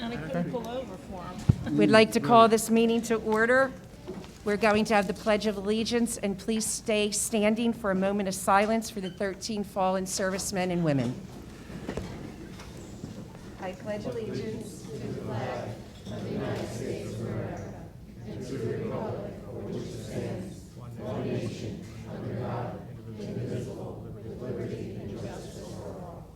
And I couldn't pull over for him. We'd like to call this meeting to order. We're going to have the Pledge of Allegiance, and please stay standing for a moment of silence for the 13 fallen servicemen and women. I pledge allegiance to the flag of the United States of America and to the republic for which it stands, one nation, under God, indivisible, with liberty and justice for all.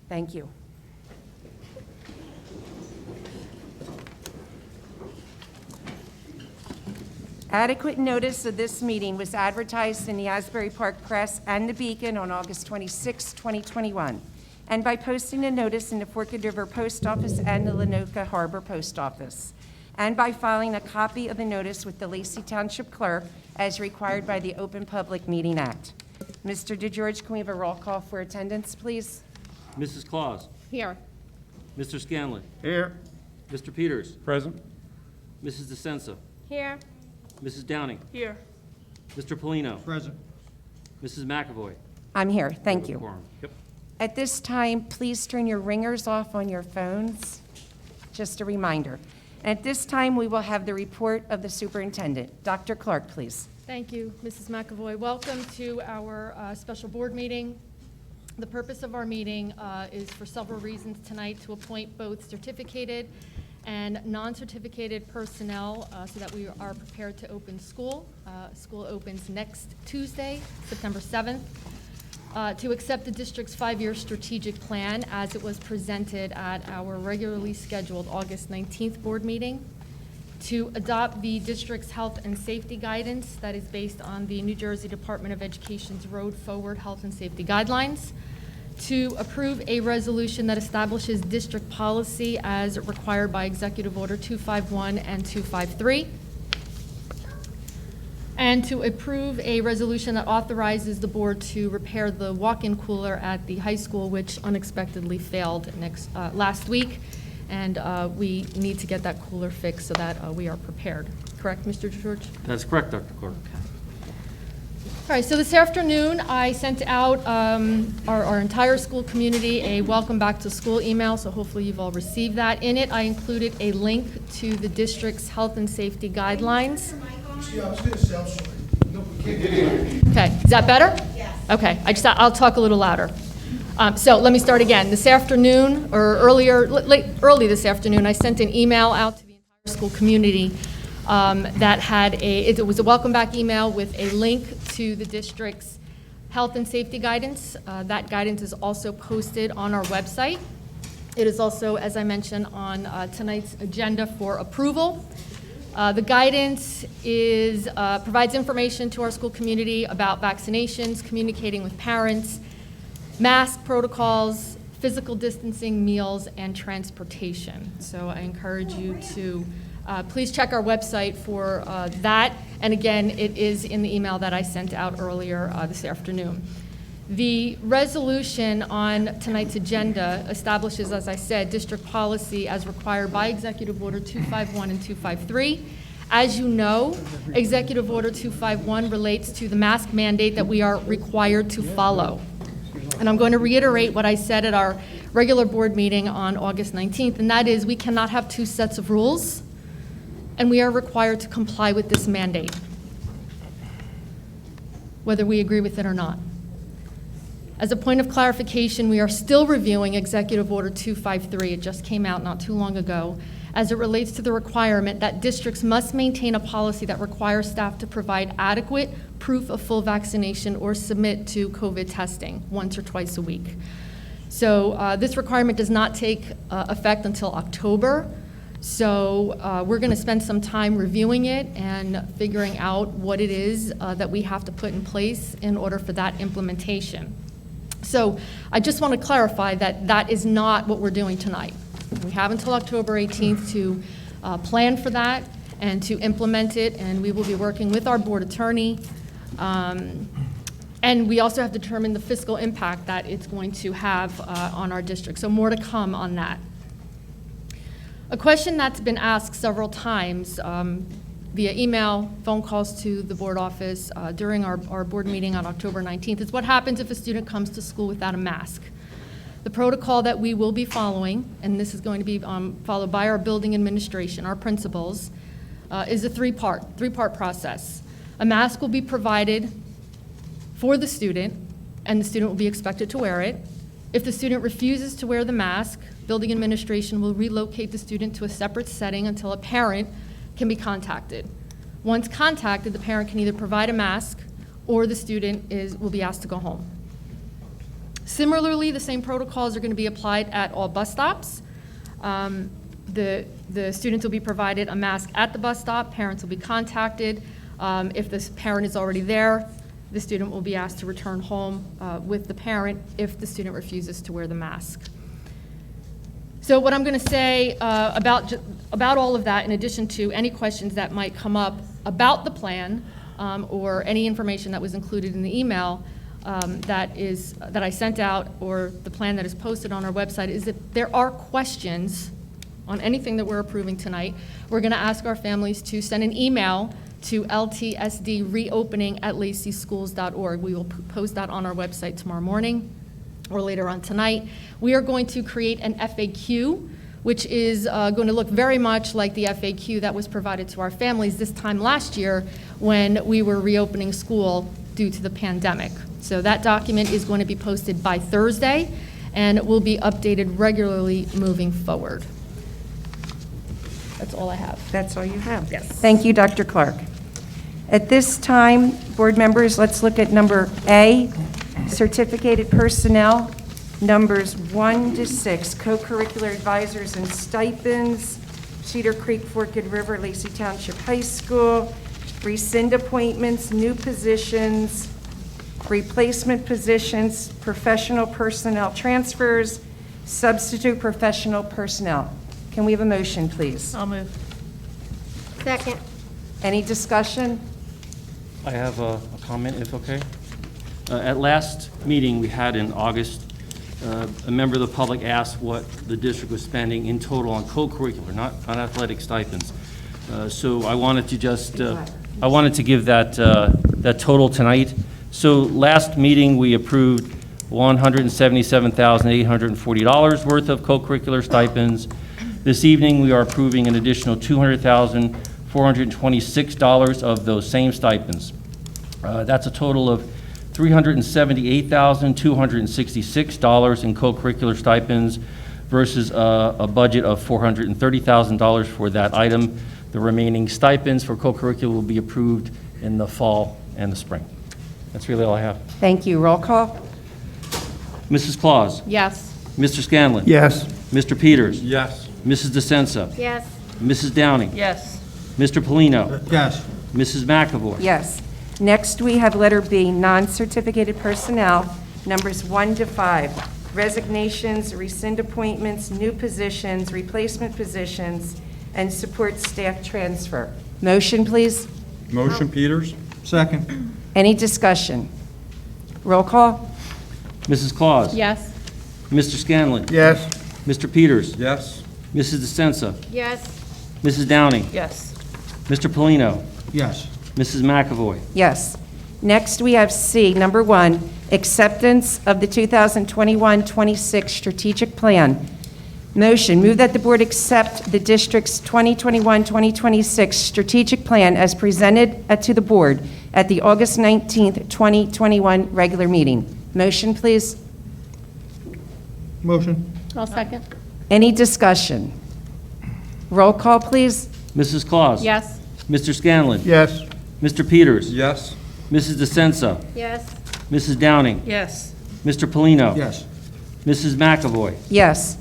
Thank you. Adequate notice of this meeting was advertised in the Asbury Park Press and the Beacon on August 26, 2021, and by posting a notice in the Forked River Post Office and the Lenoka Harbor Post Office, and by filing a copy of the notice with the Lacey Township Clerk as required by the Open Public Meeting Act. Mr. DeGeorge, can we have a roll call for attendance, please? Mrs. Claus. Here. Mr. Scanlon. Here. Mr. Peters. Present. Mrs. DeSenza. Here. Mrs. Downing. Here. Mr. Polino. Present. Mrs. McAvoy. I'm here, thank you. Quorum. Yep. At this time, please turn your ringers off on your phones. Just a reminder. At this time, we will have the report of the superintendent. Dr. Clark, please. Thank you, Mrs. McAvoy. Welcome to our special board meeting. The purpose of our meeting is for several reasons tonight: to appoint both certificated and non-certificated personnel so that we are prepared to open school. School opens next Tuesday, September 7th. To accept the district's 5-year strategic plan as it was presented at our regularly scheduled August 19th board meeting. To adopt the district's health and safety guidance that is based on the New Jersey Department of Education's Road Forward Health and Safety Guidelines. To approve a resolution that establishes district policy as required by Executive Order 251 and 253. And to approve a resolution that authorizes the board to repair the walk-in cooler at the high school, which unexpectedly failed last week. And we need to get that cooler fixed so that we are prepared. Correct, Mr. DeGeorge? That's correct, Dr. Clark. Okay. All right, so this afternoon I sent out our entire school community a welcome back to school email, so hopefully you've all received that. In it, I included a link to the district's health and safety guidelines. Yeah, I was going to sell something. No, we can't get it. Okay, is that better? Yes. Okay, I'll talk a little louder. So let me start again. This afternoon, or early this afternoon, I sent an email out to the entire school community that had it was a welcome back email with a link to the district's health and safety guidance. That guidance is also posted on our website. It is also, as I mentioned, on tonight's agenda for approval. The guidance provides information to our school community about vaccinations, communicating with parents, mask protocols, physical distancing, meals, and transportation. So I encourage you to please check our website for that. And again, it is in the email that I sent out earlier this afternoon. The resolution on tonight's agenda establishes, as I said, district policy as required by Executive Order 251 and 253. As you know, Executive Order 251 relates to the mask mandate that we are required to follow. And I'm going to reiterate what I said at our regular board meeting on August 19th, and that is we cannot have two sets of rules, and we are required to comply with this mandate, whether we agree with it or not. As a point of clarification, we are still reviewing Executive Order 253. It just came out not too long ago, as it relates to the requirement that districts must maintain a policy that requires staff to provide adequate proof of full vaccination or submit to COVID testing once or twice a week. So this requirement does not take effect until October. So we're going to spend some time reviewing it and figuring out what it is that we have to put in place in order for that implementation. So I just want to clarify that that is not what we're doing tonight. We have until October 18th to plan for that and to implement it, and we will be working with our board attorney. And we also have to determine the fiscal impact that it's going to have on our district. So more to come on that. A question that's been asked several times via email, phone calls to the board office during our board meeting on October 19th is what happens if a student comes to school without a mask. The protocol that we will be following, and this is going to be followed by our building administration, our principals, is a three-part process. A mask will be provided for the student, and the student will be expected to wear it. If the student refuses to wear the mask, building administration will relocate the student to a separate setting until a parent can be contacted. Once contacted, the parent can either provide a mask or the student will be asked to go home. Similarly, the same protocols are going to be applied at all bus stops. The students will be provided a mask at the bus stop. Parents will be contacted. If this parent is already there, the student will be asked to return home with the parent if the student refuses to wear the mask. So what I'm going to say about all of that, in addition to any questions that might come up about the plan or any information that was included in the email that I sent out, or the plan that is posted on our website, is that there are questions on anything that we're approving tonight. We're going to ask our families to send an email to ltsdreopening@laceyschools.org. We will post that on our website tomorrow morning or later on tonight. We are going to create an FAQ, which is going to look very much like the FAQ that was provided to our families this time last year when we were reopening school due to the pandemic. So that document is going to be posted by Thursday, and it will be updated regularly moving forward. That's all I have. That's all you have? Yes. Thank you, Dr. Clark. At this time, board members, let's look at number A, certificated personnel, numbers 1 to 6, co-curricular advisors and stipends, Cedar Creek, Forked River, Lacey Township High School, rescind appointments, new positions, replacement positions, professional personnel transfers, substitute professional personnel. Can we have a motion, please? I'll move. Second. Any discussion? I have a comment, if okay. At last meeting we had in August, a member of the public asked what the district was spending in total on co-curricular, not on athletic stipends. So I wanted to just, I wanted to give that, that total tonight. So last meeting, we approved $177,840 worth of co-curricular stipends. This evening, we are approving an additional $200,426 of those same stipends. That's a total of $378,266 in co-curricular stipends versus a budget of $430,000 for that item. The remaining stipends for co-curricular will be approved in the fall and the spring. That's really all I have. Thank you. Roll call? Mrs. Claus. Yes. Mr. Scanlon. Yes. Mr. Peters. Yes. Mrs. DeSenza. Yes. Mrs. Downing. Yes. Mr. Polino. Yes. Mrs. McAvoy. Yes. Next, we have letter B, non-certificated personnel, numbers 1 to 5, resignations, rescind appointments, new positions, replacement positions, and support staff transfer. Motion, please. Motion, Peters? Second. Any discussion? Roll call? Mrs. Claus. Yes. Mr. Scanlon. Yes. Mr. Peters. Yes. Mrs. DeSenza. Yes. Mrs. Downing. Yes. Mr. Polino. Yes. Mrs. McAvoy. Yes. Next, we have C, number 1, acceptance of the 2021-26 strategic plan. Motion, move that the board accept the district's 2021-2026 strategic plan as presented to the board at the August 19th, 2021 regular meeting. Motion, please. Motion. I'll second. Any discussion? Roll call, please. Mrs. Claus. Yes. Mr. Scanlon. Yes. Mr. Peters. Yes. Mrs. DeSenza. Yes. Mrs. Downing. Yes. Mr. Polino. Yes. Mrs. McAvoy. Yes.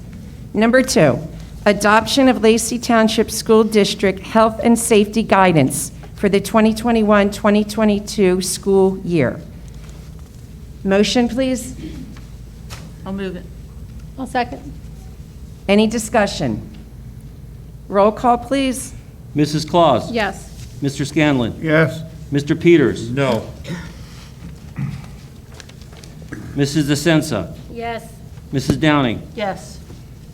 Number 2, adoption of Lacey Township School District Health and Safety Guidance for the 2021-2022 school year. Motion, please. I'll move it. I'll second. Any discussion? Roll call, please. Mrs. Claus. Yes. Mr. Scanlon. Yes. Mr. Peters. No. Mrs. DeSenza. Yes. Mrs. Downing. Yes.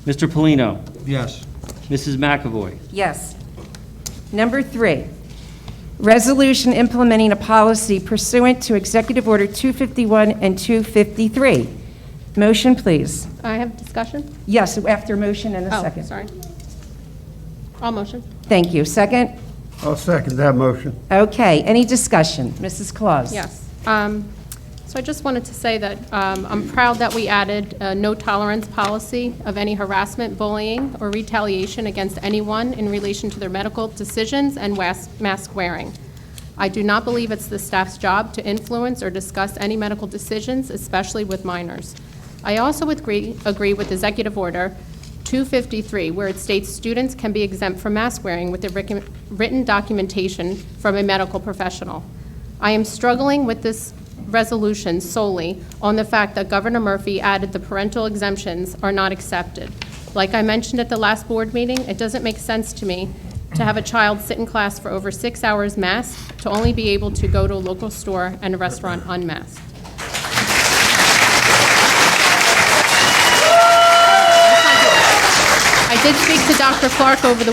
Mr. Polino. Yes. Mrs. McAvoy. Yes. Number 3, resolution implementing a policy pursuant to Executive Order 251 and 253. Motion, please. I have discussion? Yes, after motion and a Oh, second. sorry. I'll motion. Thank you. Second? I'll second that motion. Okay, any discussion? Mrs. Claus? Yes. So I just wanted to say that I'm proud that we added a no tolerance policy of any harassment, bullying, or retaliation against anyone in relation to their medical decisions and mask wearing. I do not believe it's the staff's job to influence or discuss any medical decisions, especially with minors. I also agree with Executive Order 253, where it states students can be exempt from mask wearing with the written documentation from a medical professional. I am struggling with this resolution solely on the fact that Governor Murphy added the parental exemptions are not accepted. Like I mentioned at the last board meeting, it doesn't make sense to me to have a child sit in class for over 6 hours masked to only be able to go to a local store and a restaurant unmasked. I did speak to Dr. Clark over the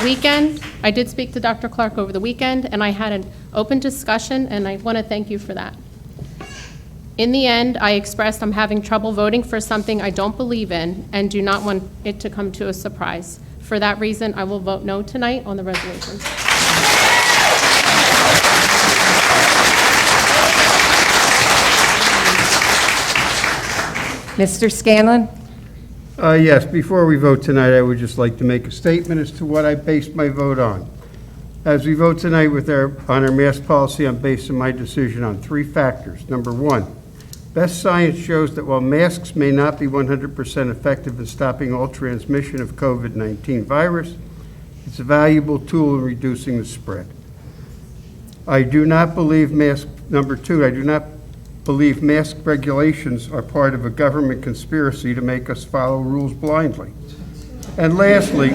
weekend. And I had an open discussion, and I want to thank you for that. In the end, I expressed I'm having trouble voting for something I don't believe in and do not want it to come to a surprise. For that reason, I will vote no tonight on the resolution. Mr. Scanlon? Yes, before we vote tonight, I would just like to make a statement as to what I based my vote on. As we vote tonight on our mask policy, I'm basing my decision on 3 factors. Number 1, best science shows that while masks may not be 100% effective in stopping all transmission of COVID-19 virus, it's a valuable tool in reducing the spread. Number 2, I do not believe mask regulations are part of a government conspiracy to make us follow rules blindly. And lastly,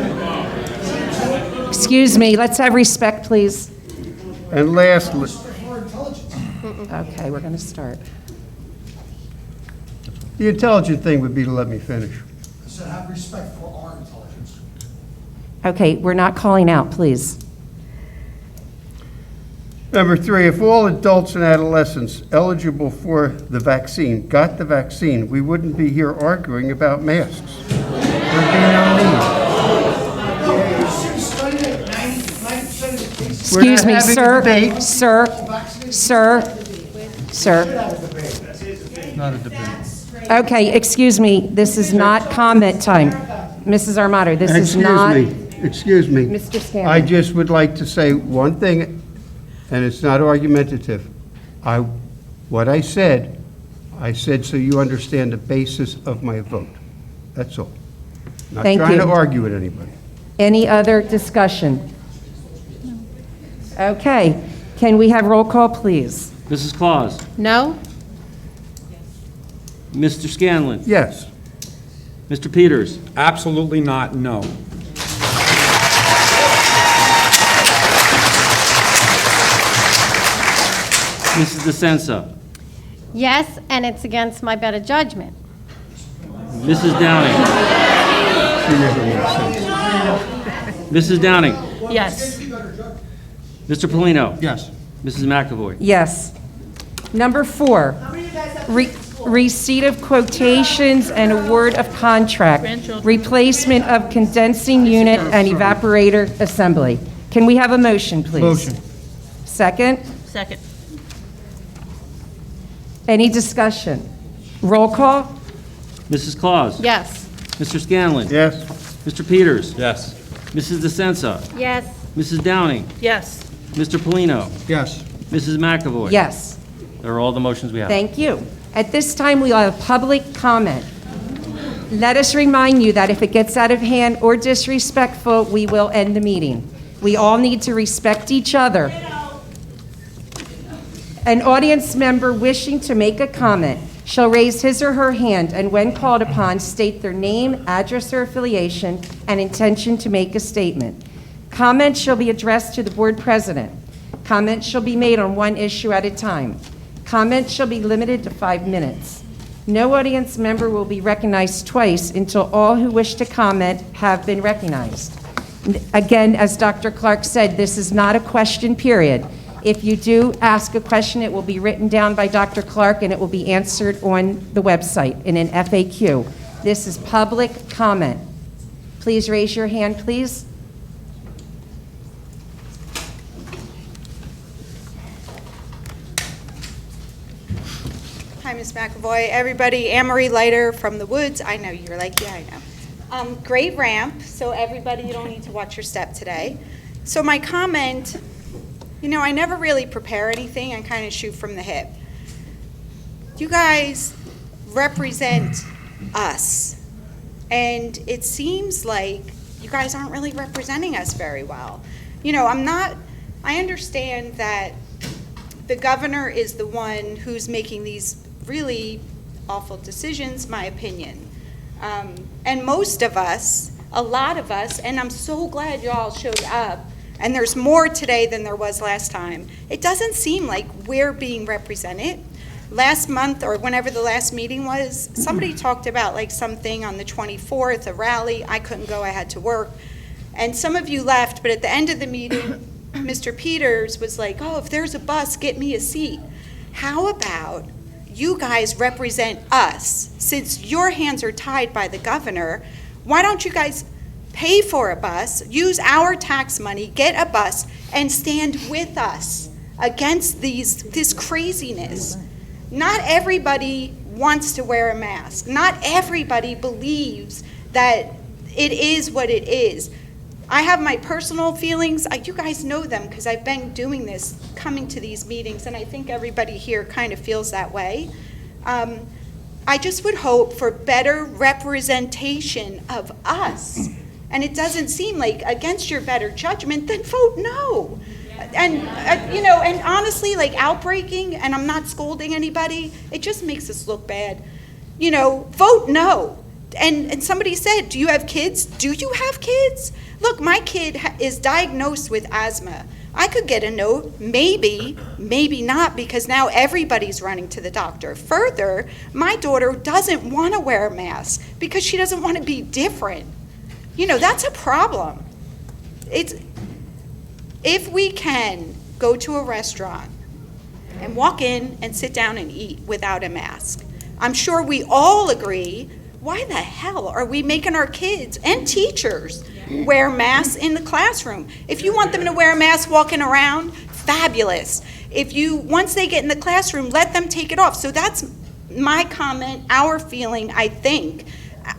Excuse me, let's have respect, please. For Our intelligence. Okay, we're going to start. the intelligent thing would be to let me finish. I said have respect for our intelligence. Okay, we're not calling out, please. Number 3, if all adults and adolescents eligible for the vaccine got the vaccine, we wouldn't be here arguing about masks. There'd be no need. Excuse me, having a sir, debate. sir, sir. Not a debate. Okay, excuse me, this is not comment time. Mrs. Armato, this is not... Excuse me. Mr. Scanlon. I just would like to say one thing, and it's not argumentative. What I said so you understand the basis of my vote. That's all. Not Thank trying you. to argue with anybody. Any other discussion? Okay, can we have roll call, please? Mrs. Claus. No? Mr. Scanlon. Yes. Mr. Peters. Absolutely not, no. Mrs. DeSenza. Yes, and it's against my better judgment. Mrs. Downing. Mrs. Downing. Yes. Mr. Polino. Yes. Mrs. McAvoy. Yes. Number 4, receipt of quotations and award of contract, Grandchildren. replacement of condensing unit and evaporator assembly. Can we have a motion, please? Motion. Second? Second. Any discussion? Roll call? Mrs. Claus. Yes. Mr. Scanlon. Yes. Mr. Peters. Yes. Mrs. DeSenza. Yes. Mrs. Downing. Yes. Mr. Polino. Yes. Mrs. McAvoy. Yes. There are all the motions we have. Thank you. At this time, we will have public comment. Let us remind you that if it gets out of hand or disrespectful, we will end the meeting. We all need to respect each other. An audience member wishing to make a comment shall raise his or her hand and, when called upon, state their name, address or affiliation, and intention to make a statement. Comments shall be addressed to the board president. Comments shall be made on one issue at a time. Comments shall be limited to 5 minutes. No audience member will be recognized twice until all who wish to comment have been recognized. Again, as Dr. Clark said, this is not a question period. If you do ask a question, it will be written down by Dr. Clark, and it will be answered on the website in an FAQ. This is public comment. Please raise your hand, please. Hi, Ms. McAvoy. Everybody, Anne-Marie Leiter from the Woods. I know you're like, yeah, I know. Great ramp, so everybody, you don't need to watch your step today. So my comment, you know, I never really prepare anything. I kind of shoot from the hip. You guys represent us, and it seems like you guys aren't really representing us very well. You know, I understand that the governor is the one who's making these really awful decisions, my opinion. And most of us, a lot of us, and I'm so glad you all showed up, and there's more today than there was last time. It doesn't seem like we're being represented. Last month, or whenever the last meeting was, somebody talked about like something on the 24th, a rally. I couldn't go, I had to work. And some of you left, but at the end of the meeting, Mr. Peters was like, oh, if there's a bus, get me a seat. How about you guys represent us? Since your hands are tied by the governor, why don't you guys pay for a bus, use our tax money, get a bus, and stand with us against this craziness? Not everybody wants to wear a mask. Not everybody believes that it is what it is. I have my personal feelings. You guys know them because I've been doing this, coming to these meetings, and I think everybody here kind of feels that way. I just would hope for better representation of us. And it doesn't seem like, against your better judgment, then vote no. And, you know, and honestly, like outbreaking, and I'm not scolding anybody, it just makes us look bad. You know, vote no. And somebody said, do you have kids? Do you have kids? Look, my kid is diagnosed with asthma. I could get a note, maybe not, because now everybody's running to the doctor. Further, my daughter doesn't want to wear a mask because she doesn't want to be different. You know, that's a problem. If we can go to a restaurant and walk in and sit down and eat without a mask, I'm sure we all agree, why the hell are we making our kids and teachers wear masks in the classroom? If you want them to wear a mask walking around, fabulous. Once they get in the classroom, let them take it off. So that's my comment, our feeling, I think.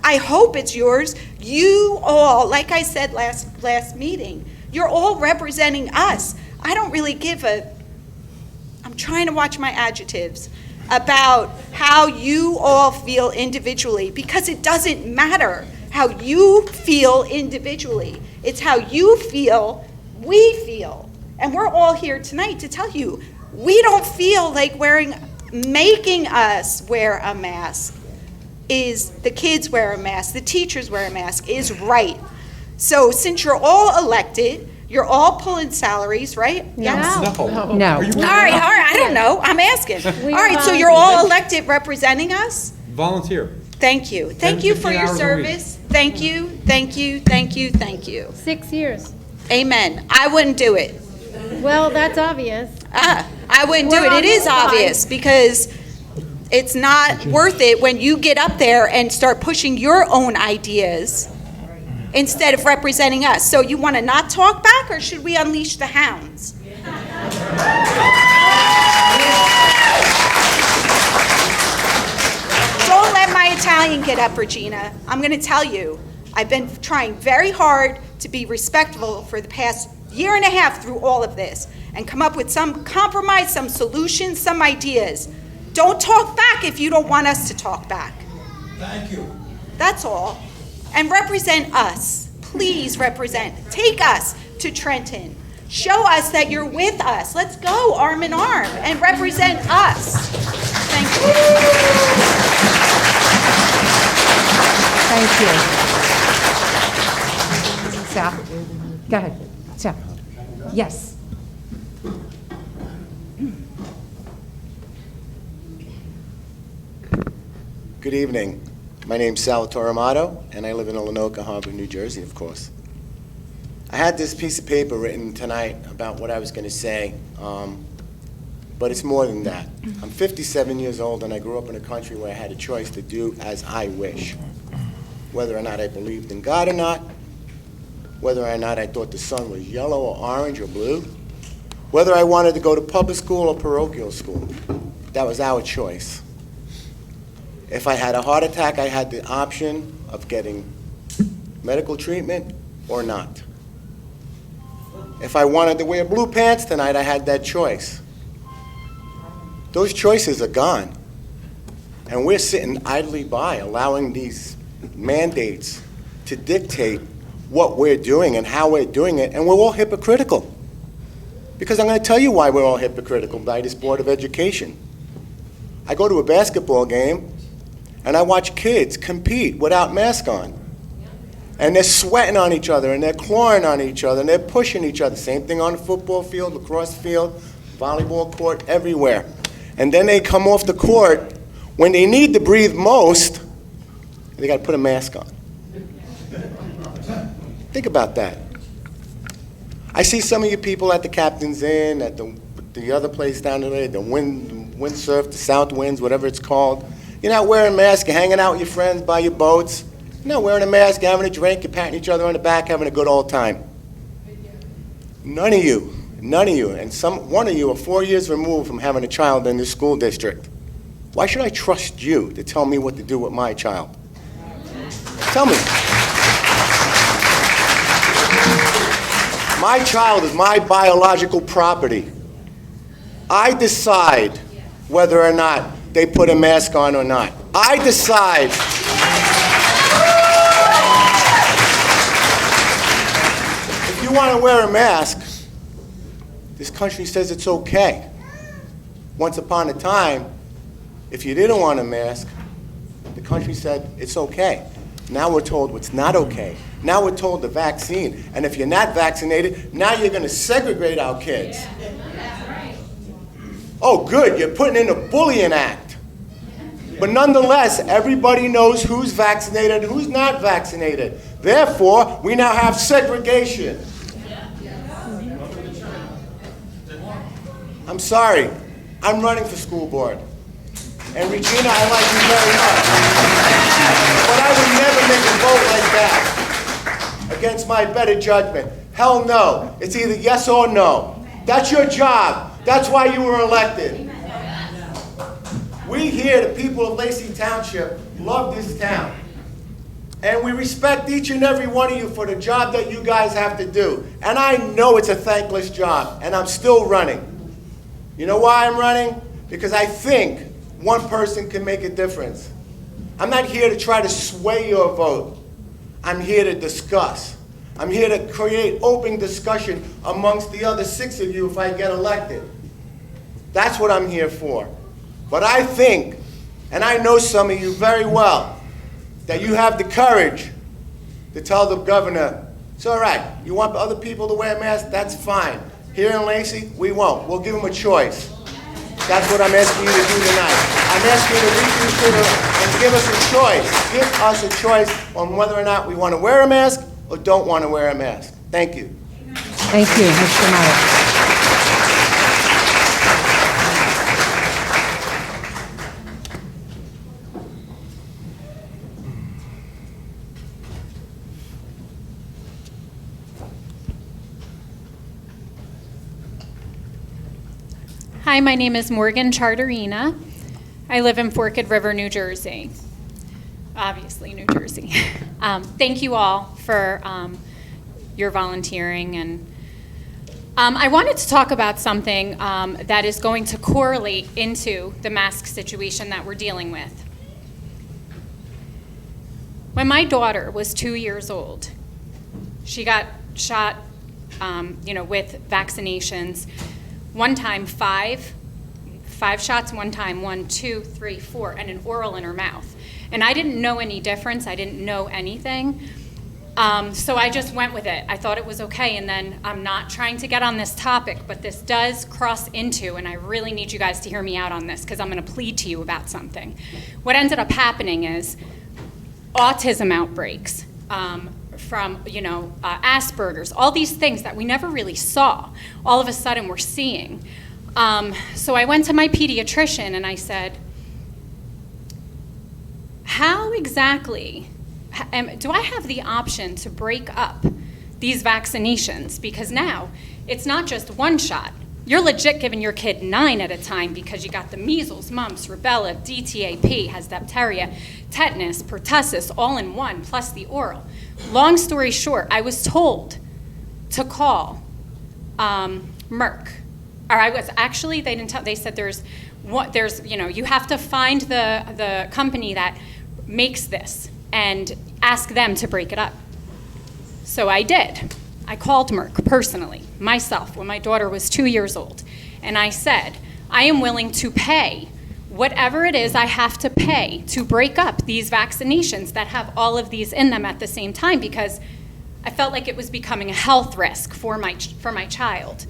I hope it's yours. You all, like I said last meeting, you're all representing us. I don't really I'm trying to watch my adjectives about how you all feel individually, because it doesn't matter how you feel individually. It's how you feel, we feel. And we're all here tonight to tell you, we don't feel like making us wear a mask the kids wear a mask, the teachers wear a mask, is right. So since you're all elected, you're all pulling salaries, right? Yes? No. All right, I don't know, I'm asking. We All right, so you're all elected representing us? Volunteer. Thank you. Thank you for your 15 hours a week. service. Thank you, thank you, thank you, thank you. 6 years. Amen. I wouldn't do it. Well, that's obvious. I wouldn't do We're it. on It is this side. obvious, because it's not worth it when you get up there and start pushing your own ideas instead of representing us. So you want to not talk back, or should we unleash the hounds? Don't let my Italian get up, Regina. I'm going to tell you, I've been trying very hard to be respectful for the past year and a half through all of this and come up with some compromise, some solutions, some ideas. Don't talk back if you don't want us to talk back. Thank you. That's all. And represent us. Please represent. Take us to Trenton. Show us that you're with us. Let's go arm in arm and represent us. Thank you. Thank you. Sal, go ahead. Sal. Yes. Good evening. My name's Salvatore Amato, and I live in Illinois Harbor, New Jersey, of course. I had this piece of paper written tonight about what I was going to say, but it's more than that. I'm 57 years old, and I grew up in a country where I had a choice to do as I wish. Whether or not I believed in God or not, whether or not I thought the sun was yellow or orange or blue, whether I wanted to go to public school or parochial school. That was our choice. If I had a heart attack, I had the option of getting medical treatment or not. If I wanted to wear blue pants tonight, I had that choice. Those choices are gone. And we're sitting idly by, allowing these mandates to dictate what we're doing and how we're doing it, and we're all hypocritical. Because I'm going to tell you why we're all hypocritical by this Board of Education. I go to a basketball game, and I watch kids compete without masks on. And they're sweating on each other, and they're clawing on each other, and they're pushing each other. Same thing on the football field, lacrosse field, volleyball court, everywhere. And then they come off the court when they need to breathe most, and they got to put a mask on. Think about that. I see some of you people at the Captain's Inn, at the other place down there, the windsurf, the South Winds, whatever it's called. You're not wearing masks, you're hanging out with your friends by your boats. You're not wearing a mask, you're having a drink, you're patting each other on the back, having a good old time. None of you, and one of you are 4 years removed from having a child in this school district. Why should I trust you to tell me what to do with my child? Tell me. My child is my biological property. I decide whether or not they put a mask on or not. I decide. If you want to wear a mask, this country says it's okay. Once upon a time, if you didn't want a mask, the country said it's okay. Now we're told what's not okay. Now we're told the vaccine. And if you're not vaccinated, now you're going to segregate our kids. Oh, good, you're putting in a bullying act. But nonetheless, everybody knows who's vaccinated and who's not vaccinated. Therefore, we now have segregation. I'm sorry, I'm running for school board. And Regina, I like you very much. But I would never make a vote like that against my better judgment. Hell no. It's either yes or no. That's your job. That's why you were elected. We here, the people of Lacey Township, love this town. And we respect each and every one of you for the job that you guys have to do. And I know it's a thankless job, and I'm still running. You know why I'm running? Because I think one person can make a difference. I'm not here to try to sway your vote. I'm here to discuss. I'm here to create open discussion amongst the other 6 of you if I get elected. That's what I'm here for. But I think, and I know some of you very well, that you have the courage to tell the governor, it's all right, you want other people to wear masks, that's fine. Here in Lacey, we won't. We'll give them a choice. That's what I'm asking you to do tonight. I'm asking you to reconsider and give us a choice. Give us a choice on whether or not we want to wear a mask or don't want to wear a mask. Thank you. Thank you, Mr. Meyer. Hi, my name is Morgan Charterina. I live in Forked River, New Jersey. Obviously, New Jersey. Thank you all for your volunteering. And I wanted to talk about something that is going to correlate into the mask situation that we're dealing with. When my daughter was 2 years old, she got shot, with vaccinations. One time, five shots, one time, 1, 2, 3, 4, and an oral in her mouth. And I didn't know any difference. I didn't know anything. So I just went with it. I thought it was okay. And then I'm not trying to get on this topic, but this does cross into, and I really need you guys to hear me out on this because I'm going to plead to you about something. What ended up happening is autism outbreaks from, Asperger's, all these things that we never really saw, all of a sudden we're seeing. So I went to my pediatrician and I said, how exactly do I have the option to break up these vaccinations? Because now it's not just one shot. You're legit giving your kid 9 at a time because you got the measles, mumps, rubella, DTaP, has diphtheria, tetanus, pertussis, all in one, plus the oral. Long story short, I was told to call Merck. Or I was actually, they didn't tell, they said you have to find the company that makes this and ask them to break it up. So I did. I called Merck personally, myself, when my daughter was 2 years old. And I said, I am willing to pay whatever it is I have to pay to break up these vaccinations that have all of these in them at the same time, because I felt like it was becoming a health risk for my child.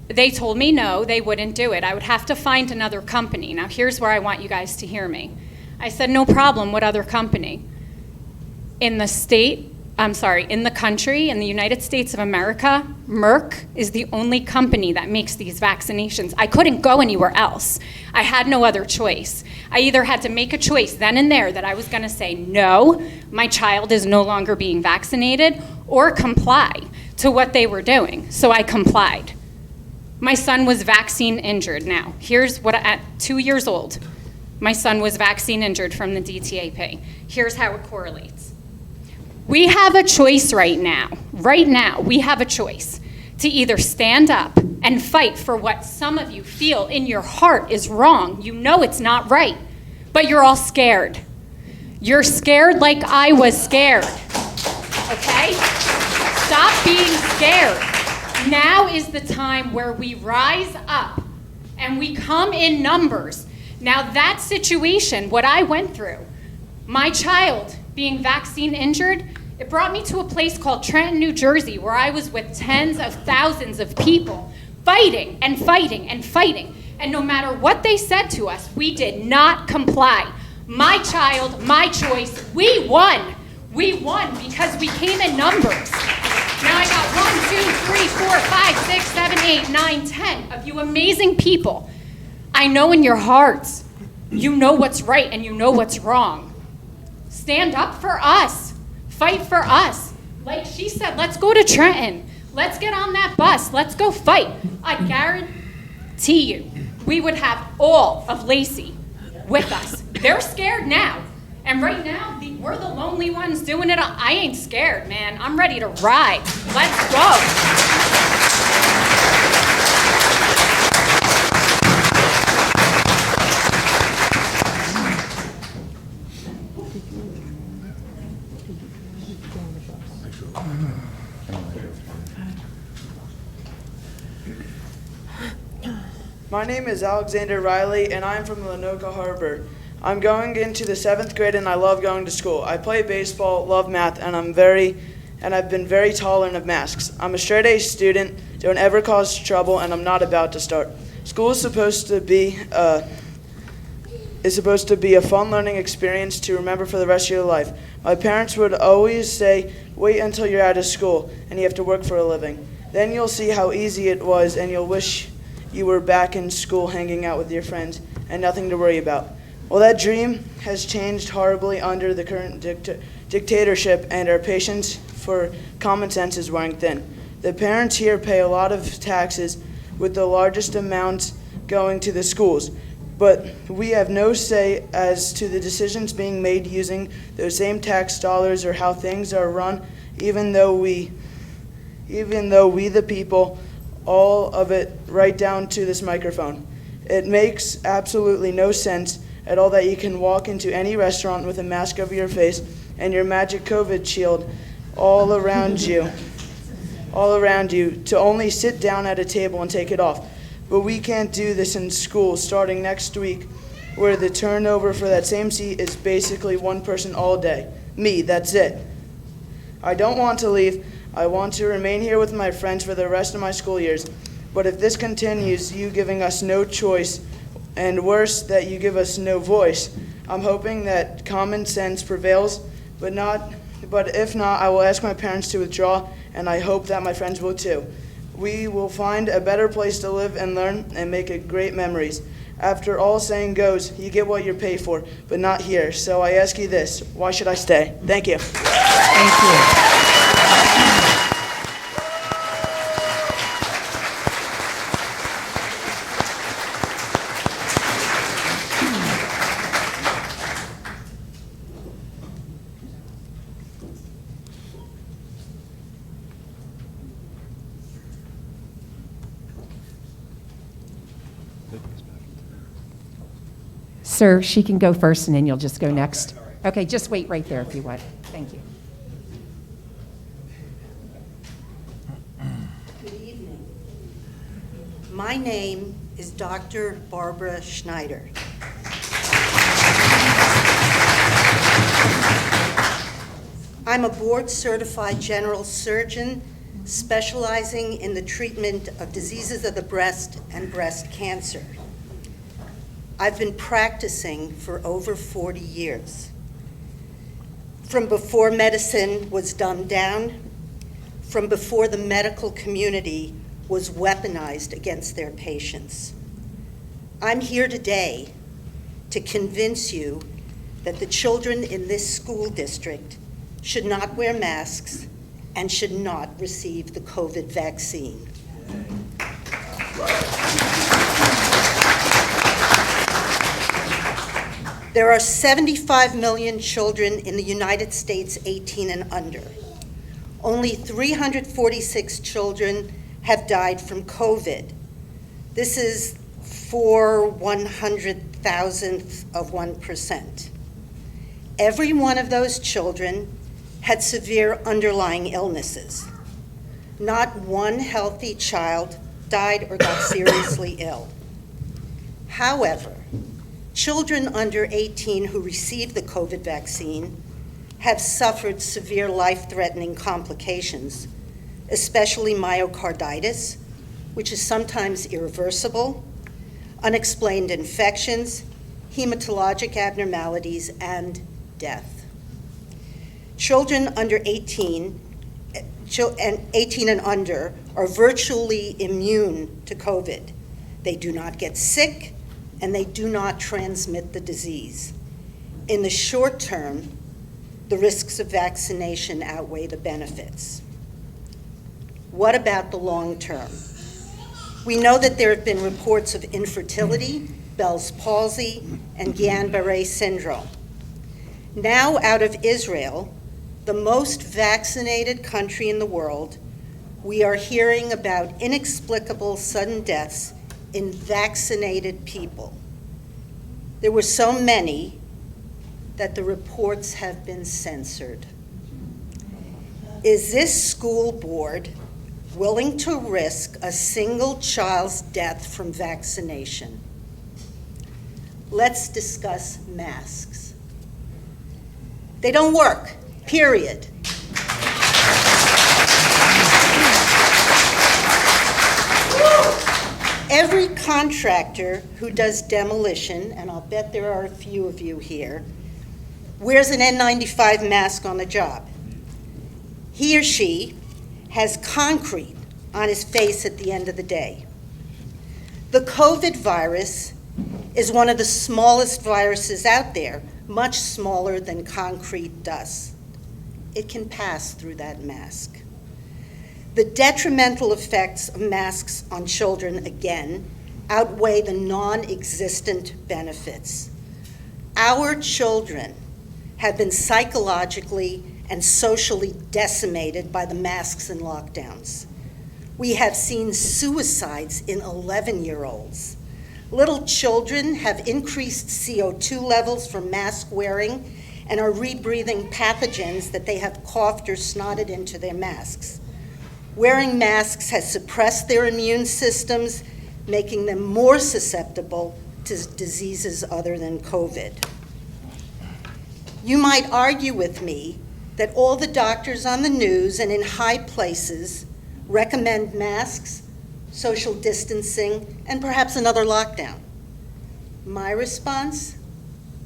They told me no, they wouldn't do it. I would have to find another company. Now here's where I want you guys to hear me. I said, no problem, what other company? In the country, in the United States of America, Merck is the only company that makes these vaccinations. I couldn't go anywhere else. I had no other choice. I either had to make a choice then and there that I was gonna say, no, my child is no longer being vaccinated, or comply to what they were doing. So I complied. My son was vaccine injured. Now, here's what, at 2 years old, my son was vaccine injured from the DTaP. Here's how it correlates. We have a choice right now, we have a choice to either stand up and fight for what some of you feel in your heart is wrong. You know it's not right, but you're all scared. You're scared like I was scared, okay? Stop being scared. Now is the time where we rise up and we come in numbers. Now that situation, what I went through, my child being vaccine injured, it brought me to a place called Trenton, New Jersey, where I was with tens of thousands of people fighting and fighting and fighting. And no matter what they said to us, we did not comply. My child, my choice, we won. We won because we came in numbers. Now I got 1, 2, 3, 4, 5, 6, 7, 8, 9, 10 of you amazing people. I know in your hearts, you know what's right and you know what's wrong. Stand up for us. Fight for us. Like she said, let's go to Trenton. Let's get on that bus. Let's go fight. I guarantee you, we would have all of Lacey with us. They're scared now. And right now, we're the lonely ones doing it. I ain't scared, man. I'm ready to ride. Let's go. My name is Alexander Riley, and I'm from Lenoka Harbor. I'm going into the 7th grade, and I love going to school. I play baseball, love math, and I've been very tolerant of masks. I'm a straight-A student, don't ever cause trouble, and I'm not about to start. School is supposed to be a fun learning experience to remember for the rest of your life. My parents would always say, wait until you're out of school and you have to work for a living. Then you'll see how easy it was, and you'll wish you were back in school hanging out with your friends and nothing to worry about. Well, that dream has changed horribly under the current dictatorship, and our patience for common sense is wearing thin. The parents here pay a lot of taxes, with the largest amounts going to the schools, but we have no say as to the decisions being made using those same tax dollars or how things are run, even though we the people, all of it right down to this microphone. It makes absolutely no sense at all that you can walk into any restaurant with a mask over your face and your magic COVID shield all around you to only sit down at a table and take it off. But we can't do this in school starting next week, where the turnover for that same seat is basically one person all day. Me, that's it. I don't want to leave. I want to remain here with my friends for the rest of my school years. But if this continues, you giving us no choice, and worse, that you give us no voice, I'm hoping that common sense prevails, but but if not, I will ask my parents to withdraw, and I hope that my friends will too. We will find a better place to live and learn and make it great memories. After all saying goes, you get what you pay for, but not here. So I ask you this, why should I stay? Thank you. Thank you. Sir, she can go first, and then you'll just go next. Okay, just wait right there if you want. Thank you. Good evening. My name is Dr. Barbara Schneider. I'm a board-certified general surgeon specializing in the treatment of diseases of the breast and breast cancer. I've been practicing for over 40 years. From before medicine was dumbed down, from before the medical community was weaponized against their patients. I'm here today to convince you that the children in this school district should not wear masks and should not receive the COVID vaccine. There are 75 million children in the United States 18 and under. Only 346 children have died from COVID. This is 4/100,000th of 1%. Every one of those children had severe underlying illnesses. Not one healthy child died or got seriously ill. However, children under 18 who received the COVID vaccine have suffered severe life-threatening complications, especially myocarditis, which is sometimes irreversible, unexplained infections, hematologic abnormalities, and death. Children under 18 and under are virtually immune to COVID. They do not get sick, and they do not transmit the disease. In the short term, the risks of vaccination outweigh the benefits. What about the long term? We know that there have been reports of infertility, Bell's palsy, and Guillain-Barré syndrome. Now, out of Israel, the most vaccinated country in the world, we are hearing about inexplicable sudden deaths in vaccinated people. There were so many that the reports have been censored. Is this school board willing to risk a single child's death from vaccination? Let's discuss masks. They don't work, period. Every contractor who does demolition, and I'll bet there are a few of you here, wears an N95 mask on the job. He or she has concrete on his face at the end of the day. The COVID virus is one of the smallest viruses out there, much smaller than concrete dust. It can pass through that mask. The detrimental effects of masks on children, again, outweigh the non-existent benefits. Our children have been psychologically and socially decimated by the masks and lockdowns. We have seen suicides in 11-year-olds. Little children have increased CO2 levels from mask wearing and are rebreathing pathogens that they have coughed or snotted into their masks. Wearing masks has suppressed their immune systems, making them more susceptible to diseases other than COVID. You might argue with me that all the doctors on the news and in high places recommend masks, social distancing, and perhaps another lockdown. My response?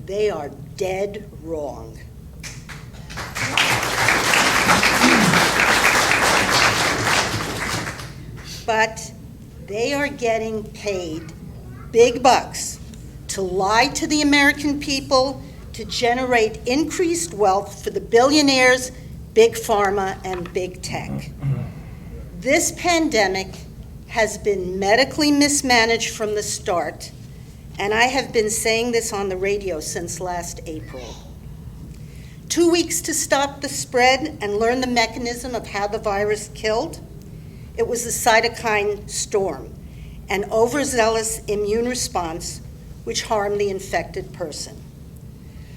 They are dead wrong. but they are getting paid big bucks to lie to the American people, to generate increased wealth for the billionaires, big pharma, and big tech. This pandemic has been medically mismanaged from the start, and I have been saying this on the radio since last April. 2 weeks to stop the spread and learn the mechanism of how the virus killed? It was the cytokine storm, an overzealous immune response which harmed the infected person.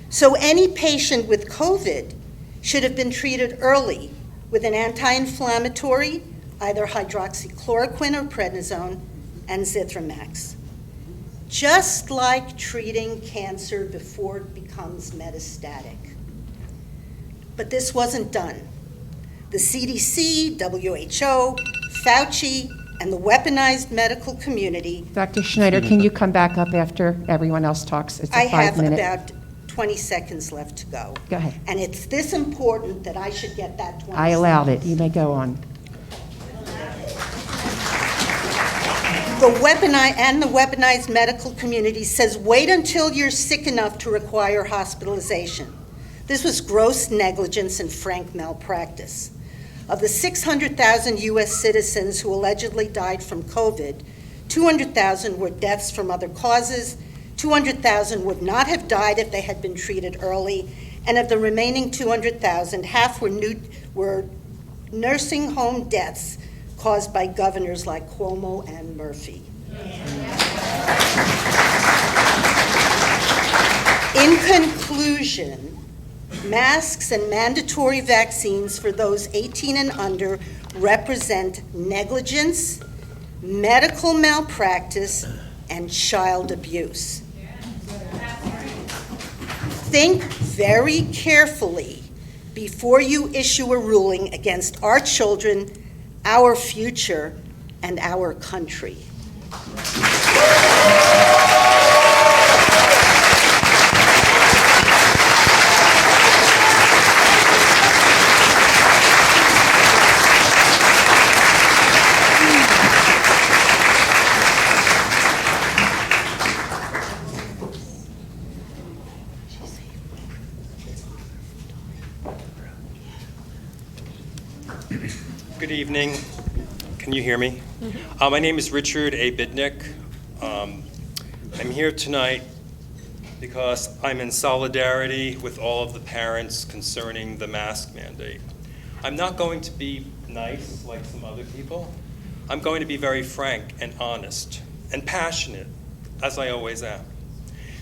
So any patient with COVID should have been treated early with an anti-inflammatory, either hydroxychloroquine or prednisone, and Zithromax. Just like treating cancer before it becomes metastatic. But this wasn't done. The CDC, WHO, Fauci, and the weaponized medical community. Dr. Schneider, can you come back up after everyone else talks? It's a I have 5-minute. about 20 seconds left to go. Go ahead. And it's this important that I should get that 20 I allowed it. You may go on. The weaponized medical community says wait until you're sick enough to require hospitalization. This was gross negligence and frank malpractice. Of the 600,000 U.S. citizens who allegedly died from COVID, 200,000 were deaths from other causes, 200,000 would not have died if they had been treated early, and of the remaining 200,000, half were nursing home deaths caused by governors like Cuomo and Murphy. In conclusion, masks and mandatory vaccines for those 18 and under represent negligence, medical malpractice, and child abuse. Think very carefully before you issue a ruling against our children, our future, and our country. Good evening. Can you hear me? My name is Richard A. Bidnick. I'm here tonight because I'm in solidarity with all of the parents concerning the mask mandate. I'm not going to be nice like some other people. I'm going to be very frank and honest and passionate, as I always am.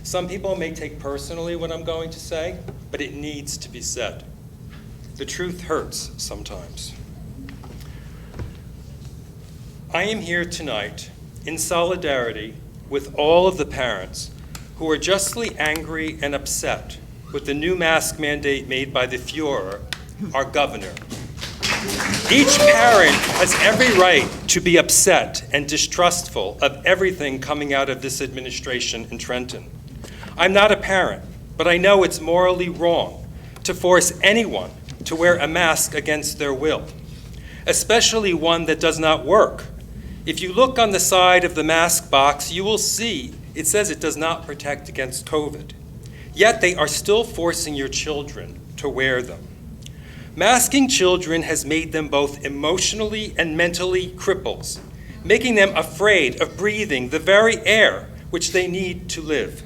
Some people may take personally what I'm going to say, but it needs to be said. The truth hurts sometimes. I am here tonight in solidarity with all of the parents who are justly angry and upset with the new mask mandate made by the Fuhrer, our governor. Each parent has every right to be upset and distrustful of everything coming out of this administration in Trenton. I'm not a parent, but I know it's morally wrong to force anyone to wear a mask against their will, especially one that does not work. If you look on the side of the mask box, you will see it says it does not protect against COVID. Yet they are still forcing your children to wear them. Masking children has made them both emotionally and mentally cripples, making them afraid of breathing the very air which they need to live.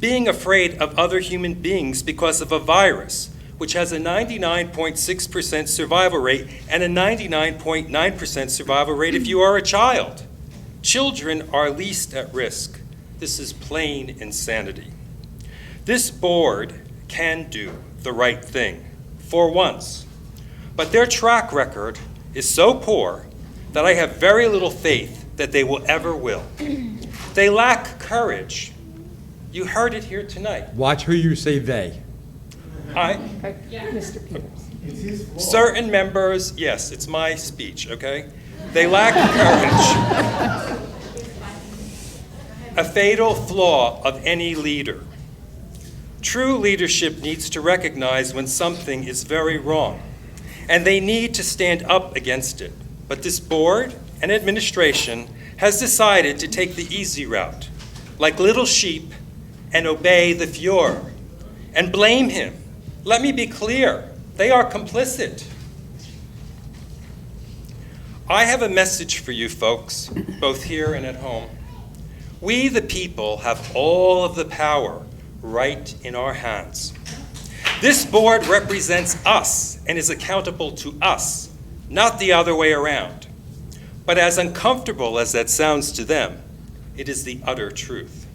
Being afraid of other human beings because of a virus which has a 99.6% survival rate and a 99.9% survival rate if you are a child. Children are least at risk. This is plain insanity. This board can do the right thing, for once, but their track record is so poor that I have very little faith that they will ever will. They lack courage. You heard it here tonight. Watch who you say they. Mr. Peters. Certain members, yes, it's my speech, okay? They lack courage. A fatal flaw of any leader. True leadership needs to recognize when something is very wrong, and they need to stand up against it. But this board and administration has decided to take the easy route, like little sheep, and obey the Fuhrer, and blame him. Let me be clear, they are complicit. I have a message for you folks, both here and at home. We, the people, have all of the power right in our hands. This board represents us and is accountable to us, not the other way around. But as uncomfortable as that sounds to them, it is the utter truth.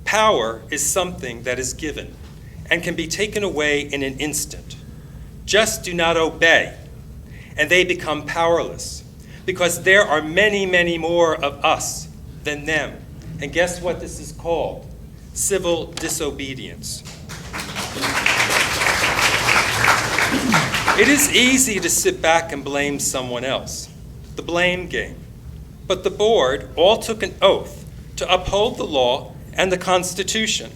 Power is something that is given and can be taken away in an instant. Just do not obey, and they become powerless, because there are many, many more of us than them. And guess what this is called? Civil disobedience. It is easy to sit back and blame someone else, the blame game. But the board all took an oath to uphold the law and the Constitution.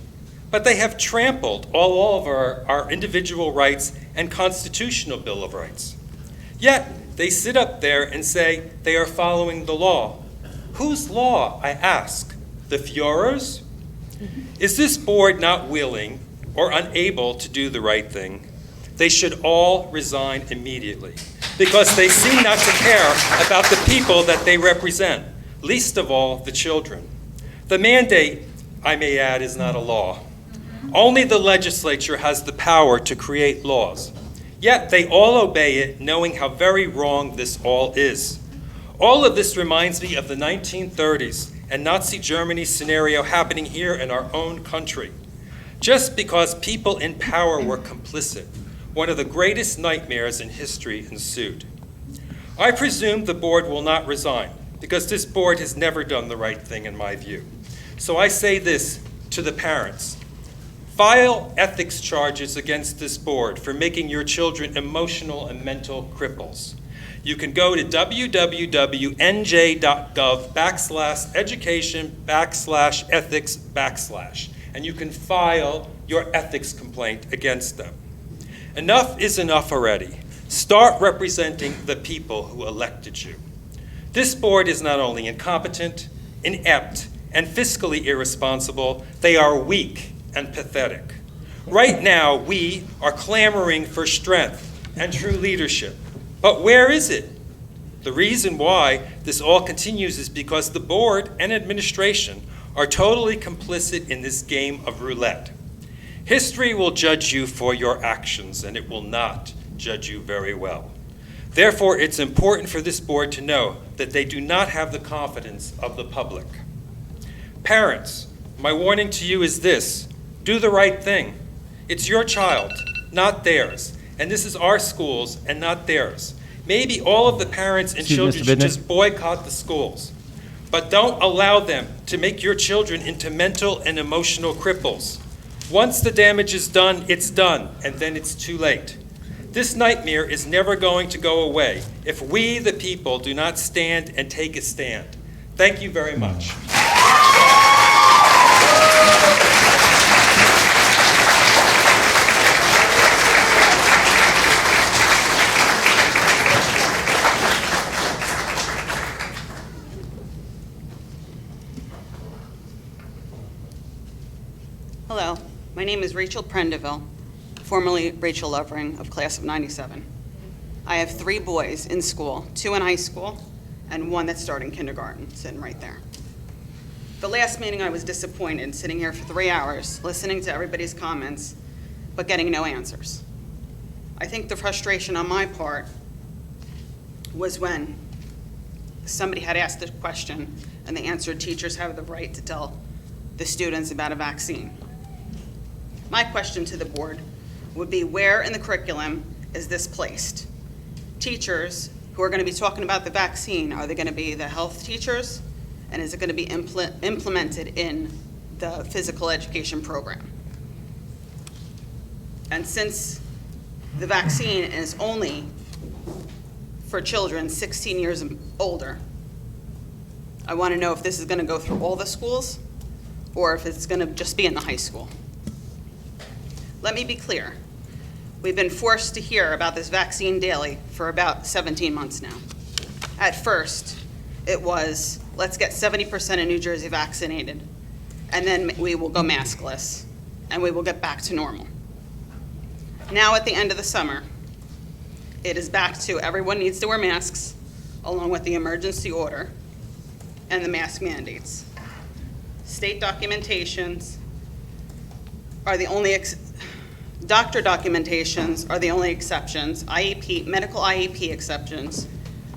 But they have trampled all of our individual rights and constitutional Bill of Rights. Yet, they sit up there and say they are following the law. Whose law, I ask? The Fuhrer's? Is this board not willing or unable to do the right thing? They should all resign immediately, because they seem not to care about the people that they represent, least of all the children. The mandate, I may add, is not a law. Only the legislature has the power to create laws. Yet they all obey it, knowing how very wrong this all is. All of this reminds me of the 1930s and Nazi Germany scenario happening here in our own country. Just because people in power were complicit, one of the greatest nightmares in history ensued. I presume the board will not resign, because this board has never done the right thing in my view. So I say this to the parents. File ethics charges against this board for making your children emotional and mental cripples. You can go to www.nj.gov/education/ethics/, and you can file your ethics complaint against them. Enough is enough already. Start representing the people who elected you. This board is not only incompetent, inept, and fiscally irresponsible, they are weak and pathetic. Right now, we are clamoring for strength and true leadership. But where is it? The reason why this all continues is because the board and administration are totally complicit in this game of roulette. History will judge you for your actions, and it will not judge you very well. Therefore, it's important for this board to know that they do not have the confidence of the public. Parents, my warning to you is this: do the right thing. It's your child, not theirs. And this is our schools and not theirs. Maybe all of the parents and children should just boycott the schools. But don't allow them to make your children into mental and emotional cripples. Once the damage is done, it's done, and then it's too late. This nightmare is never going to go away if we, the people, do not stand and take a stand. Thank you very much. Hello, my name is Rachel Prendeville, formerly Rachel Lovering of class of 97. I have 3 boys in school, 2 in high school, and 1 that's starting kindergarten, sitting right there. The last meeting I was disappointed, sitting here for 3 hours, listening to everybody's comments, but getting no answers. I think the frustration on my part was when somebody had asked a question and they answered, teachers have the right to tell the students about a vaccine. My question to the board would be, where in the curriculum is this placed? Teachers who are going to be talking about the vaccine, are they going to be the health teachers? And is it going to be implemented in the physical education program? And since the vaccine is only for children 16 years and older, I want to know if this is going to go through all the schools or if it's going to just be in the high school. Let me be clear. We've been forced to hear about this vaccine daily for about 17 months now. At first, it was, let's get 70% of New Jersey vaccinated, and then we will go maskless, and we will get back to normal. Now, at the end of the summer, it is back to everyone needs to wear masks, along with the emergency order and the mask mandates. State documentations are the only, doctor documentations are the only exceptions, IEP, medical IEP exceptions,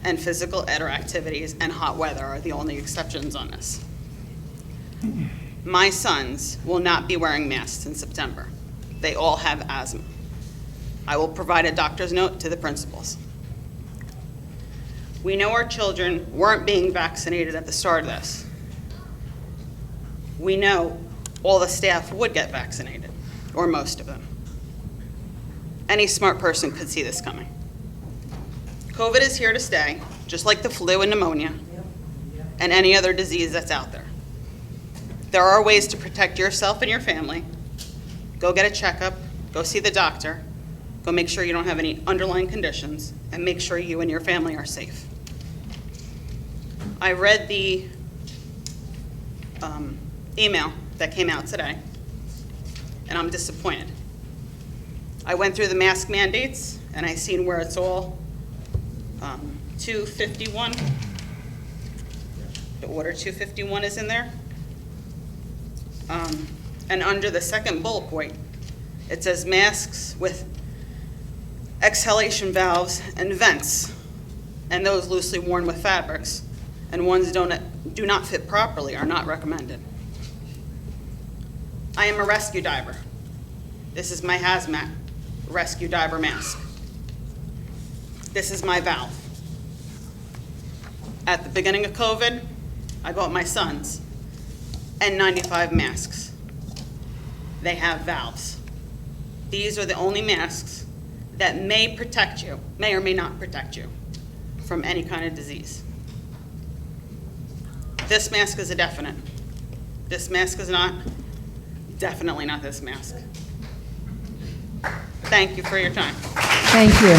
and physical ed or activities and hot weather are the only exceptions on this. My sons will not be wearing masks in September. They all have asthma. I will provide a doctor's note to the principals. We know our children weren't being vaccinated at the start of this. We know all the staff would get vaccinated, or most of them. Any smart person could see this coming. COVID is here to stay, just like the flu and pneumonia, and any other disease that's out there. There are ways to protect yourself and your family. Go get a checkup, go see the doctor, go make sure you don't have any underlying conditions, and make sure you and your family are safe. I read the email that came out today, and I'm disappointed. I went through the mask mandates, and I seen where it's all 251. The order 251 is in there. And under the second bullet point, it says masks with exhalation valves and vents, and those loosely worn with fabrics, and ones do not fit properly are not recommended. I am a rescue diver. This is my hazmat rescue diver mask. This is my valve. At the beginning of COVID, I bought my sons N95 masks. They have valves. These are the only masks that may protect you, may or may not protect you from any kind of disease. This mask is a definite. This mask is not, definitely not this mask. Thank you for your time. Thank you.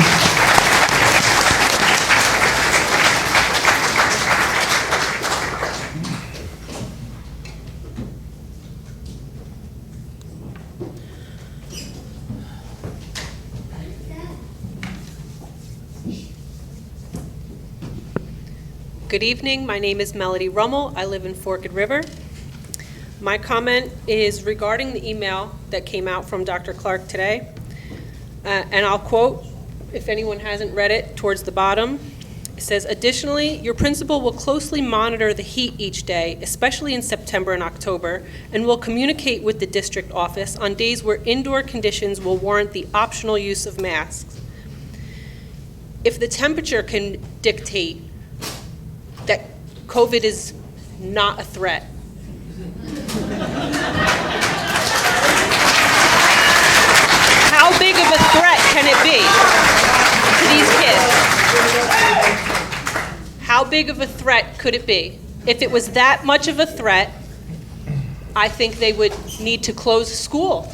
Good evening. My name is Melody Rummel. I live in Forked River. My comment is regarding the email that came out from Dr. Clark today. And I'll quote, if anyone hasn't read it, towards the bottom. It says, additionally, your principal will closely monitor the heat each day, especially in September and October, and will communicate with the district office on days where indoor conditions will warrant the optional use of masks. If the temperature can dictate that COVID is not a threat, how big of a threat can it be to these kids? How big of a threat could it be? If it was that much of a threat, I think they would need to close school.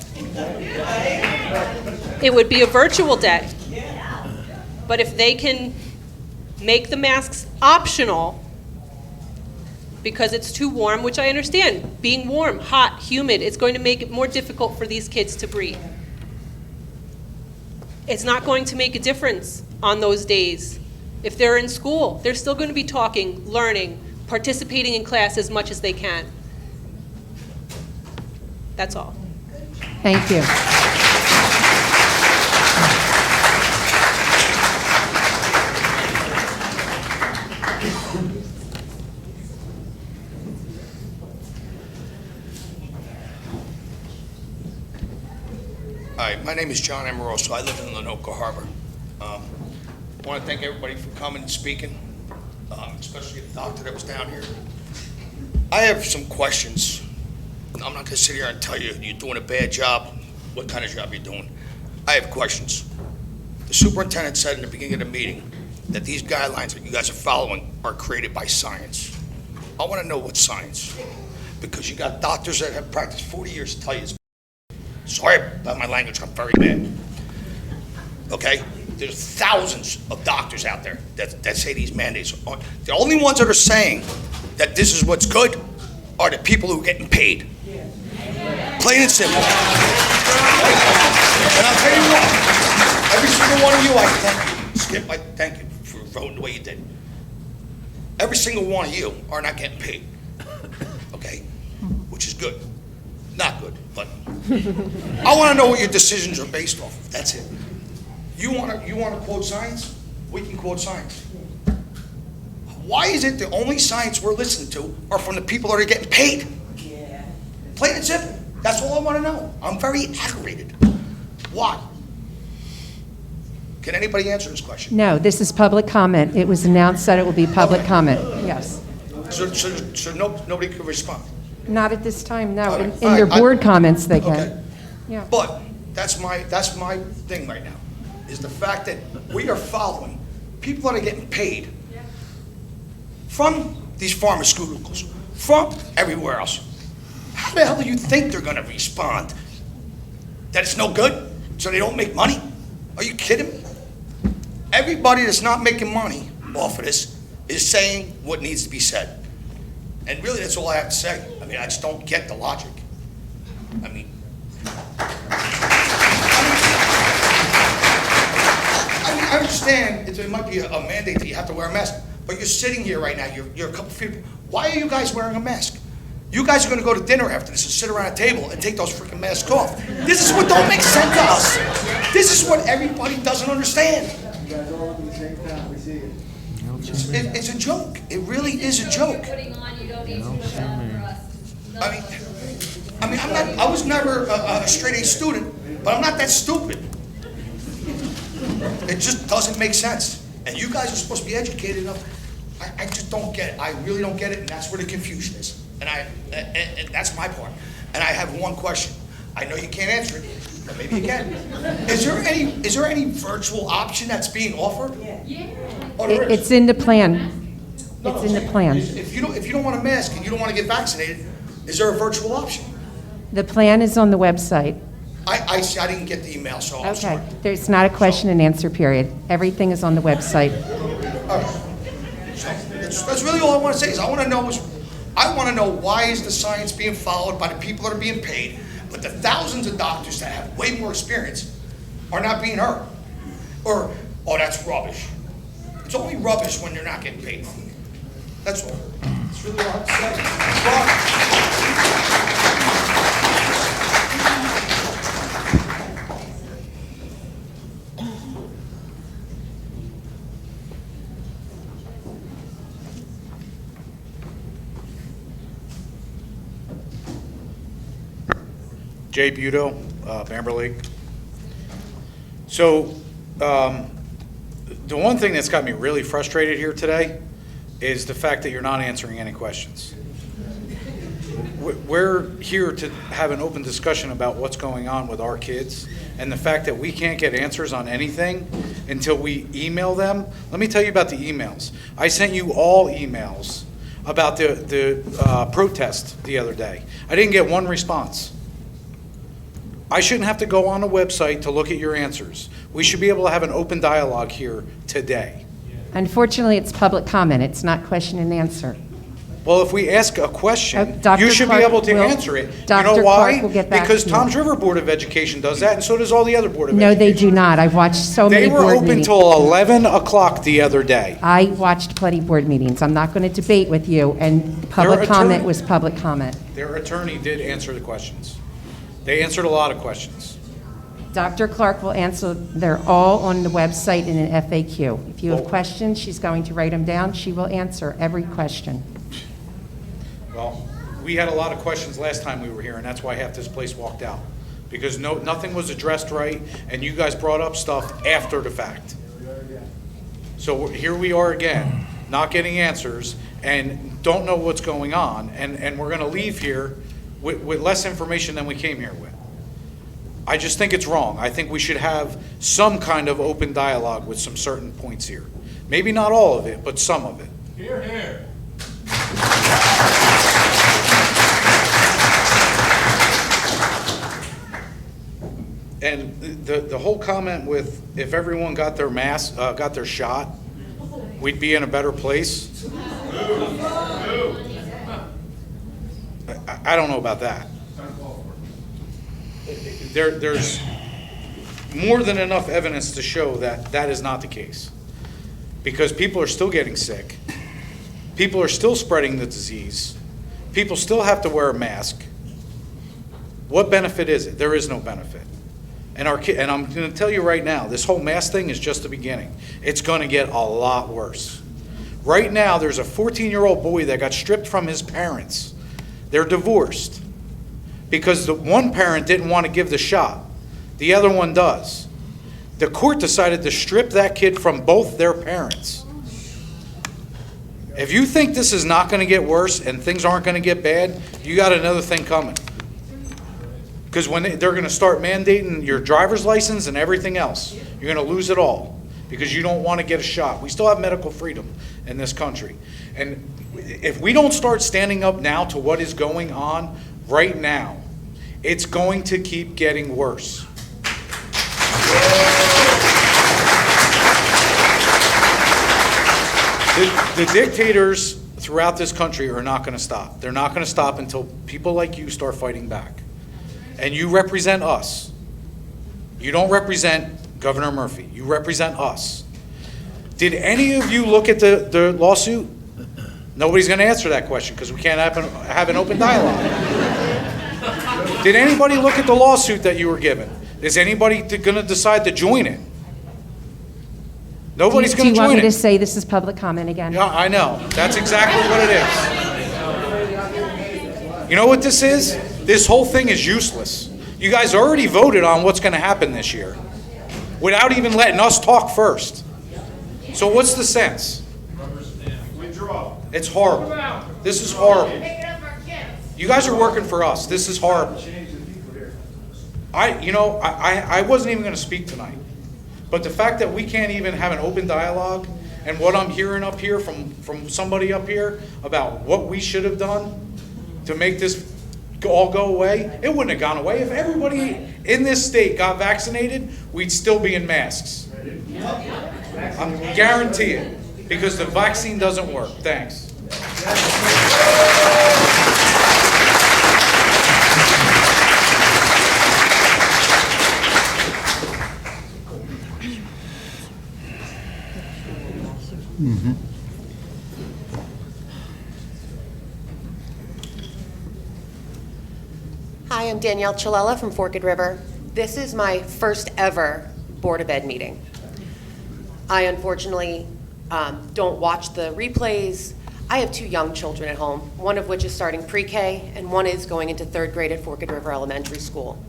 It would be a virtual day. But if they can make the masks optional because it's too warm, which I understand, being warm, hot, humid, it's going to make it more difficult for these kids to breathe. It's not going to make a difference on those days. If they're in school, they're still going to be talking, learning, participating in class as much as they can. That's all. Thank you. Hi, my name is John Amoroso. I live in Lenoka Harbor. I want to thank everybody for coming and speaking, especially the doctor that was down here. I have some questions. I'm not going to sit here and tell you you're doing a bad job, what kind of job you're doing. I have questions. The superintendent said in the beginning of the meeting that these guidelines that you guys are following are created by science. I want to know what science, because you got doctors that have practiced 40 years to tell you it's. Sorry about my language, I'm very mad. Okay? there's thousands of doctors out there that say these mandates aren't. The only ones that are saying that this is what's good are the people who are getting paid. Plain and simple. And I'll tell you what, every single one of you, I thank you. Skip, I thank you for voting the way you did. Every single one of you are not getting paid, okay? Which is good. Not good, but I want to know what your decisions are based off of. That's it. You want to quote science? We can quote science. Why is it the only science we're listening to are from the people that are getting paid? Yeah. Plain and simple. That's all I want to know. I'm very aggravated. Why? Can anybody answer this question? No, this is public comment. It was announced that it will be public comment. Yes. So nobody can respond? Not at this time, no. Okay. In your board comments, they can. Okay. Yeah. But that's my thing right now, is the fact that we are following people that are getting paid from these pharmaceuticals, from everywhere else. How the hell do you think they're going to respond? That it's no good, so they don't make money? Are you kidding me? Everybody that's not making money off of this is saying what needs to be said. And really, that's all I have to say. I mean, I just don't get the logic. I mean, I understand it might be a mandate that you have to wear a mask, but you're sitting here right now, you're a couple of people. Why are you guys wearing a mask? You guys are going to go to dinner after this and sit around a table and take those freaking masks off. This is what don't make sense to us. This is what everybody doesn't understand. You guys all look at the same time, we see it. It's a joke. It really is a joke. I was never a straight A student, but I'm not that stupid. It just doesn't make sense. And you guys are supposed to be educated enough. I just don't get it. I really don't get it, and that's where the confusion is. And that's my part. And I have one question. I know you can't answer it, but maybe you can. Is there any virtual option that's being offered? Yeah. Oh, there is. It's in the plan. It's in the plan. If you don't want a mask and you don't want to get vaccinated, is there a virtual option? The plan is on the website. I didn't get the email, so I'm sorry. Okay. There's not a question and answer period. Everything is on the website. All right. So that's really all I want to say. I want to know why is the science being followed by the people that are being paid, but the thousands of doctors that have way more experience are not being heard. Or, oh, that's rubbish. It's only rubbish when they're not getting paid. That's all. That's really all I have to say. Jay Buto, Bamber Lake. So, the one thing that's got me really frustrated here today is the fact that you're not answering any questions. We're here to have an open discussion about what's going on with our kids, and the fact that we can't get answers on anything until we email them. Let me tell you about the emails. I sent you all emails about the protest the other day. I didn't get one response. I shouldn't have to go on a website to look at your answers. We should be able to have an open dialogue here today. Unfortunately, it's public comment. It's not question and answer. Well, if we ask a question, Dr. you should Clark be able to will- answer it. You Dr. know why? Clark will get back Because to you. Tom's River Board of Education does that, and so does all the other Board of No, Education. they do not. I've watched so many They were board open meetings. till 11 o'clock the other day. I watched plenty of board meetings. I'm not going to debate with you, and public comment attorney- was public comment. Their attorney did answer the questions. They answered a lot of questions. Dr. Clark will answer. They're all on the website in an FAQ. If you have questions, she's going to write them down. She will answer every question. Well, we had a lot of questions last time we were here, and that's why half this place walked out. Because nothing was addressed right, and you guys brought up stuff after the fact. So here we are again, not getting answers, and don't know what's going on, and we're gonna leave here with less information than we came here with. I just think it's wrong. I think we should have some kind of open dialogue with some certain points here. Maybe not all of it, but some of it. Hear, hear. And the whole comment with if everyone got their mask, got their shot, we'd be in a better place. I don't know about that. There's more than enough evidence to show that that is not the case. Because people are still getting sick. People are still spreading the disease. People still have to wear a mask. What benefit is it? There is no benefit. And I'm going to tell you right now, this whole mask thing is just the beginning. It's going to get a lot worse. Right now, there's a 14-year-old boy that got stripped from his parents. They're divorced because the one parent didn't want to give the shot. The other one does. The court decided to strip that kid from both their parents. If you think this is not going to get worse and things aren't going to get bad, you got another thing coming. Because when they're going to start mandating your driver's license and everything else, you're going to lose it all because you don't want to get a shot. We still have medical freedom in this country. And if we don't start standing up now to what is going on right now, it's going to keep getting worse. The dictators throughout this country are not going to stop. They're not going to stop until people like you start fighting back. And you represent us. You don't represent Governor Murphy. You represent us. Did any of you look at the lawsuit? Nobody's going to answer that question because we can't have an open dialogue. Did anybody look at the lawsuit that you were given? Is anybody going to decide to join it? Nobody's going to join it. Do you want me to say this is public comment again? Yeah, I know. That's exactly what it is. You know what this is? This whole thing is useless. You guys already voted on what's going to happen this year without even letting us talk first. So what's the sense? It's horrible. This is horrible. You guys are working for us. This is horrible. I wasn't even going to speak tonight. But the fact that we can't even have an open dialogue and what I'm hearing up here from somebody up here about what we should have done to make this all go away, it wouldn't have gone away. If everybody in this state got vaccinated, we'd still be in masks. I'm guaranteeing it because the vaccine doesn't work. Thanks. Mm-hmm. Hi, I'm Danielle Chalella from Forked River. This is my first ever Board of Ed meeting. I unfortunately don't watch the replays. I have 2 young children at home, one of which is starting pre-K and one is going into 3rd grade at Forked River Elementary School.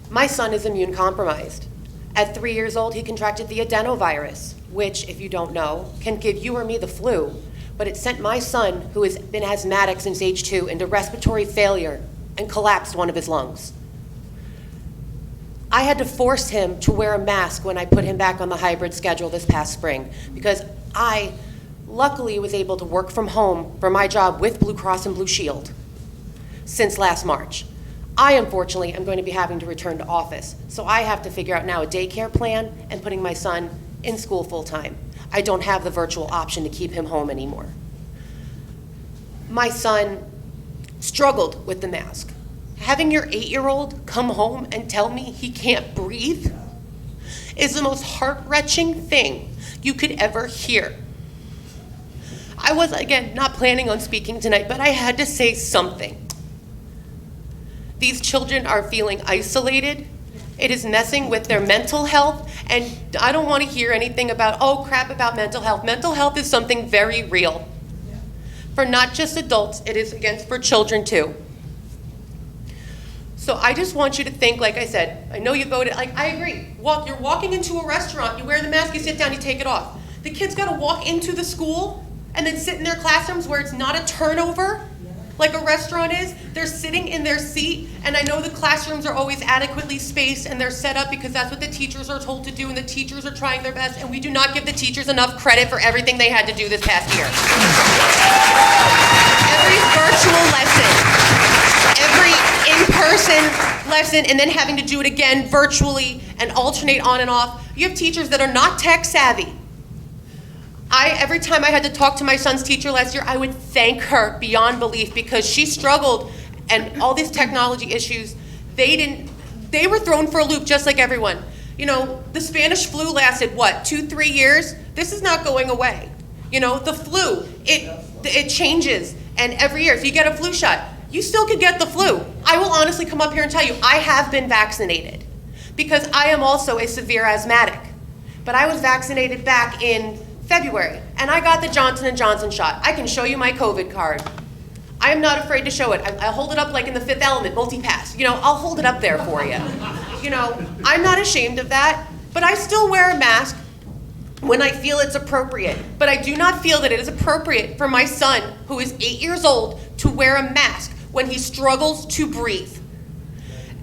My son is immune compromised. At 3 years old, he contracted the adenovirus, which, if you don't know, can give you or me the flu, but it sent my son, who has been asthmatic since age 2, into respiratory failure and collapsed one of his lungs. I had to force him to wear a mask when I put him back on the hybrid schedule this past spring because I luckily was able to work from home for my job with Blue Cross and Blue Shield since last March. I, unfortunately, am going to be having to return to office, so I have to figure out now a daycare plan and putting my son in school full-time. I don't have the virtual option to keep him home anymore. My son struggled with the mask. Having your 8-year-old come home and tell me he can't breathe is the most heart-wrenching thing you could ever hear. I was, again, not planning on speaking tonight, but I had to say something. These children are feeling isolated. It is messing with their mental health, and I don't want to hear anything about, oh, crap about mental health. Mental health is something very real. For not just adults, it is for children too. So I just want you to think, like I said, I know you voted, I agree. You're walking into a restaurant, you wear the mask, you sit down, you take it off. The kids gotta walk into the school and then sit in their classrooms where it's not a turnover, like a restaurant is. They're sitting in their seat, and I know the classrooms are always adequately spaced and they're set up because that's what the teachers are told to do, and the teachers are trying their best, and we do not give the teachers enough credit for everything they had to do this past year. Every virtual lesson, every in-person lesson and then having to do it again virtually and alternate on and off. You have teachers that are not tech savvy. Every time I had to talk to my son's teacher last year, I would thank her beyond belief because she struggled and all these technology issues, they were thrown for a loop just like everyone. You know, the Spanish flu lasted, 2-3 years? This is not going away. You know, the flu, it changes, and every year, if you get a flu shot, you still could get the flu. I will honestly come up here and tell you, I have been vaccinated because I am also a severe asthmatic. But I was vaccinated back in February, and I got the Johnson & Johnson shot. I can show you my COVID card. I am not afraid to show it. I hold it up like in The Fifth Element, multi-pass. You know, I'll hold it up there for you. You know, I'm not ashamed of that, but I still wear a mask when I feel it's appropriate. But I do not feel that it is appropriate for my son, who is 8 years old, to wear a mask when he struggles to breathe.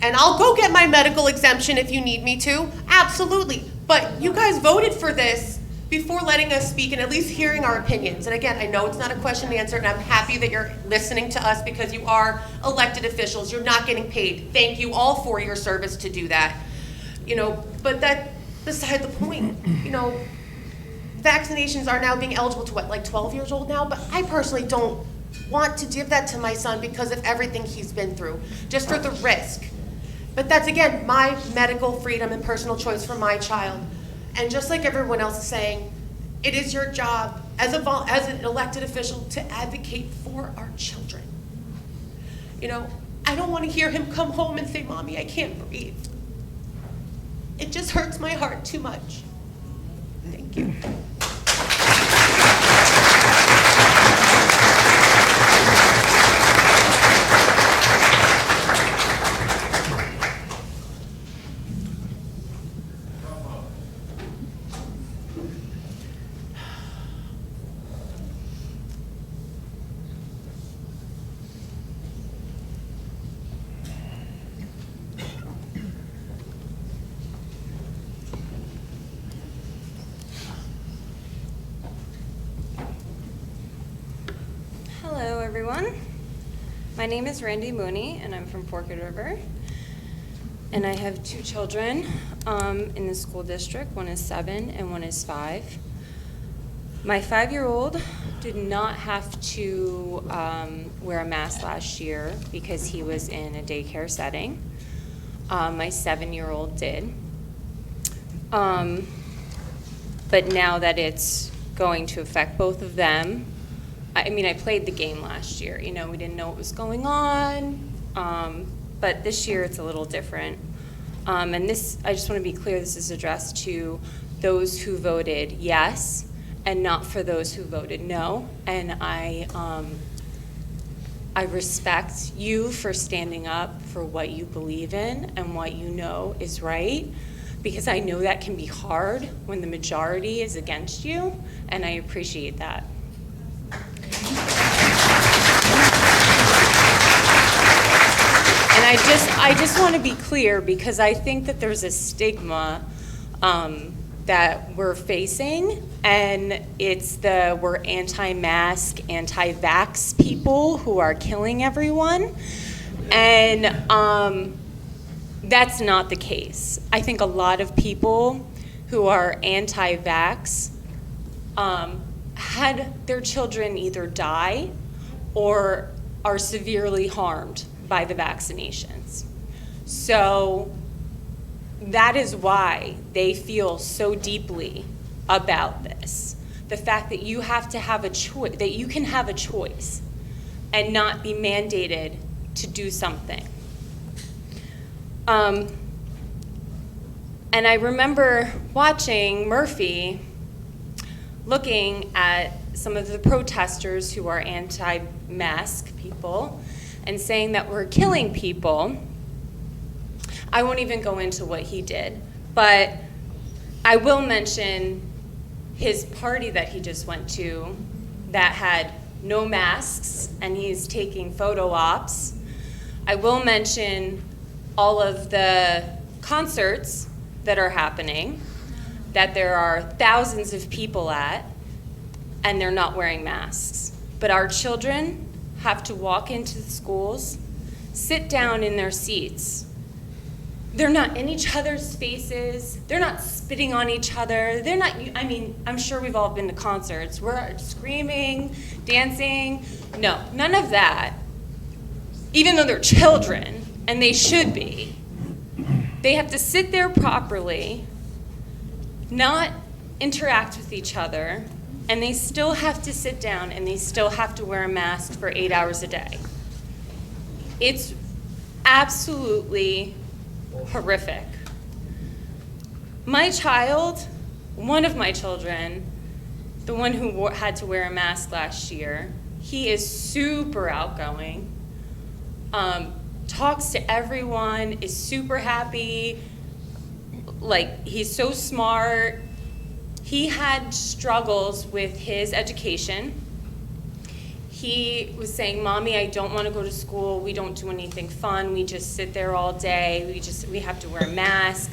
And I'll go get my medical exemption if you need me to, absolutely. But you guys voted for this before letting us speak and at least hearing our opinions. And again, I know it's not a question and answer, and I'm happy that you're listening to us because you are elected officials. You're not getting paid. Thank you all for your service to do that. You know, but that beside the point. You know, vaccinations are now being eligible to 12 years old now? But I personally don't want to give that to my son because of everything he's been through, just for the risk. But that's, again, my medical freedom and personal choice for my child. And just like everyone else is saying, it is your job as an elected official to advocate for our children. You know, I don't want to hear him come home and say, "Mommy, I can't breathe." It just hurts my heart too much. Thank you. Hello, everyone. My name is Randy Mooney, and I'm from Forked River. And I have two children in the school district. One is 7 and one is 5. My 5-year-old did not have to wear a mask last year because he was in a daycare setting. My 7-year-old did. But now that it's going to affect both of them, I mean, I played the game last year. You know, we didn't know what was going on. But this year it's a little different. And this, I just want to be clear, this is addressed to those who voted yes and not for those who voted no. And I respect you for standing up for what you believe in and what you know is right, because I know that can be hard when the majority is against you, and I appreciate that. And I just want to be clear, because I think that there's a stigma that we're facing, and it's we're anti-mask, anti-vax people who are killing everyone, and that's not the case. I think a lot of people who are anti-vax had their children either die or are severely harmed by the vaccinations. So that is why they feel so deeply about this. The fact that you have to have a choice, that you can have a choice and not be mandated to do something. And I remember watching Murphy looking at some of the protesters who are anti-mask people and saying that we're killing people. I won't even go into what he did, but I will mention his party that he just went to that had no masks, and he's taking photo ops. I will mention all of the concerts that are happening, that there are thousands of people at, and they're not wearing masks. But our children have to walk into the schools, sit down in their seats, They're not in each other's faces. They're not spitting on each other. They're not, I mean, I'm sure we've all been to concerts. We're screaming, dancing. No, none of that. Even though they're children, and they should be, they have to sit there properly, not interact with each other, and they still have to sit down and they still have to wear a mask for 8 hours a day. It's absolutely horrific. My child, one of my children, the one who had to wear a mask last year, he is super outgoing, talks to everyone, is super happy, like he's so smart. He had struggles with his education. He was saying, "Mommy, I don't want to go to school. We don't do anything fun. We just sit there all day. We have to wear a mask.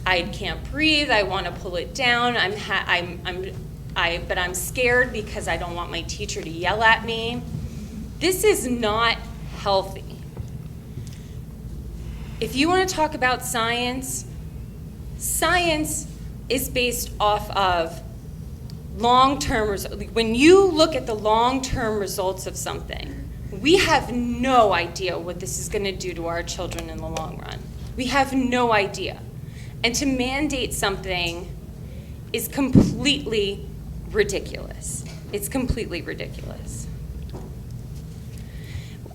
I can't breathe. I want to pull it down. But I'm scared because I don't want my teacher to yell at me." This is not healthy. If you want to talk about science, science is based off of long-term results. When you look at the long-term results of something, we have no idea what this is going to do to our children in the long run. We have no idea. And to mandate something is completely ridiculous. It's completely ridiculous.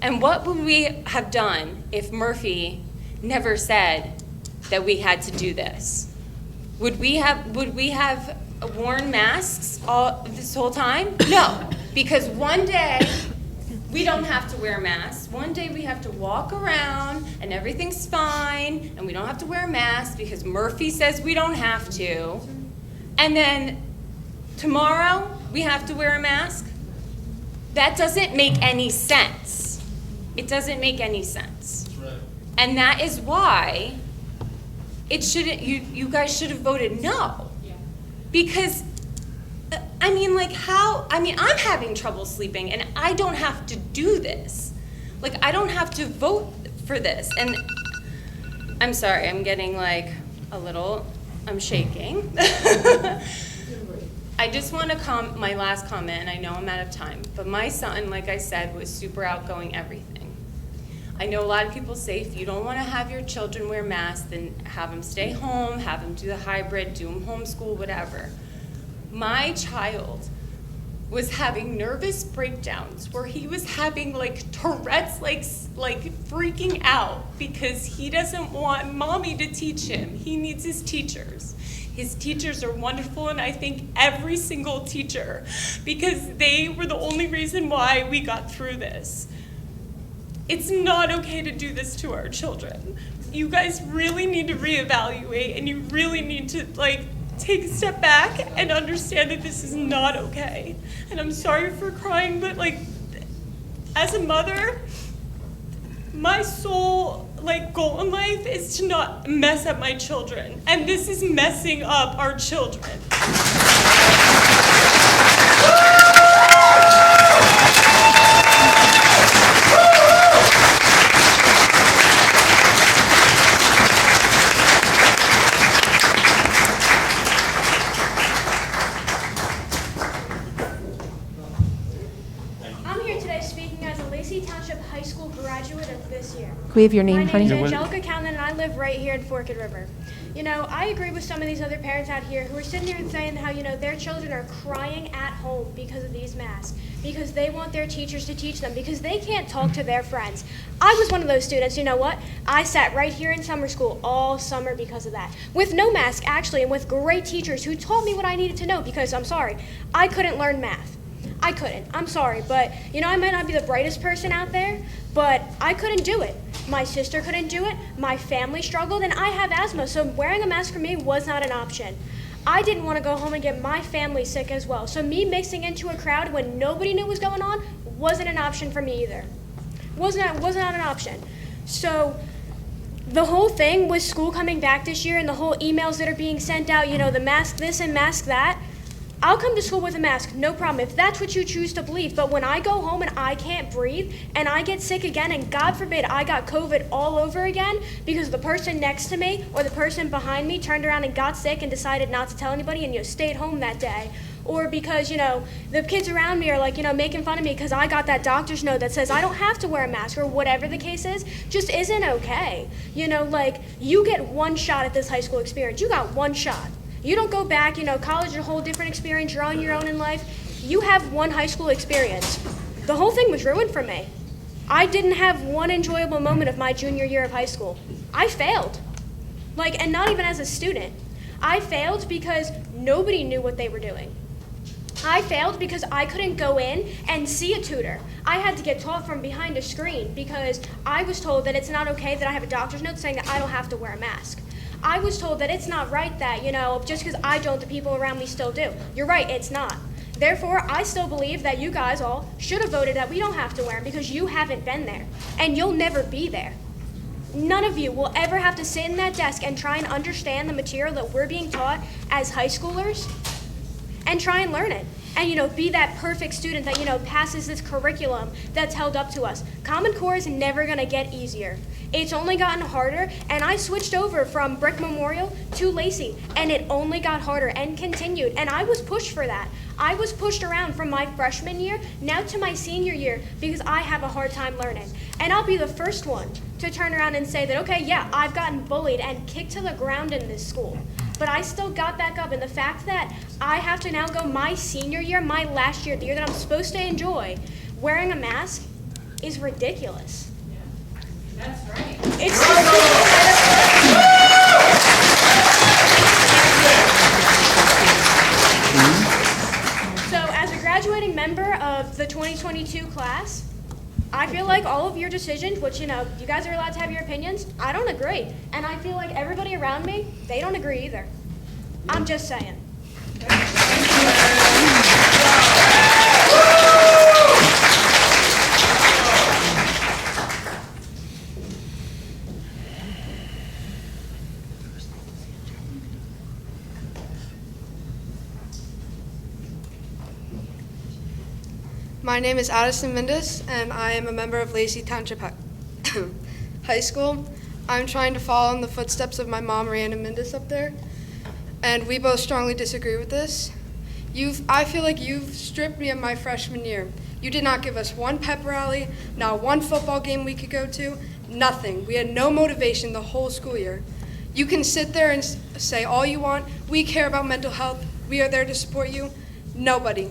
And what would we have done if Murphy never said that we had to do this? Would we have worn masks this whole time? No, because one day we don't have to wear masks. One day we have to walk around and everything's fine and we don't have to wear a mask because Murphy says we don't have to. And then tomorrow we have to wear a mask? That doesn't make any sense. It doesn't make any sense. That's right. And that is why it shouldn't, you guys should have voted no. Because, I mean, I'm having trouble sleeping and I don't have to do this. Like, I don't have to vote for this. And I'm sorry, I'm getting I'm shaking. I just want to my last comment, and I know I'm out of time, but my son, like I said, was super outgoing everything. I know a lot of people say if you don't want to have your children wear masks, then have them stay home, have them do the hybrid, do them homeschool, whatever. My child was having nervous breakdowns where he was having Tourette's, freaking out because he doesn't want mommy to teach him. He needs his teachers. His teachers are wonderful, and I thank every single teacher because they were the only reason why we got through this. It's not okay to do this to our children. You guys really need to reevaluate, and you really need to take a step back and understand that this is not okay. And I'm sorry for crying, but as a mother, my sole goal in life is to not mess up my children, and this is messing up our children. Can we have your name, honey? My name is Angelica Calnan, and I live right here in Forked River. I agree with some of these other parents out here who are sitting here and saying how, their children are crying at home because of these masks, because they want their teachers to teach them, because they can't talk to their friends. I was one of those students, you know what? I sat right here in summer school all summer because of that, with no mask, actually, and with great teachers who taught me what I needed to know, because I'm sorry, I couldn't learn math. I couldn't. I'm sorry, but, I might not be the brightest person out there, but I couldn't do it. My sister couldn't do it, my family struggled, and I have asthma, so wearing a mask for me was not an option. I didn't want to go home and get my family sick as well, so me mixing into a crowd when nobody knew what was going on wasn't an option for me either. Was not an option. So the whole thing with school coming back this year and the whole emails that are being sent out, the mask this and mask that, I'll come to school with a mask, no problem, if that's what you choose to believe. But when I go home and I can't breathe and I get sick again, and God forbid I got COVID all over again because the person next to me or the person behind me turned around and got sick and decided not to tell anybody and stayed home that day, or because the kids around me are like making fun of me because I got that doctor's note that says I don't have to wear a mask, or whatever the case is, just isn't okay. Like, you get one shot at this high school experience. You got one shot. You don't go back. College is a whole different experience. You're on your own in life. You have one high school experience. The whole thing was ruined for me. I didn't have one enjoyable moment of my junior year of high school. I failed. And not even as a student. I failed because nobody knew what they were doing. I failed because I couldn't go in and see a tutor. I had to get taught from behind a screen because I was told that it's not okay that I have a doctor's note saying that I don't have to wear a mask. I was told that it's not right that, just because I don't, the people around me still do. You're right, it's not. Therefore, I still believe that you guys all should have voted that we don't have to wear them because you haven't been there, and you'll never be there. None of you will ever have to sit in that desk and try and understand the material that we're being taught as high schoolers and try and learn it. And, be that perfect student that, passes this curriculum that's held up to us. Common Core is never going to get easier. It's only gotten harder, and I switched over from Brick Memorial to Lacey, and it only got harder and continued, and I was pushed for that. I was pushed around from my freshman year now to my senior year because I have a hard time learning. And I'll be the first one to turn around and say that, okay, yeah, I've gotten bullied and kicked to the ground in this school. But I still got back up, and the fact that I have to now go my senior year, my last year, the year that I'm supposed to enjoy, wearing a mask is ridiculous. That's right. It's So as a graduating member of the 2022 class, I feel like all of your decisions, which, you guys are allowed to have your opinions, I don't agree. And I feel like everybody around me, they don't agree either. I'm just saying. My name is Addison Mendes, and I am a member of Lacey Township High School. I'm trying to follow in the footsteps of my mom, Rihanna Mendes, up there, and we both strongly disagree with this. I feel like you've stripped me of my freshman year. You did not give us one pep rally, not one football game we could go to, nothing. We had no motivation the whole school year. You can sit there and say all you want. We care about mental health. We are there to support you. Nobody.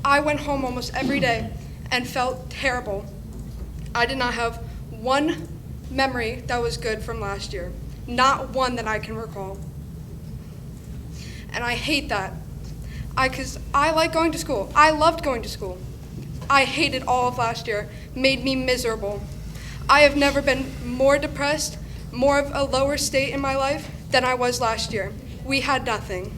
I went home almost every day and felt terrible. I did not have one memory that was good from last year. Not one that I can recall. And I hate that. Because I like going to school. I loved going to school. I hated all of last year. Made me miserable. I have never been more depressed, more of a lower state in my life than I was last year. We had nothing.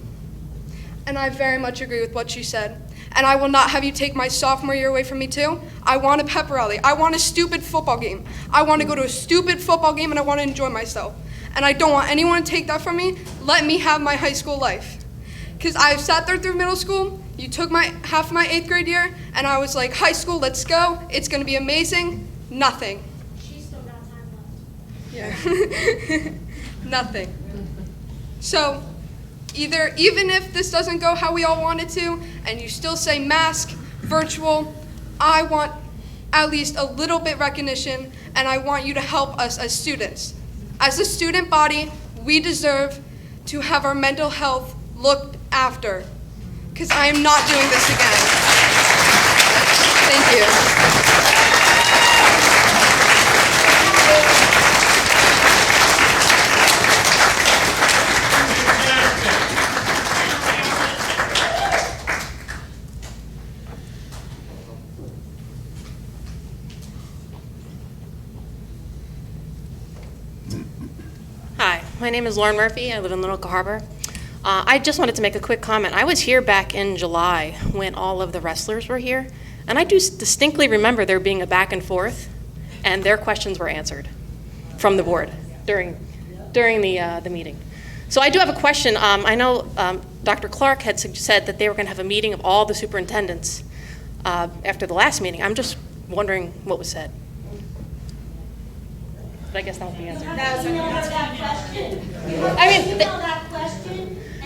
And I very much agree with what she said. And I will not have you take my sophomore year away from me too. I want a pep rally. I want a stupid football game. I want to go to a stupid football game and I want to enjoy myself. And I don't want anyone to take that from me. Let me have my high school life. Because I've sat there through middle school. You took half of my 8th grade year and I was like, high school, let's go. It's going to be amazing. Nothing. She's still got time left. Yeah. Nothing. So, even if this doesn't go how we all want it to, and you still say mask, virtual, I want at least a little bit recognition, and I want you to help us as students. As a student body, we deserve to have our mental health looked after, because I am not doing this again. Thank you. Hi, my name is Lauren Murphy. I live in Lenoka Harbor. I just wanted to make a quick comment. I was here back in July when all of the wrestlers were here, and I do distinctly remember there being a back and forth, and their questions were answered from the board during the meeting. So I do have a question. I know Dr. Clark had said that they were going to have a meeting of all the superintendents after the last meeting. I'm just wondering what was said. But I guess that won't be answered.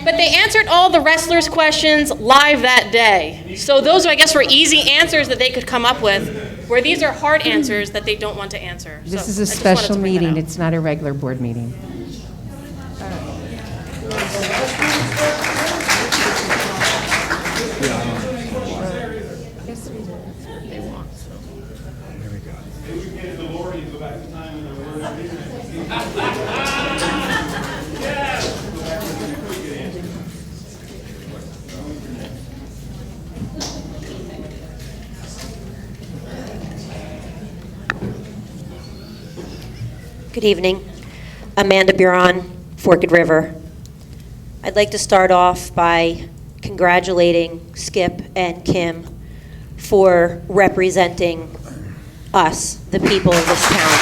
But they answered all the wrestlers' questions live that day. So those, I guess, were easy answers that they could come up with, where these are hard answers that they don't want to answer. This So is I a just wanted to special bring that meeting. out. It's not a regular board meeting. Good evening. Amanda Buron, Forked River. I'd like to start off by congratulating Skip and Kim for representing us, the people of this town.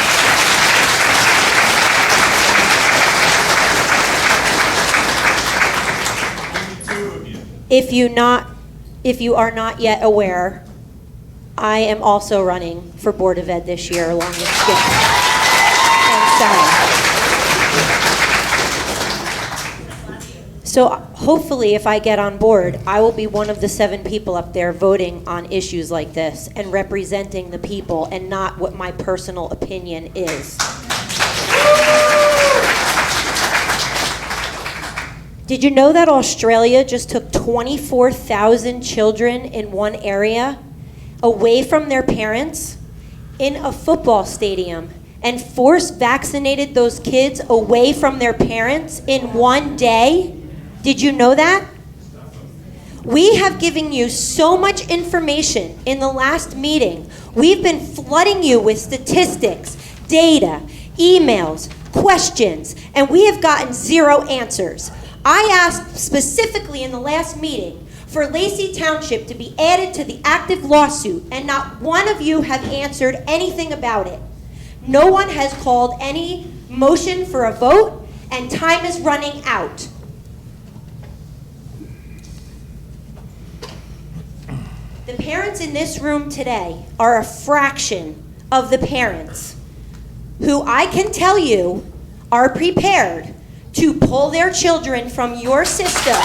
If you are not yet aware, I am also running for Board of Ed this year along with Skip. So hopefully if I get on board, I will be one of the 7 people up there voting on issues like this and representing the people and not what my personal opinion is. Did you know that Australia just took 24,000 children in one area away from their parents in a football stadium and force vaccinated those kids away from their parents in one day? Did you know that? We have given you so much information in the last meeting. We've been flooding you with statistics, data, emails, questions, and we have gotten 0 answers. I asked specifically in the last meeting for Lacey Township to be added to the active lawsuit, and not one of you have answered anything about it. No one has called any motion for a vote, and time is running out. The parents in this room today are a fraction of the parents who I can tell you are prepared to pull their children from your system and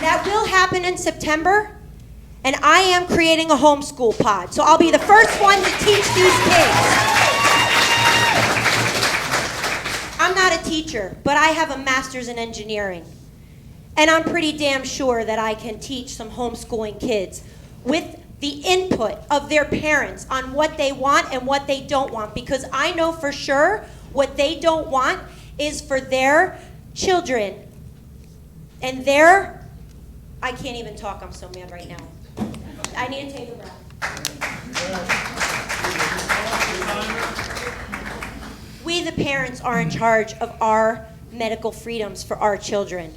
that will happen in September, and I am creating a homeschool pod, so I'll be the first one to teach these kids. I'm not a teacher, but I have a master's in engineering, and I'm pretty damn sure that I can teach some homeschooling kids with the input of their parents on what they want and what they don't want, because I know for sure what they don't want is for their children and I can't even talk, I'm so mad right now. I need to take a breath. We, the parents, are in charge of our medical freedoms for our children.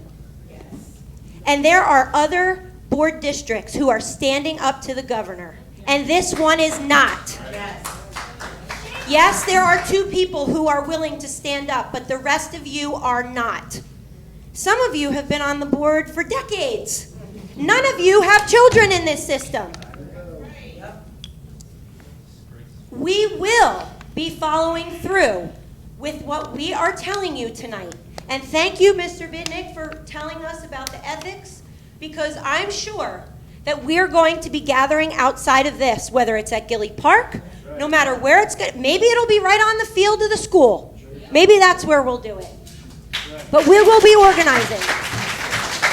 And there are other board districts who are standing up to the governor, and this one is not. Yes, there are 2 people who are willing to stand up, but the rest of you are not. Some of you have been on the board for decades. None of you have children in this system. We will be following through with what we are telling you tonight. And thank you, Mr. Bitnick, for telling us about the ethics, because I'm sure that we're going to be gathering outside of this, whether it's at Gilley Park, no matter where it's going. Maybe it'll be right on the field of the school. Maybe that's where we'll do it. But we will be organizing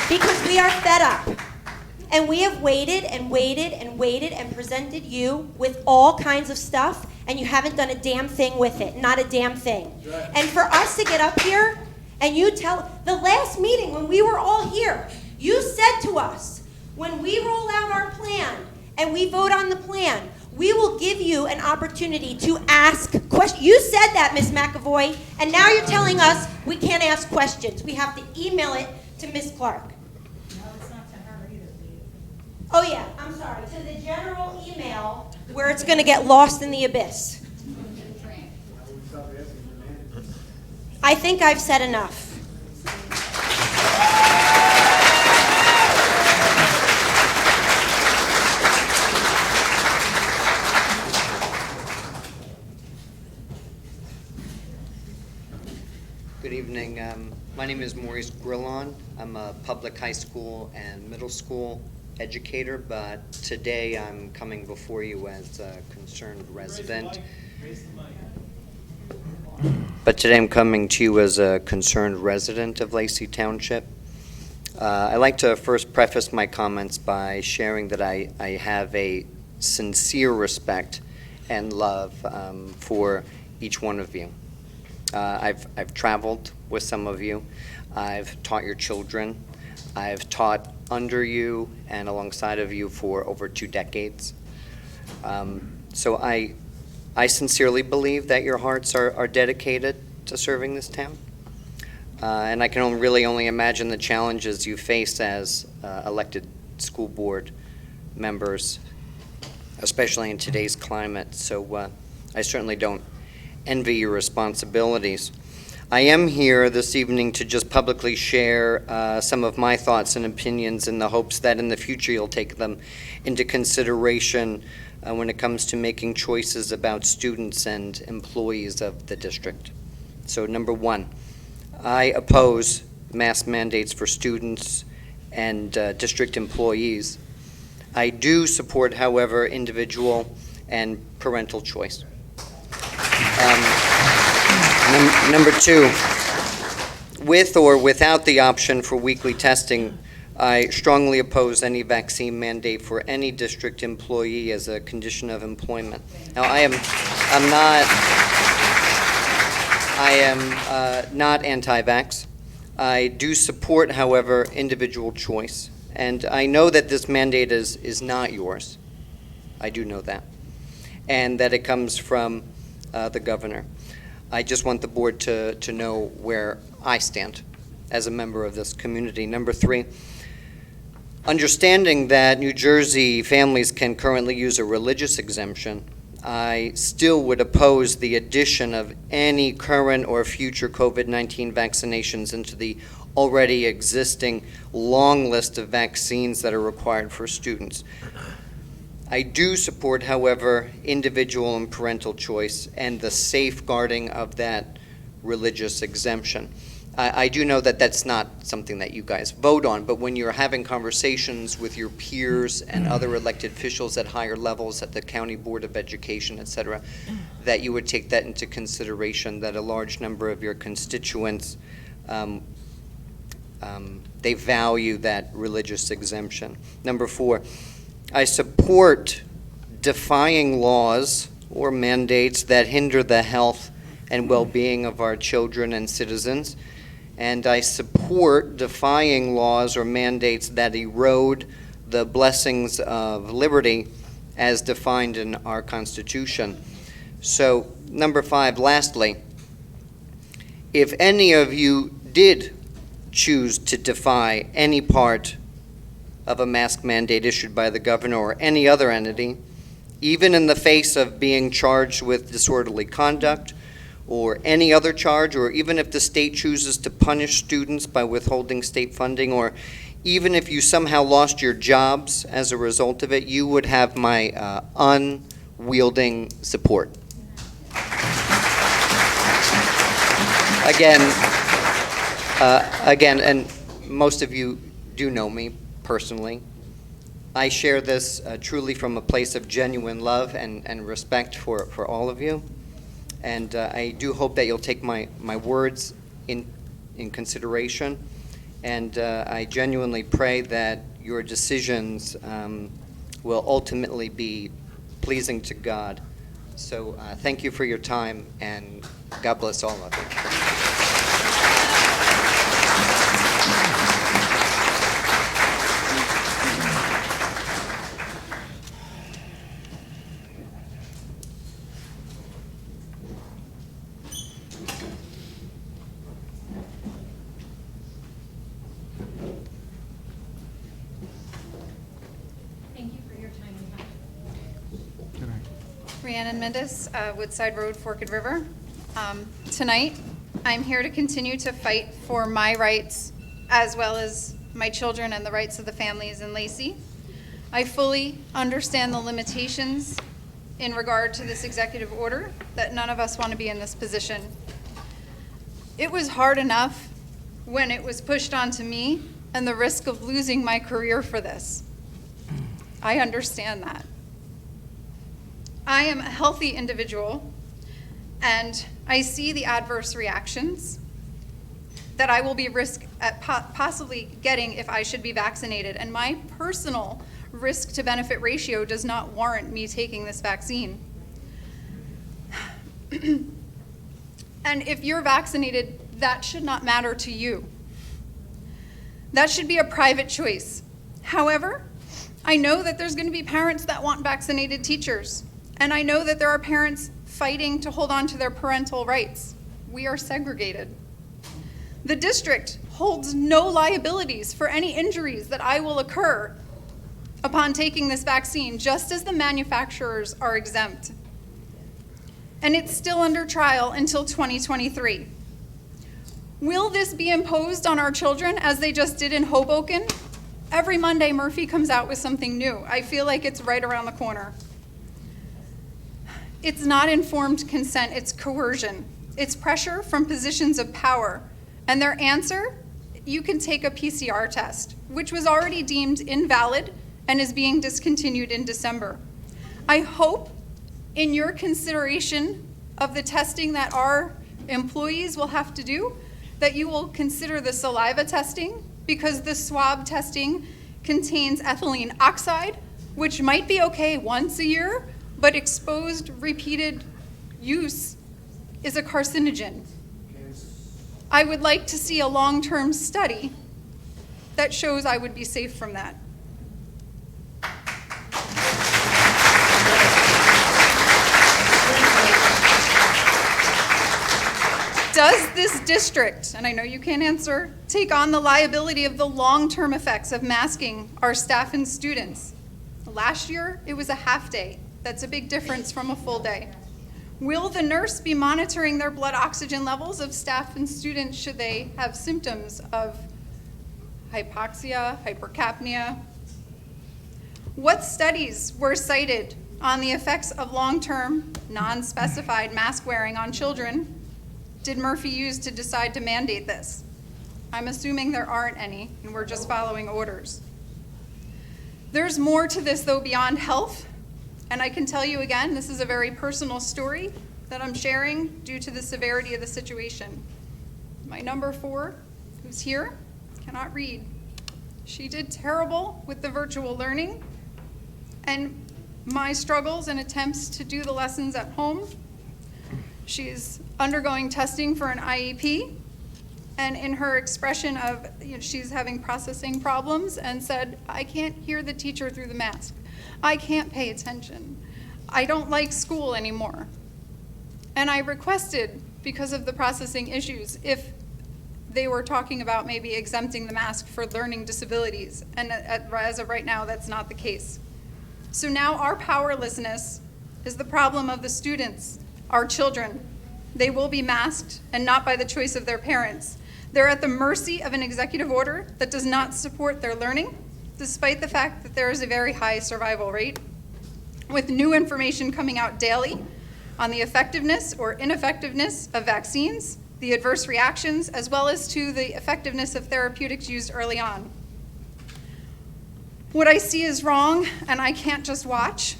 because we are fed up. And we have waited and waited and waited and presented you with all kinds of stuff, and you haven't done a damn thing with it. Not a damn thing. And for us to get up here and you tell, the last meeting when we were all here, you said to us, when we roll out our plan and we vote on the plan, we will give you an opportunity to ask questions. You said that, Ms. McAvoy, and now you're telling us we can't ask questions. We have to email it to Ms. Clark. No, it's not to her either. Oh yeah, I'm sorry. To the general email where it's going to get lost in the abyss. I think I've said enough. Good evening. My name is Maurice Grillon. I'm a public high school and middle school educator, but today I'm coming before you as a concerned resident. But today I'm coming to you as a concerned resident of Lacey Township. I'd like to first preface my comments by sharing that I have a sincere respect and love for each one of you. I've traveled with some of you. I've taught your children. I've taught under you and alongside of you for over 2 decades. So I sincerely believe that your hearts are dedicated to serving this town. And I can really only imagine the challenges you face as elected school board members, especially in today's climate. So I certainly don't envy your responsibilities. I am here this evening to just publicly share some of my thoughts and opinions in the hopes that in the future you'll take them into consideration when it comes to making choices about students and employees of the district. So number one, I oppose mask mandates for students and district employees. I do support, however, individual and parental choice. Number two, with or without the option for weekly testing, I strongly oppose any vaccine mandate for any district employee as a condition of employment. Now, I am not anti-vax. I do support, however, individual choice, and I know that this mandate is not yours. I do know that, and that it comes from the governor. I just want the board to know where I stand as a member of this community. Number three, understanding that New Jersey families can currently use a religious exemption, I still would oppose the addition of any current or future COVID-19 vaccinations into the already existing long list of vaccines that are required for students. I do support, however, individual and parental choice and the safeguarding of that religious exemption. I do know that that's not something that you guys vote on, but when you're having conversations with your peers and other elected officials at higher levels at the County Board of Education, et cetera, that you would take that into consideration, that a large number of your constituents, they value that religious exemption. Number four, I support defying laws or mandates that hinder the health and well-being of our children and citizens. And I support defying laws or mandates that erode the blessings of liberty as defined in our Constitution. So, number five, lastly, if any of you did choose to defy any part of a mask mandate issued by the governor or any other entity, even in the face of being charged with disorderly conduct or any other charge, or even if the state chooses to punish students by withholding state funding, or even if you somehow lost your jobs as a result of it, you would have my unwielding support. Again, and most of you do know me personally. I share this truly from a place of genuine love and respect for all of you. And I do hope that you'll take my words in consideration. And I genuinely pray that your decisions will ultimately be pleasing to God. So thank you for your time, and God bless all of you. Rhiannon Mendes, Woodside Road, Forked River. Tonight, I'm here to continue to fight for my rights as well as my children and the rights of the families in Lacey. I fully understand the limitations in regard to this executive order, that none of us want to be in this position. It was hard enough when it was pushed onto me and the risk of losing my career for this. I understand that. I am a healthy individual, and I see the adverse reactions that I will be risk at possibly getting if I should be vaccinated. And my personal risk to benefit ratio does not warrant me taking this vaccine. And if you're vaccinated, that should not matter to you. That should be a private choice. However, I know that there's going to be parents that want vaccinated teachers. And I know that there are parents fighting to hold on to their parental rights. We are segregated. The district holds no liabilities for any injuries that I will occur upon taking this vaccine, just as the manufacturers are exempt. And it's still under trial until 2023. Will this be imposed on our children as they just did in Hoboken? Every Monday, Murphy comes out with something new. I feel like it's right around the corner. It's not informed consent, it's coercion. It's pressure from positions of power. And their answer, you can take a PCR test, which was already deemed invalid and is being discontinued in December. I hope in your consideration of the testing that our employees will have to do, that you will consider the saliva testing, because the swab testing contains ethylene oxide, which might be okay once a year, but exposed repeated use is a carcinogen. I would like to see a long-term study that shows I would be safe from that. Does this district, and I know you can't answer, take on the liability of the long-term effects of masking our staff and students? Last year, it was a half day. That's a big difference from a full day. Will the nurse be monitoring their blood oxygen levels of staff and students should they have symptoms of hypoxia, hypercapnia? What studies were cited on the effects of long-term, non-specified mask wearing on children did Murphy use to decide to mandate this? I'm assuming there aren't any, and we're just following orders. There's more to this, though, beyond health. And I can tell you again, this is a very personal story that I'm sharing due to the severity of the situation. My number 4, who's here, cannot read. She did terrible with the virtual learning, and my struggles and attempts to do the lessons at home. She's undergoing testing for an IEP, and in her expression of, she's having processing problems and said, I can't hear the teacher through the mask. I can't pay attention. I don't like school anymore. And I requested, because of the processing issues, if they were talking about maybe exempting the mask for learning disabilities. And as of right now, that's not the case. So now our powerlessness is the problem of the students, our children. They will be masked, and not by the choice of their parents. They're at the mercy of an executive order that does not support their learning, despite the fact that there is a very high survival rate, with new information coming out daily on the effectiveness or ineffectiveness of vaccines, the adverse reactions, as well as to the effectiveness of therapeutics used early on. What I see is wrong, and I can't just watch.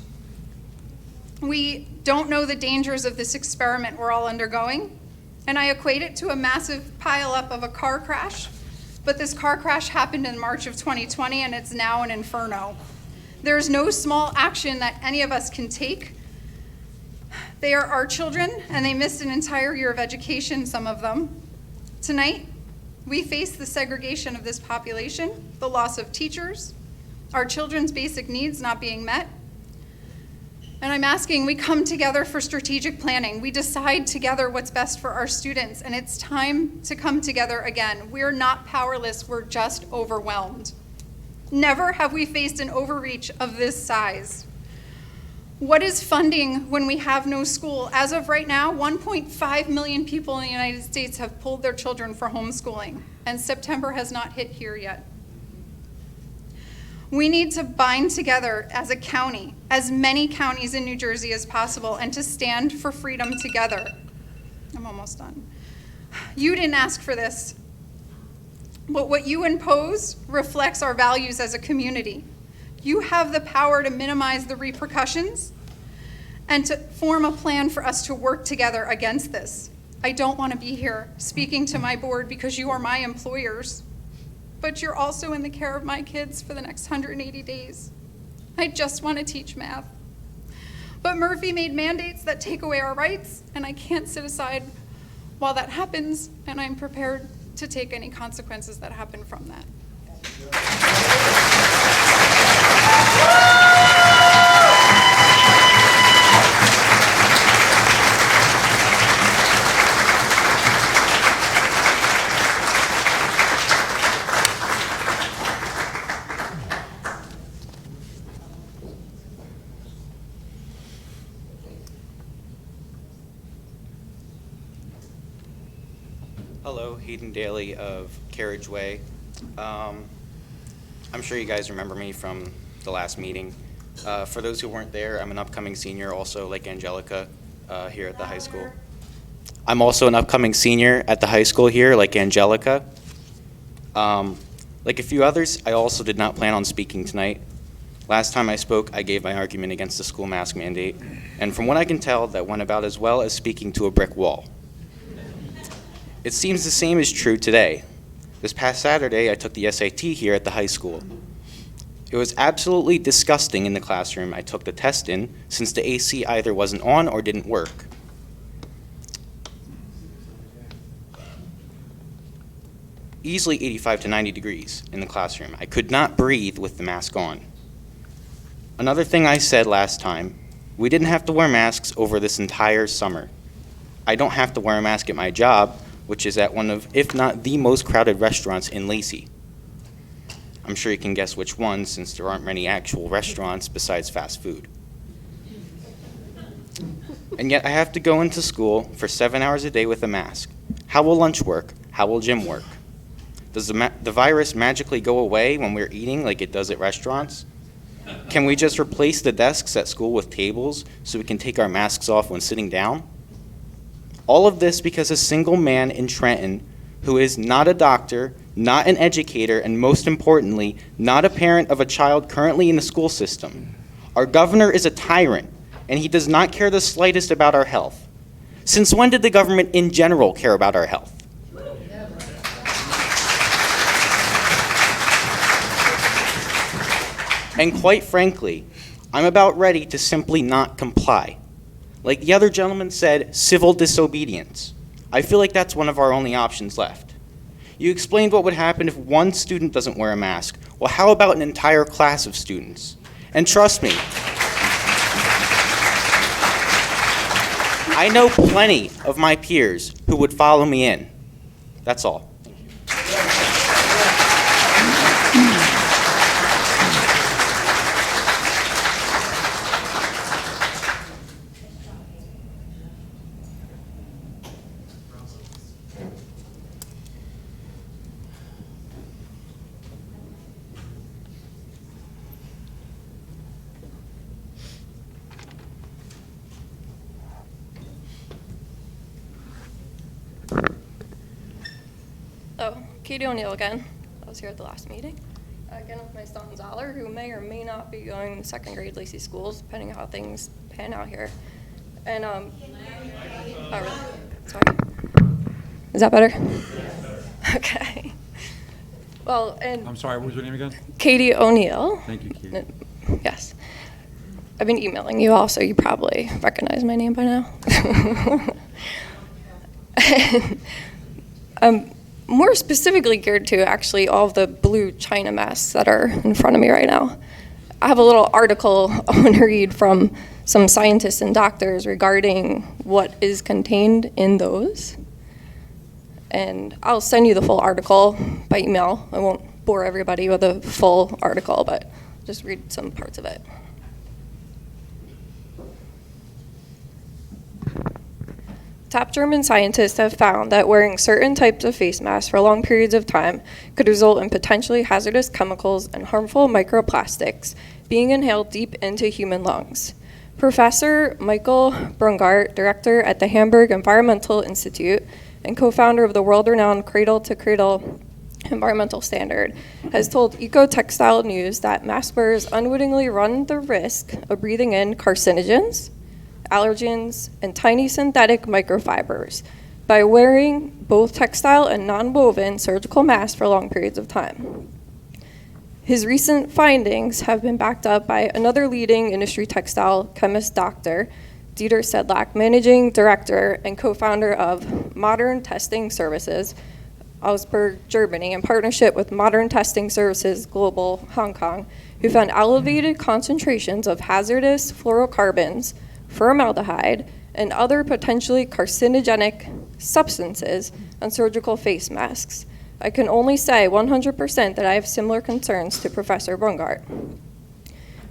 We don't know the dangers of this experiment we're all undergoing, and I equate it to a massive pileup of a car crash. But this car crash happened in March of 2020, and it's now an inferno. There's no small action that any of us can take. They are our children, and they missed an entire year of education, some of them. Tonight, we face the segregation of this population, the loss of teachers, our children's basic needs not being met. And I'm asking we come together for strategic planning. We decide together what's best for our students, and it's time to come together again. We're not powerless, we're just overwhelmed. Never have we faced an overreach of this size. What is funding when we have no school? As of right now, 1.5 million people in the United States have pulled their children for homeschooling, and September has not hit here yet. We need to bind together as a county, as many counties in New Jersey as possible, and to stand for freedom together. I'm almost done. You didn't ask for this, but what you impose reflects our values as a community. You have the power to minimize the repercussions and to form a plan for us to work together against this. I don't want to be here speaking to my board because you are my employers, but you're also in the care of my kids for the next 180 days. I just want to teach math. But Murphy made mandates that take away our rights, and I can't sit aside while that happens, and I'm prepared to take any consequences that happen from that. Hello, Hayden Daly of Carriageway. I'm sure you guys remember me from the last meeting. For those who weren't there, I'm an upcoming senior, also like Angelica, here at the high school. I'm also an upcoming senior at the high school here, like Angelica. Like a few others, I also did not plan on speaking tonight. Last time I spoke, I gave my argument against the school mask mandate, and from what I can tell, that went about as well as speaking to a brick wall. It seems the same is true today. This past Saturday, I took the SAT here at the high school. It was absolutely disgusting in the classroom I took the test in, since the AC either wasn't on or didn't work. Easily 85 to 90 degrees in the classroom. I could not breathe with the mask on. Another thing I said last time, we didn't have to wear masks over this entire summer. I don't have to wear a mask at my job, which is at one of, if not the most crowded restaurants in Lacey. I'm sure you can guess which one, since there aren't many actual restaurants besides fast food. And yet I have to go into school for 7 hours a day with a mask. How will lunch work? How will gym work? Does the virus magically go away when we're eating like it does at restaurants? Can we just replace the desks at school with tables so we can take our masks off when sitting down? All of this because a single man in Trenton, who is not a doctor, not an educator, and most importantly, not a parent of a child currently in the school system. Our governor is a tyrant, and he does not care the slightest about our health. Since when did the government in general care about our health? And quite frankly, I'm about ready to simply not comply. Like the other gentleman said, civil disobedience. I feel like that's one of our only options left. You explained what would happen if one student doesn't wear a mask. Well, how about an entire class of students? And trust me, I know plenty of my peers who would follow me in. That's all. Oh, Katie O'Neill again. I was here at the last meeting. Again with my son Zoller, who may or may not be going to second grade Lacey schools, depending on how things pan out here. And, oh, really? Sorry. Is that better? Okay. Well, and. I'm sorry, what was your name again? Katie O'Neill. Thank you, Katie. Yes. I've been emailing you all, so you probably recognize my name by now. More specifically geared to actually all of the blue China masks that are in front of me right now. I have a little article I want to read from some scientists and doctors regarding what is contained in those. And I'll send you the full article by email. I won't bore everybody with a full article, but just read some parts of it. Top German scientists have found that wearing certain types of face masks for long periods of time could result in potentially hazardous chemicals and harmful microplastics being inhaled deep into human lungs. Professor Michael Brungart, director at the Hamburg Environmental Institute and co-founder of the world-renowned Cradle to Cradle environmental standard, has told Eco-Textile News that mask wearers unwittingly run the risk of breathing in carcinogens, allergens, and tiny synthetic microfibers by wearing both textile and non-woven surgical masks for long periods of time. His recent findings have been backed up by another leading industry textile chemist, Dr. Dieter Sedlak, managing director and co-founder of Modern Testing Services, Augsburg, Germany, in partnership with Modern Testing Services Global, Hong Kong, who found elevated concentrations of hazardous fluorocarbons, formaldehyde, and other potentially carcinogenic substances on surgical face masks. I can only say 100% that I have similar concerns to Professor Brungart.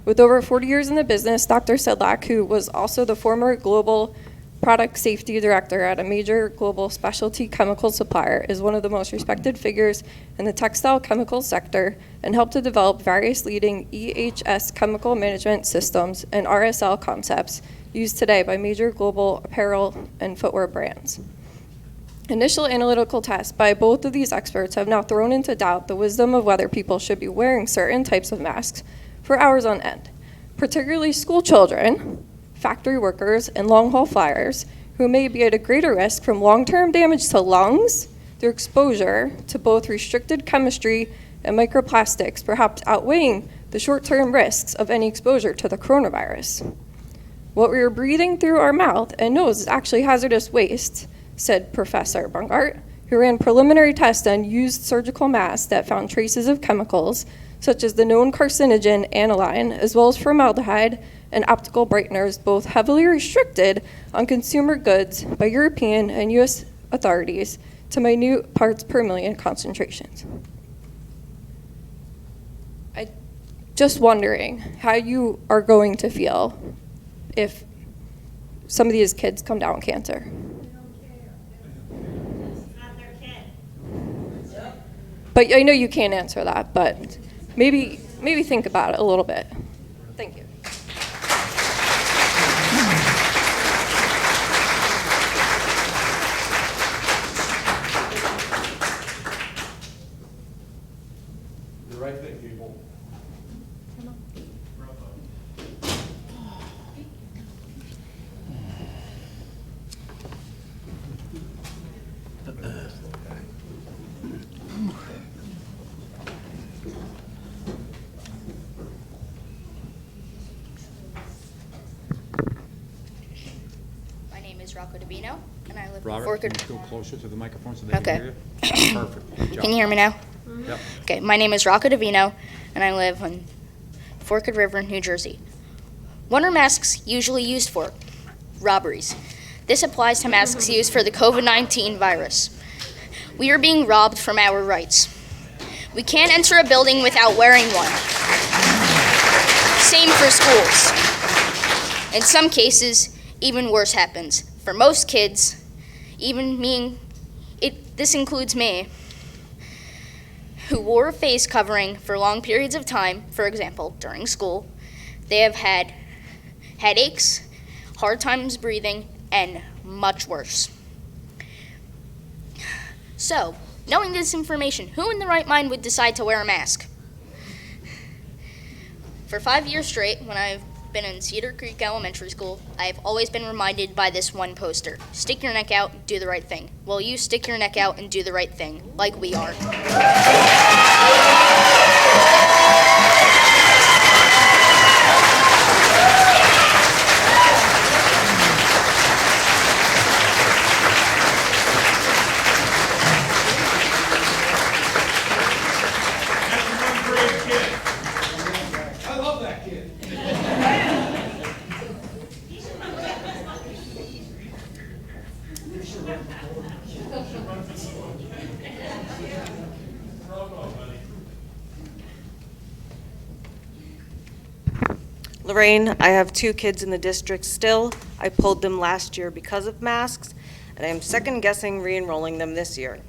With over 40 years in the business, Dr. Sedlak, who was also the former global product safety director at a major global specialty chemical supplier, is one of the most respected figures in the textile chemical sector and helped to develop various leading EHS chemical management systems and RSL concepts used today by major global apparel and footwear brands. Initial analytical tests by both of these experts have now thrown into doubt the wisdom of whether people should be wearing certain types of masks for hours on end, particularly school children, factory workers, and long-haul flyers who may be at a greater risk from long-term damage to lungs through exposure to both restricted chemistry and microplastics, perhaps outweighing the short-term risks of any exposure to the coronavirus. What we are breathing through our mouth and nose is actually hazardous waste, said Professor Brungart, who ran preliminary tests on used surgical masks that found traces of chemicals such as the known carcinogen aniline, as well as formaldehyde and optical brighteners, both heavily restricted on consumer goods by European and U.S. authorities to minute parts per million concentrations. I'm just wondering how you are going to feel if some of these kids come down with cancer. But I know you can't answer that, but maybe think about it a little bit. Thank you. The right thing, people. My name is Rocco Dabino, and I live in Robert, Fork. can you go closer to the microphone so they Okay. can hear you? Perfect. Good job. Can you hear me now? Yep. Okay, my name is Rocco Davino, and I live on Forked River, New Jersey. What are masks usually used for? Robberies. This applies to masks used for the COVID-19 virus. We are being robbed from our rights. We can't enter a building without wearing one. Same for schools. In some cases, even worse happens. For most kids, even me, this includes me, who wore a face covering for long periods of time, for example, during school. They have had headaches, hard times breathing, and much worse. So, knowing this information, who in their right mind would decide to wear a mask? For 5 years straight, when I've been in Cedar Creek Elementary School, I have always been reminded by this one poster: stick your neck out, do the right thing. Well, you stick your neck out and do the right thing, like we are. I love that kid. Lorraine, I have 2 kids in the district still. I pulled them last year because of masks, and I am second-guessing re-enrolling them this year.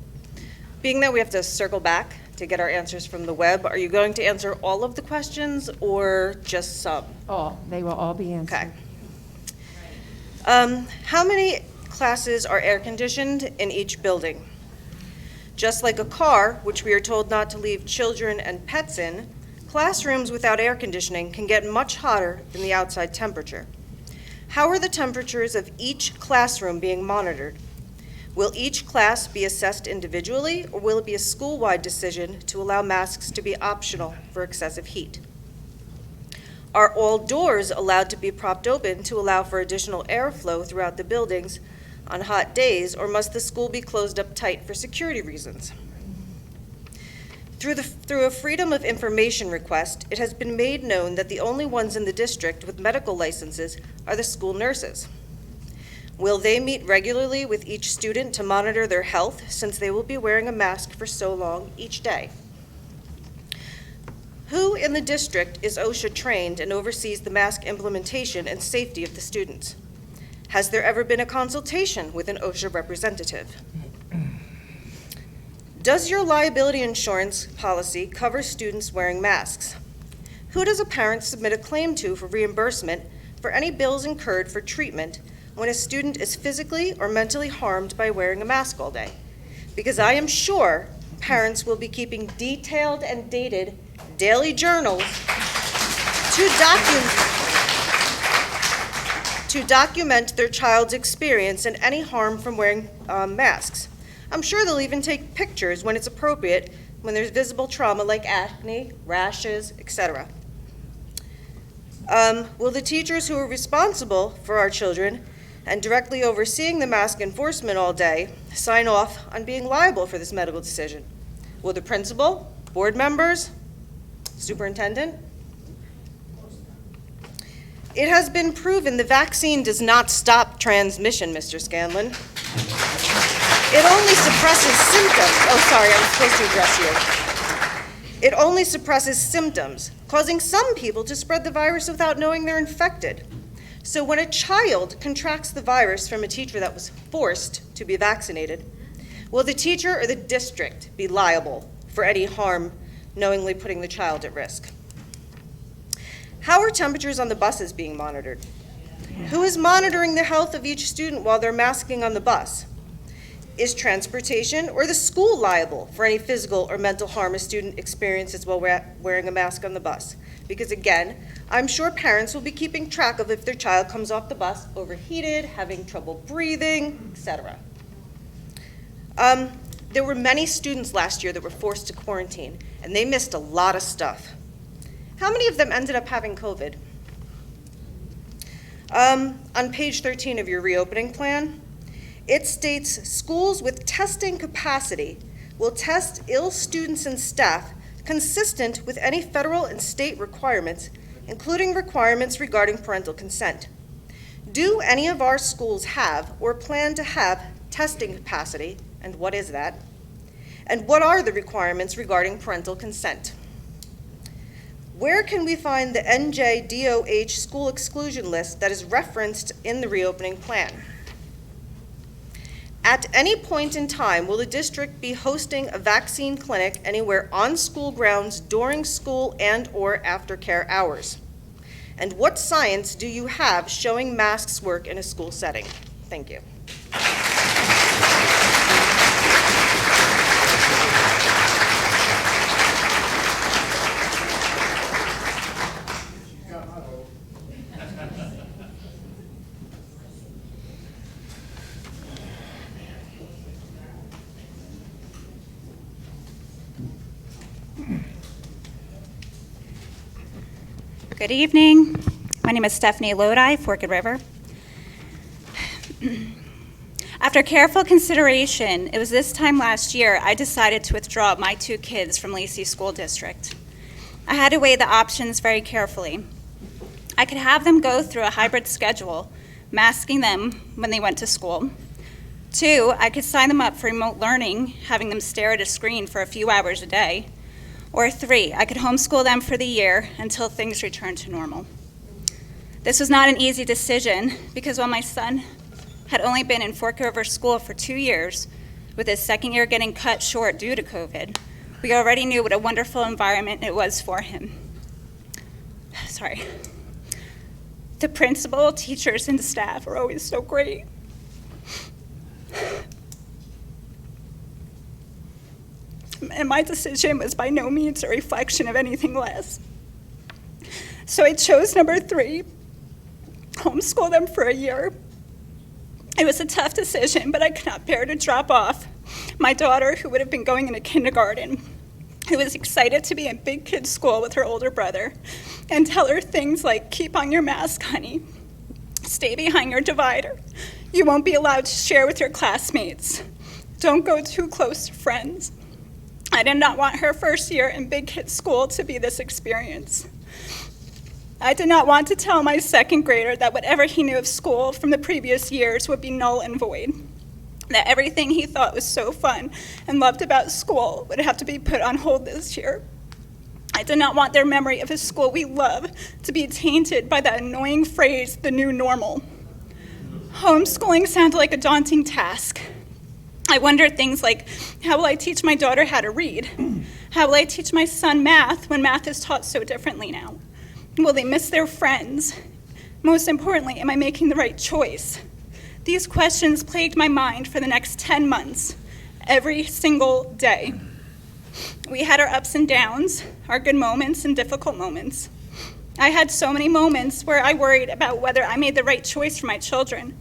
Being that we have to circle back to get our answers from the web, are you going to answer all of the questions or just some? All. They will all be answered. Okay. How many classes are air-conditioned in each building? Just like a car, which we are told not to leave children and pets in, classrooms without air conditioning can get much hotter than the outside temperature. How are the temperatures of each classroom being monitored? Will each class be assessed individually, or will it be a school-wide decision to allow masks to be optional for excessive heat? Are all doors allowed to be propped open to allow for additional airflow throughout the buildings on hot days, or must the school be closed up tight for security reasons? Through a Freedom of Information request, it has been made known that the only ones in the district with medical licenses are the school nurses. Will they meet regularly with each student to monitor their health, since they will be wearing a mask for so long each day? Who in the district is OSHA trained and oversees the mask implementation and safety of the students? Has there ever been a consultation with an OSHA representative? Does your liability insurance policy cover students wearing masks? Who does a parent submit a claim to for reimbursement for any bills incurred for treatment when a student is physically or mentally harmed by wearing a mask all day? Because I am sure parents will be keeping detailed and dated daily journals to document their child's experience and any harm from wearing masks. I'm sure they'll even take pictures when it's appropriate, when there's visible trauma like acne, rashes, etc. Will the teachers who are responsible for our children and directly overseeing the mask enforcement all day sign off on being liable for this medical decision? Will the principal, board members, superintendent? It has been proven the vaccine does not stop transmission, Mr. Scanlon. It only suppresses symptoms. Oh, sorry, I was supposed to address you. It only suppresses symptoms, causing some people to spread the virus without knowing they're infected. So when a child contracts the virus from a teacher that was forced to be vaccinated, will the teacher or the district be liable for any harm knowingly putting the child at risk? How are temperatures on the buses being monitored? Who is monitoring the health of each student while they're masking on the bus? Is transportation or the school liable for any physical or mental harm a student experiences while wearing a mask on the bus? Because again, I'm sure parents will be keeping track of if their child comes off the bus overheated, having trouble breathing, etc. There were many students last year that were forced to quarantine, and they missed a lot of stuff. How many of them ended up having COVID? On page 13 of your reopening plan, it states schools with testing capacity will test ill students and staff consistent with any federal and state requirements, including requirements regarding parental consent. Do any of our schools have or plan to have testing capacity, and what is that? And what are the requirements regarding parental consent? Where can we find the NJDOH school exclusion list that is referenced in the reopening plan? At any point in time, will the district be hosting a vaccine clinic anywhere on school grounds during school and/or aftercare hours? And what science do you have showing masks work in a school setting? Thank you. Good evening. My name is Stephanie Lodi, Forked River. After careful consideration, it was this time last year I decided to withdraw my 2 kids from Lacey School District. I had to weigh the options very carefully. I could have them go through a hybrid schedule, masking them when they went to school. 2, I could sign them up for remote learning, having them stare at a screen for a few hours a day. Or 3, I could homeschool them for the year until things returned to normal. This was not an easy decision because while my son had only been in Fork River School for 2 years, with his second year getting cut short due to COVID, we already knew what a wonderful environment it was for him. Sorry. The principal, teachers, and staff are always so great. And my decision was by no means a reflection of anything less. So I chose number 3, homeschool them for a year. It was a tough decision, but I could not bear to drop off my daughter, who would have been going into kindergarten, who was excited to be in big kids school with her older brother, and tell her things like, keep on your mask, honey, stay behind your divider, you won't be allowed to share with your classmates, don't go too close to friends. I did not want her first year in big kids school to be this experience. I did not want to tell my second grader that whatever he knew of school from the previous years would be null and void, that everything he thought was so fun and loved about school would have to be put on hold this year. I did not want their memory of a school we love to be tainted by that annoying phrase, the new normal. Homeschooling sounded like a daunting task. I wondered things like, how will I teach my daughter how to read? How will I teach my son math when math is taught so differently now? Will they miss their friends? Most importantly, am I making the right choice? These questions plagued my mind for the next 10 months, every single day. We had our ups and downs, our good moments and difficult moments. I had so many moments where I worried about whether I made the right choice for my children.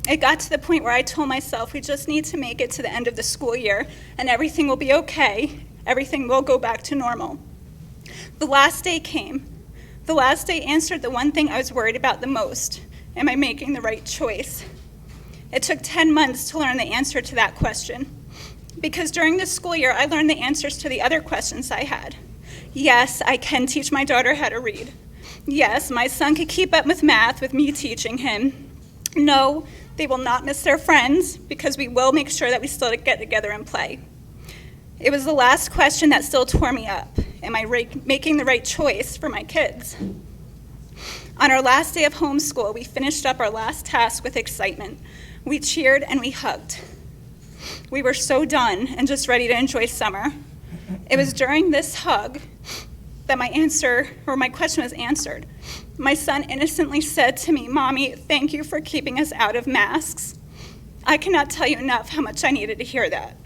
It got to the point where I told myself we just need to make it to the end of the school year and everything will be okay. Everything will go back to normal. The last day came. The last day answered the one thing I was worried about the most. Am I making the right choice? It took 10 months to learn the answer to that question. Because during this school year, I learned the answers to the other questions I had. Yes, I can teach my daughter how to read. Yes, my son could keep up with math with me teaching him. No, they will not miss their friends because we will make sure that we still get together and play. It was the last question that still tore me up. Am I making the right choice for my kids? On our last day of homeschool, we finished up our last task with excitement. We cheered and we hugged. We were so done and just ready to enjoy summer. It was during this hug that my question was answered. My son innocently said to me, "Mommy, thank you for keeping us out of masks." I cannot tell you enough how much I needed to hear that.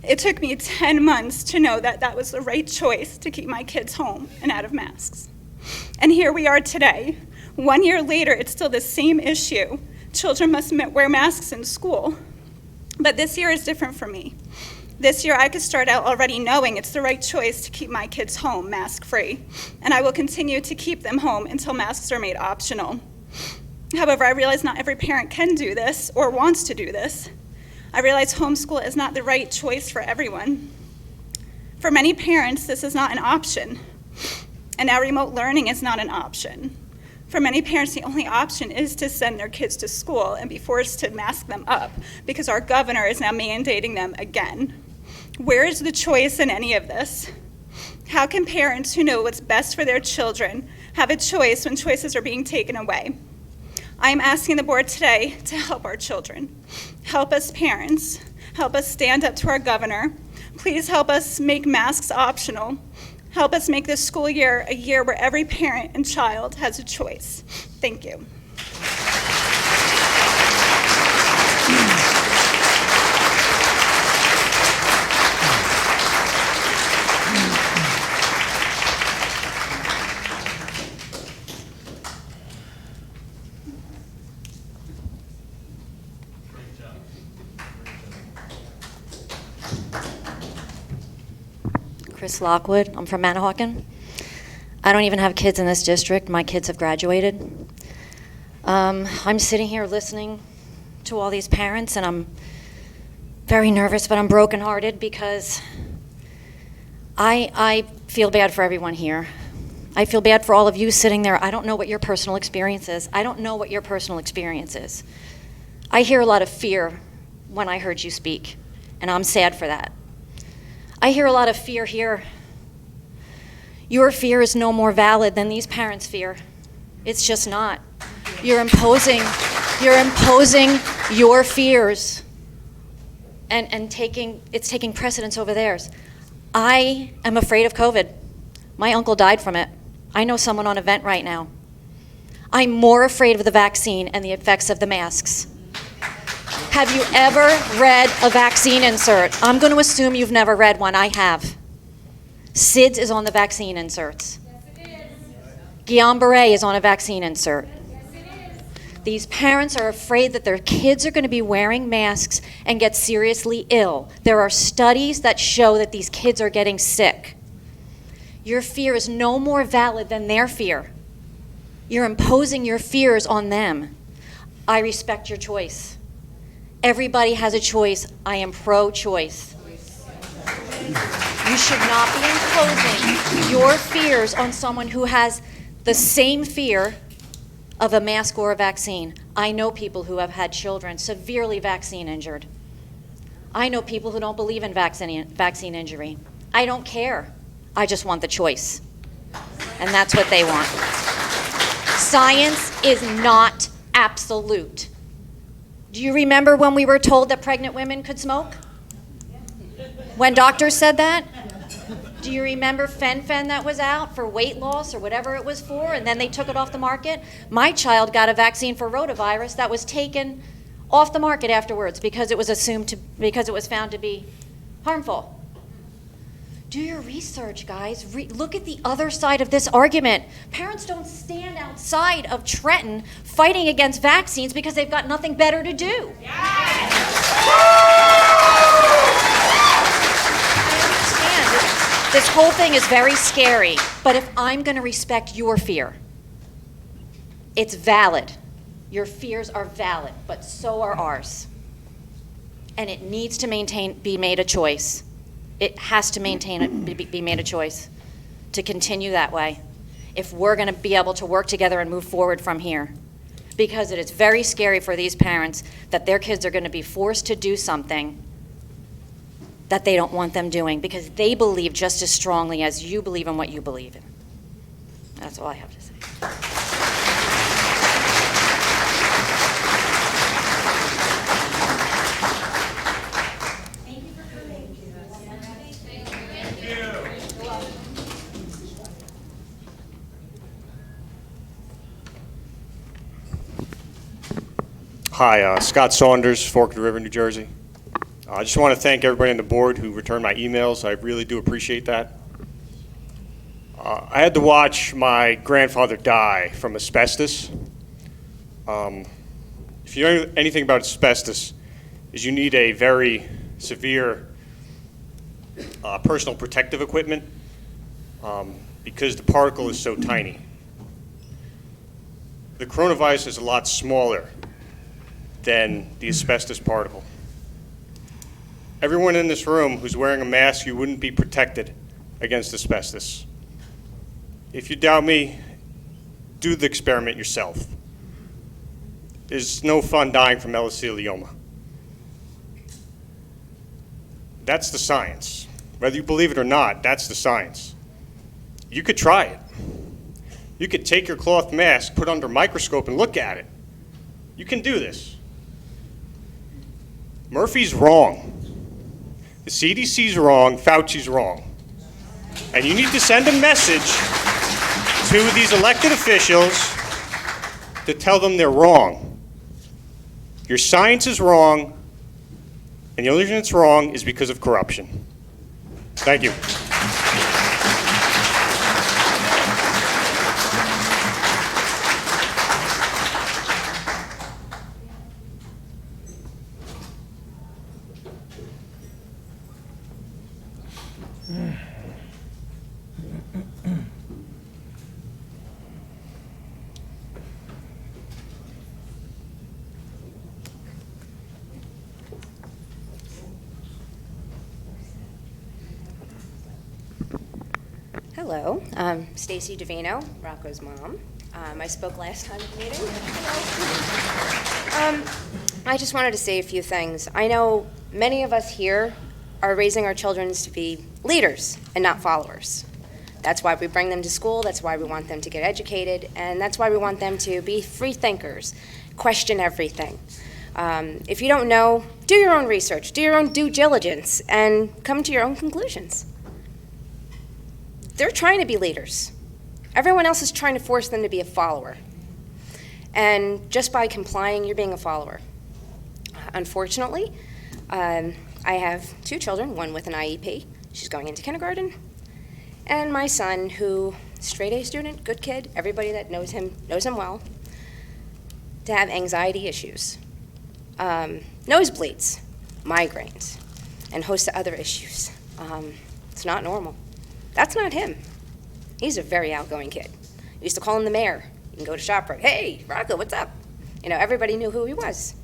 It took me 10 months to know that that was the right choice to keep my kids home and out of masks. And here we are today. 1 year later, it's still the same issue. Children must wear masks in school. But this year is different for me. This year, I could start out already knowing it's the right choice to keep my kids home mask-free, and I will continue to keep them home until masks are made optional. However, I realize not every parent can do this or wants to do this. I realize homeschool is not the right choice for everyone. For many parents, this is not an option, and now remote learning is not an option. For many parents, the only option is to send their kids to school and be forced to mask them up because our governor is now mandating them again. Where is the choice in any of this? How can parents who know what's best for their children have a choice when choices are being taken away? I am asking the board today to help our children. Help us parents. Help us stand up to our governor. Please help us make masks optional. Help us make this school year a year where every parent and child has a choice. Thank you. Chris Lockwood. I'm from Manahawkin. I don't even have kids in this district. My kids have graduated. I'm sitting here listening to all these parents, and I'm very nervous, but I'm brokenhearted because I feel bad for everyone here. I feel bad for all of you sitting there. I don't know what your personal experience is. I don't know what your personal experience is. I hear a lot of fear when I heard you speak, and I'm sad for that. I hear a lot of fear here. Your fear is no more valid than these parents' fear. It's just not. You're imposing You're imposing your fears and it's taking precedence over theirs. I am afraid of COVID. My uncle died from it. I know someone on a vent right now. I'm more afraid of the vaccine and the effects of the masks. Have you ever read a vaccine insert? I'm going to assume you've never read one. I have. SIDS is on the vaccine inserts. Yes, it is. Guillain-Barré is on a vaccine insert. Yes, it is. These parents are afraid that their kids are going to be wearing masks and get seriously ill. There are studies that show that these kids are getting sick. Your fear is no more valid than their fear. You're imposing your fears on them. I respect your choice. Everybody has a choice. I am pro-choice. You should not be imposing your fears on someone who has the same fear of a mask or a vaccine. I know people who have had children severely vaccine injured. I know people who don't believe in vaccine injury. I don't care. I just want the choice. And that's what they want. Science is not absolute. Do you remember when we were told that pregnant women could smoke? When doctors said that? Do you remember fen-phen that was out for weight loss or whatever it was for, and then they took it off the market? My child got a vaccine for rotavirus that was taken off the market afterwards because it was found to be harmful. Do your research, guys. Look at the other side of this argument. Parents don't stand outside of Trenton fighting against vaccines because they've got nothing better to do. I understand. This whole thing is very scary, but if I'm going to respect your fear, it's valid. Your fears are valid, but so are ours. And it needs to be made a choice. It has to be made a choice to continue that way if we're going to be able to work together and move forward from here. Because it is very scary for these parents that their kids are going to be forced to do something that they don't want them doing because they believe just as strongly as you believe in what you believe in. That's all I have to say. Hi, Scott Saunders, Fork of the River, New Jersey. I just want to thank everybody on the board who returned my emails. I really do appreciate that. I had to watch my grandfather die from asbestos. If you know anything about asbestos, is you need a very severe personal protective equipment because the particle is so tiny. The coronavirus is a lot smaller than the asbestos particle. Everyone in this room who's wearing a mask, you wouldn't be protected against asbestos. If you doubt me, do the experiment yourself. It's no fun dying from mesothelioma. That's the science. Whether you believe it or not, that's the science. You could try it. You could take your cloth mask, put it under a microscope, and look at it. You can do this. Murphy's wrong. The CDC's wrong, Fauci's wrong. And you need to send a message to these elected officials to tell them they're wrong. Your science is wrong, and the only reason it's wrong is because of corruption. Thank you. Hello, I'm Stacy Davino, Rocco's mom. I spoke last time at the meeting. I just wanted to say a few things. I know many of us here are raising our children to be leaders and not followers. That's why we bring them to school, that's why we want them to get educated, and that's why we want them to be free thinkers, question everything. If you don't know, do your own research, do your own due diligence, and come to your own conclusions. They're trying to be leaders. Everyone else is trying to force them to be a follower. And just by complying, you're being a follower. Unfortunately, I have 2 children, one with an IEP. She's going into kindergarten. And my son, who, straight A student, good kid, everybody that knows him well, to have anxiety issues, nosebleeds, migraines, and a host of other issues. It's not normal. That's not him. He's a very outgoing kid. We used to call him the mayor. You can go to ShopRite. Hey, Rocco, what's up? You know, everybody knew who he was.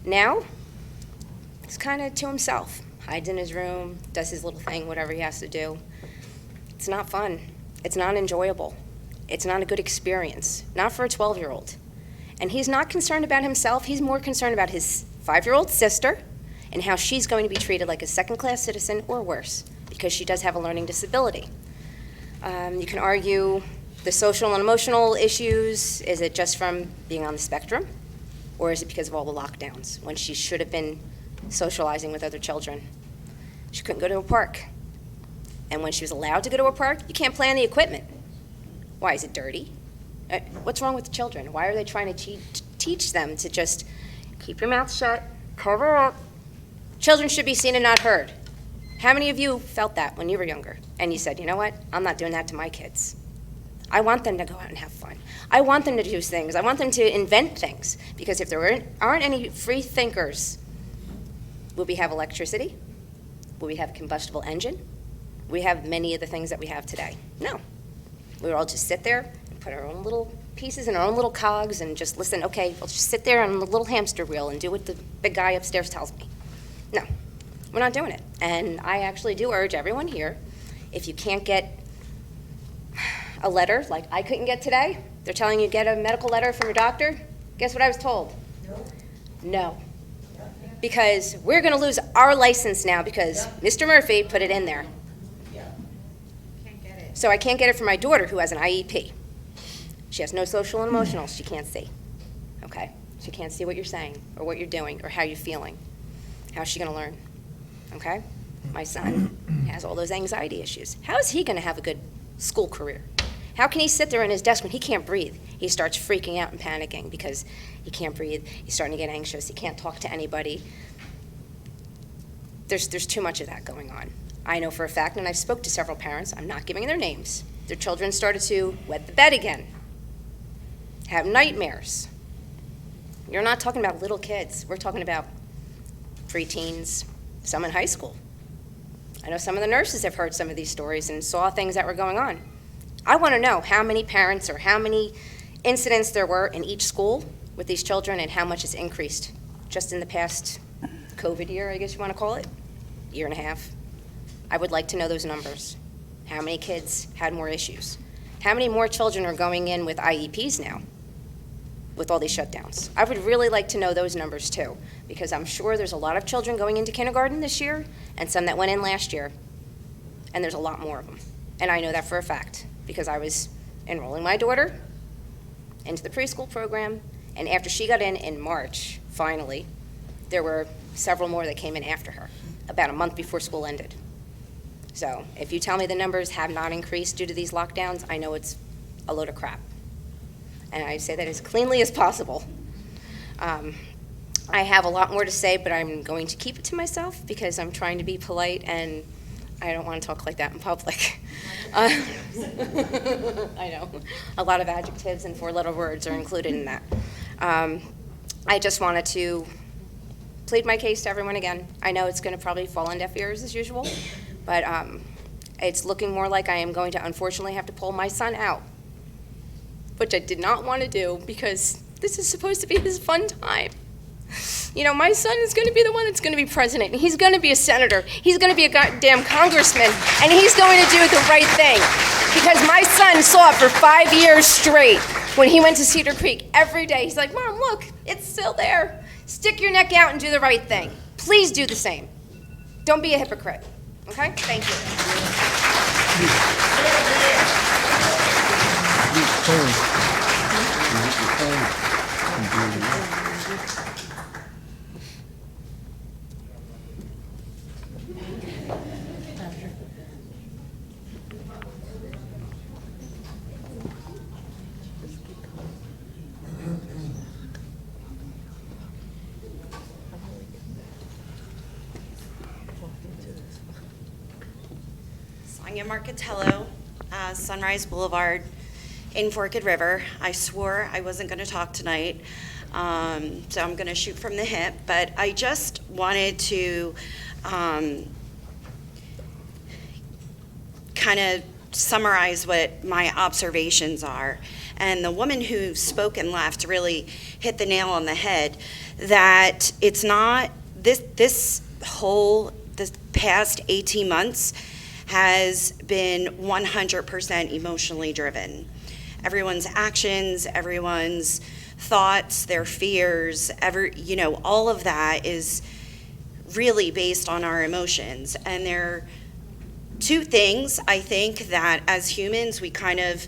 Now, he's kind of to himself. Hides in his room, does his little thing, whatever he has to do. It's not fun. It's not enjoyable. It's not a good experience, not for a 12-year-old. And he's not concerned about himself. He's more concerned about his 5-year-old sister and how she's going to be treated like a second-class citizen or worse, because she does have a learning disability. You can argue the social and emotional issues. Is it just from being on the spectrum? Or is it because of all the lockdowns when she should have been socializing with other children? She couldn't go to a park. And when she was allowed to go to a park, you can't play on the equipment. Why, is it dirty? What's wrong with the children? Why are they trying to teach them to just keep your mouth shut, cover up? Children should be seen and not heard. How many of you felt that when you were younger? And you said, you know what? I'm not doing that to my kids. I want them to go out and have fun. I want them to do things. I want them to invent things. Because if there aren't any free thinkers, will we have electricity? Will we have a combustible engine? We have many of the things that we have today. No. We would all just sit there and put our own little pieces in our own little cogs and just listen, okay, we'll just sit there on the little hamster wheel and do what the big guy upstairs tells me. No, we're not doing it. And I actually do urge everyone here, if you can't get a letter like I couldn't get today, they're telling you get a medical letter from your doctor, guess what I was told? No. Because we're going to lose our license now because Mr. Murphy put it in there. So I can't get it from my daughter who has an IEP. She has no social and emotional. She can't see. Okay? She can't see what you're saying or what you're doing or how you're feeling. How's she going to learn? Okay? My son has all those anxiety issues. How is he going to have a good school career? How can he sit there in his desk when he can't breathe? He starts freaking out and panicking because he can't breathe. He's starting to get anxious. He can't talk to anybody. There's too much of that going on. I know for a fact, and I spoke to several parents, I'm not giving their names, their children started to wet the bed again, have nightmares. You're not talking about little kids. We're talking about preteens, some in high school. I know some of the nurses have heard some of these stories and saw things that were going on. I want to know how many parents or how many incidents there were in each school with these children and how much it's increased just in the past COVID year, I guess you want to call it, year and a half. I would like to know those numbers. How many kids had more issues? How many more children are going in with IEPs now with all these shutdowns? I would really like to know those numbers too, because I'm sure there's a lot of children going into kindergarten this year and some that went in last year, and there's a lot more of them. And I know that for a fact because I was enrolling my daughter into the preschool program, and after she got in March, finally, there were several more that came in after her, about a month before school ended. So if you tell me the numbers have not increased due to these lockdowns, I know it's a load of crap. And I say that as cleanly as possible. I have a lot more to say, but I'm going to keep it to myself because I'm trying to be polite and I don't want to talk like that in public. I know. A lot of adjectives and 4-letter words are included in that. I just wanted to plead my case to everyone again. I know it's going to probably fall on deaf ears as usual, but it's looking more like I am going to unfortunately have to pull my son out, which I did not want to do because this is supposed to be his fun time. You know, my son is going to be the one that's going to be president, and he's going to be a senator, he's going to be a goddamn congressman, and he's going to do the right thing. Because my son saw it for 5 years straight when he went to Cedar Creek every day. He's like, Mom, look, it's still there. Stick your neck out and do the right thing. Please do the same. Don't be a hypocrite. Okay? Thank you. Sonia Marcatello, Sunrise Boulevard in Forked River. I swore I wasn't going to talk tonight, so I'm going to shoot from the hip, but I just wanted to kind of summarize what my observations are. And the woman who spoke and left really hit the nail on the head, that it's not, this past 18 months has been 100% emotionally driven. Everyone's actions, everyone's thoughts, their fears, all of that is really based on our emotions. And there are two things, I think, that as humans we kind of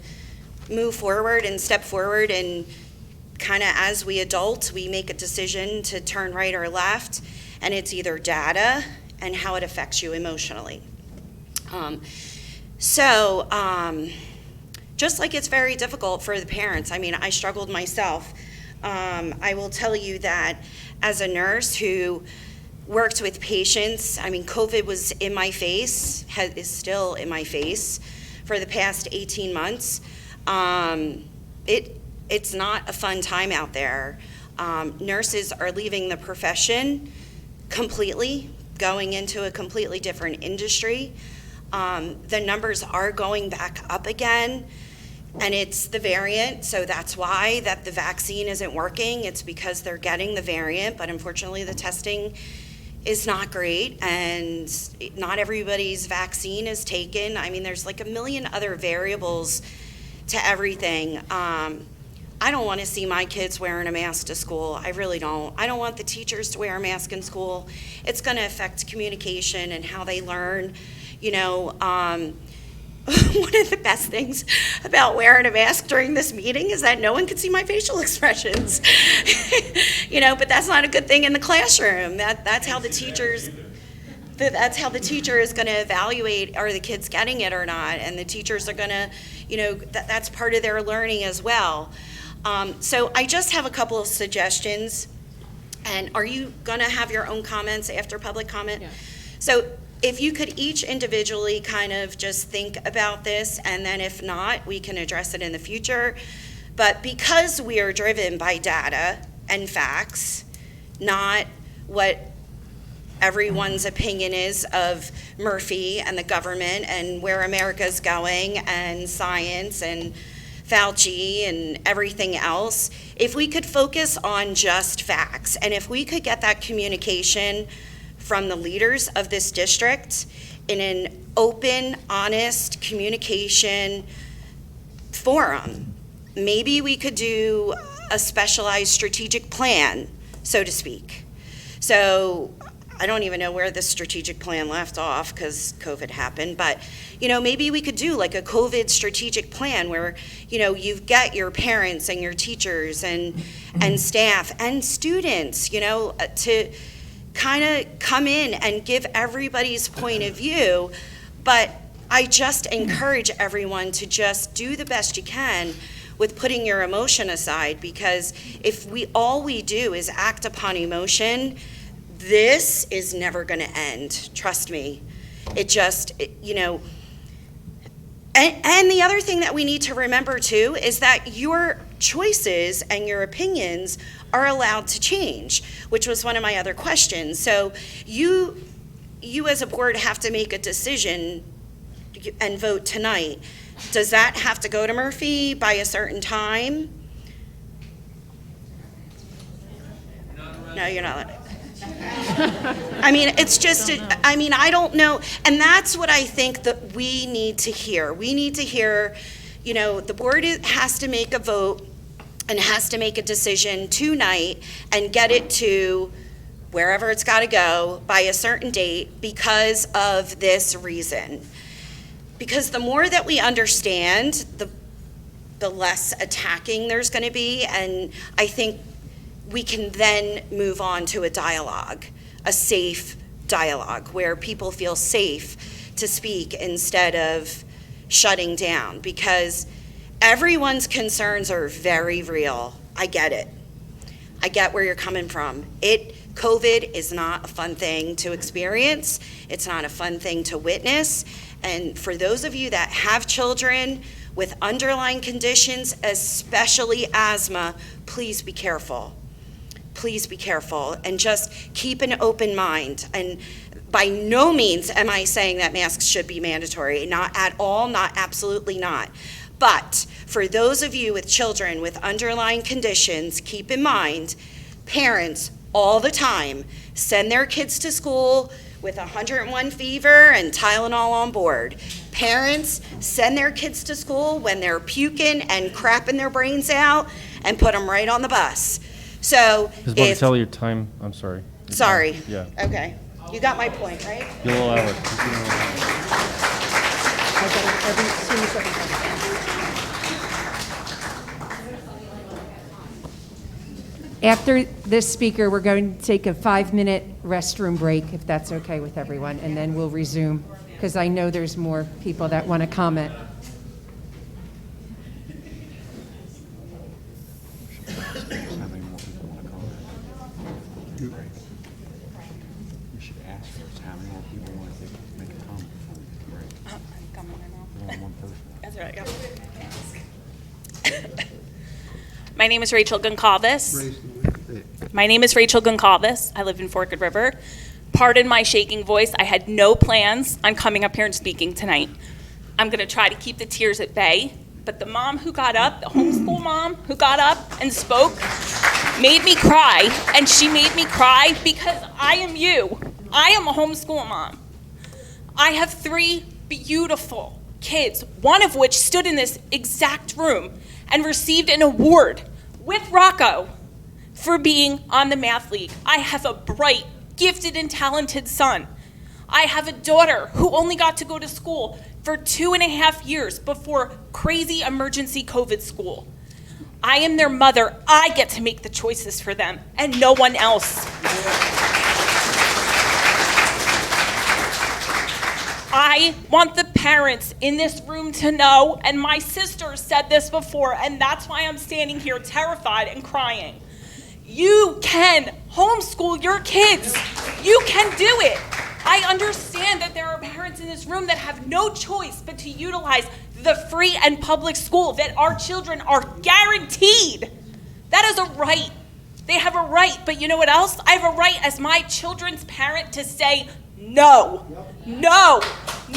move forward and step forward, and kind of as we adult, we make a decision to turn right or left, and it's either data and how it affects you emotionally. Just like it's very difficult for the parents, I mean, I struggled myself. I will tell you that as a nurse who worked with patients, I mean, COVID was in my face, is still in my face for the past 18 months. It's not a fun time out there. Nurses are leaving the profession completely, going into a completely different industry. The numbers are going back up again, and it's the variant, so that's why that the vaccine isn't working. It's because they're getting the variant, but unfortunately the testing is not great, and not everybody's vaccine is taken. I mean, there's like a million other variables to everything. I don't want to see my kids wearing a mask to school. I really don't. I don't want the teachers to wear a mask in school. It's going to affect communication and how they learn. One of the best things about wearing a mask during this meeting is that no one can see my facial expressions. But that's not a good thing in the classroom. That's how the teachers. That's how the teacher is going to evaluate, are the kids getting it or not, and the teachers are going to, that's part of their learning as well. So I just have a couple of suggestions, and are you going to have your own comments after public comment? Yeah. So if you could each individually kind of just think about this, and then if not, we can address it in the future. But because we are driven by data and facts, not what everyone's opinion is of Murphy and the government and where America's going and science and Fauci and everything else, if we could focus on just facts, and if we could get that communication from the leaders of this district in an open, honest communication forum, maybe we could do a specialized strategic plan, so to speak. So I don't even know where the strategic plan left off because COVID happened, but maybe we could do like a COVID strategic plan where you've got your parents and your teachers and staff and students to kind of come in and give everybody's point of view. But I just encourage everyone to just do the best you can with putting your emotion aside, because if all we do is act upon emotion, this is never going to end. Trust me. And the other thing that we need to remember too is that your choices and your opinions are allowed to change, which was one of my other questions. So you as a board have to make a decision and vote tonight. Does that have to go to Murphy by a certain time? No, you're not allowed to. I mean, it's just, I don't know. And that's what I think that we need to hear. We need to hear, the board has to make a vote and has to make a decision tonight and get it to wherever it's got to go by a certain date because of this reason. Because the more that we understand, the less attacking there's going to be, and I think we can then move on to a dialogue, a safe dialogue, where people feel safe to speak instead of shutting down, because everyone's concerns are very real. I get it. I get where you're coming from. COVID is not a fun thing to experience. It's not a fun thing to witness. And for those of you that have children with underlying conditions, especially asthma, please be careful. Please be careful and just keep an open mind. And by no means am I saying that masks should be mandatory. Not at all, not absolutely not. But for those of you with children with underlying conditions, keep in mind, parents all the time send their kids to school with 101 fever and Tylenol on board. Parents send their kids to school when they're puking and crapping their brains out and put them right on the bus. So Ms. Botticelli, your time, I'm sorry. Sorry. Yeah. Okay. You got my point, right? You'll allow it. After this speaker, we're going to take a 5-minute restroom break, if that's okay with everyone, and then we'll resume, because I know there's more people that want to comment. We should ask first how many more people want to make a comment before we take a break. Only one person. That's right. My name is Rachel Goncalves. My name is Rachel Goncalves. I live in Forked River. Pardon my shaking voice. I had no plans on coming up here and speaking tonight. I'm going to try to keep the tears at bay, but the mom who got up, the homeschool mom who got up and spoke, made me cry, and she made me cry because I am you. I am a homeschool mom. I have 3 beautiful kids, one of which stood in this exact room and received an award with Rocco for being on the math league. I have a bright, gifted, and talented son. I have a daughter who only got to go to school for 2.5 years before crazy emergency COVID school. I am their mother. I get to make the choices for them, and no one else. I want the parents in this room to know, and my sister said this before, and that's why I'm standing here terrified and crying. You can homeschool your kids. You can do it. I understand that there are parents in this room that have no choice but to utilize the free and public school that our children are guaranteed. That is a right. They have a right, but you know what else? I have a right as my children's parent to say no. No.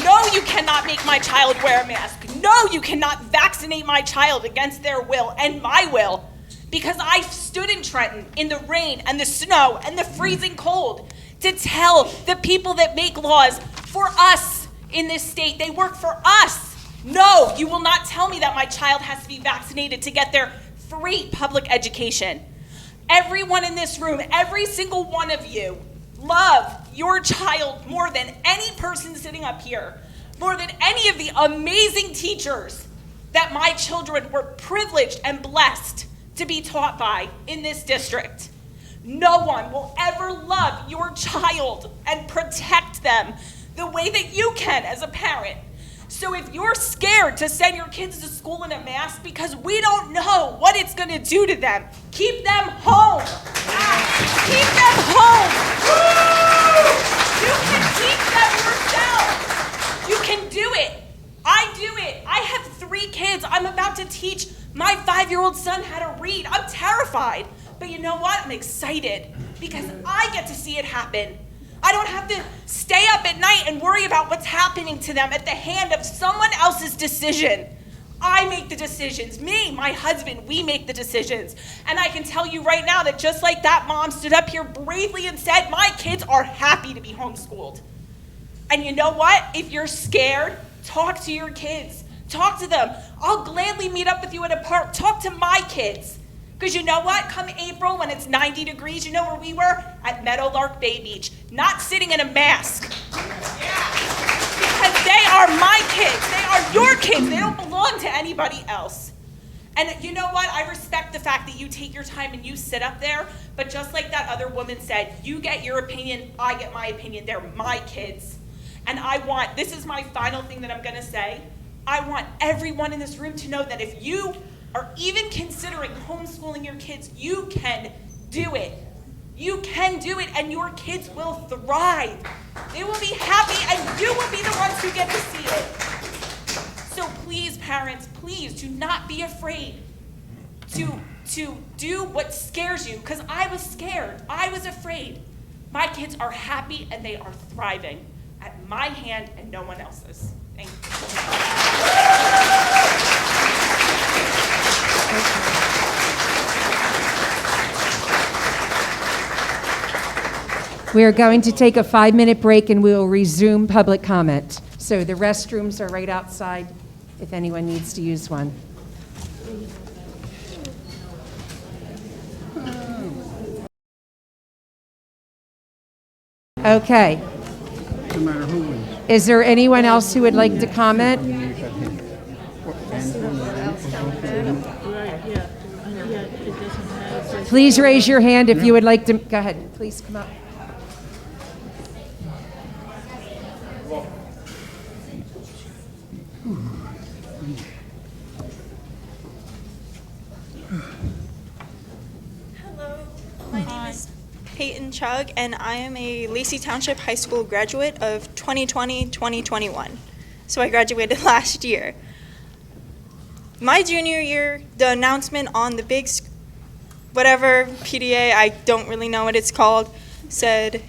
No, you cannot make my child wear a mask. No, you cannot vaccinate my child against their will and my will. Because I stood in Trenton in the rain and the snow and the freezing cold to tell the people that make laws for us in this state, they work for us. No, you will not tell me that my child has to be vaccinated to get their free public education. Everyone in this room, every single one of you, love your child more than any person sitting up here, more than any of the amazing teachers that my children were privileged and blessed to be taught by in this district. No one will ever love your child and protect them the way that you can as a parent. So if you're scared to send your kids to school in a mask because we don't know what it's going to do to them, keep them home. Keep them home. You can teach them yourself. You can do it. I do it. I have 3 kids. I'm about to teach my 5-year-old son how to read. I'm terrified. But you know what? I'm excited because I get to see it happen. I don't have to stay up at night and worry about what's happening to them at the hand of someone else's decision. I make the decisions. Me, my husband, we make the decisions. And I can tell you right now that just like that mom stood up here bravely and said, my kids are happy to be homeschooled. And you know what? If you're scared, talk to your kids. Talk to them. I'll gladly meet up with you at a park. Talk to my kids. Because you know what? Come April when it's 90 degrees, you know where we were? At Meadowlark Bay Beach. Not sitting in a mask. Because they are my kids. They are your kids. They don't belong to anybody else. And you know what? I respect the fact that you take your time and you sit up there, but just like that other woman said, you get your opinion, I get my opinion. They're my kids. And this is my final thing that I'm gonna say. I want everyone in this room to know that if you are even considering homeschooling your kids, you can do it. You can do it, and your kids will thrive. They will be happy, and you will be the ones who get to see it. So please, parents, please do not be afraid to do what scares you, because I was scared. I was afraid. My kids are happy, and they are thriving at my hand and no one else's. Thank We are going to take a 5-minute break and we will resume public comment. So the restrooms are right outside if anyone needs to use one. Okay. No matter who wins. Is there anyone else who would like to comment? Please raise your hand if you would like to. Go ahead. Please come up. Hello, my name is Peyton Chug, and I am a Lacey Township High School graduate of 2020-2021. So I graduated last year. My junior year, the announcement on the big, whatever PDA, I don't really know what it's called, said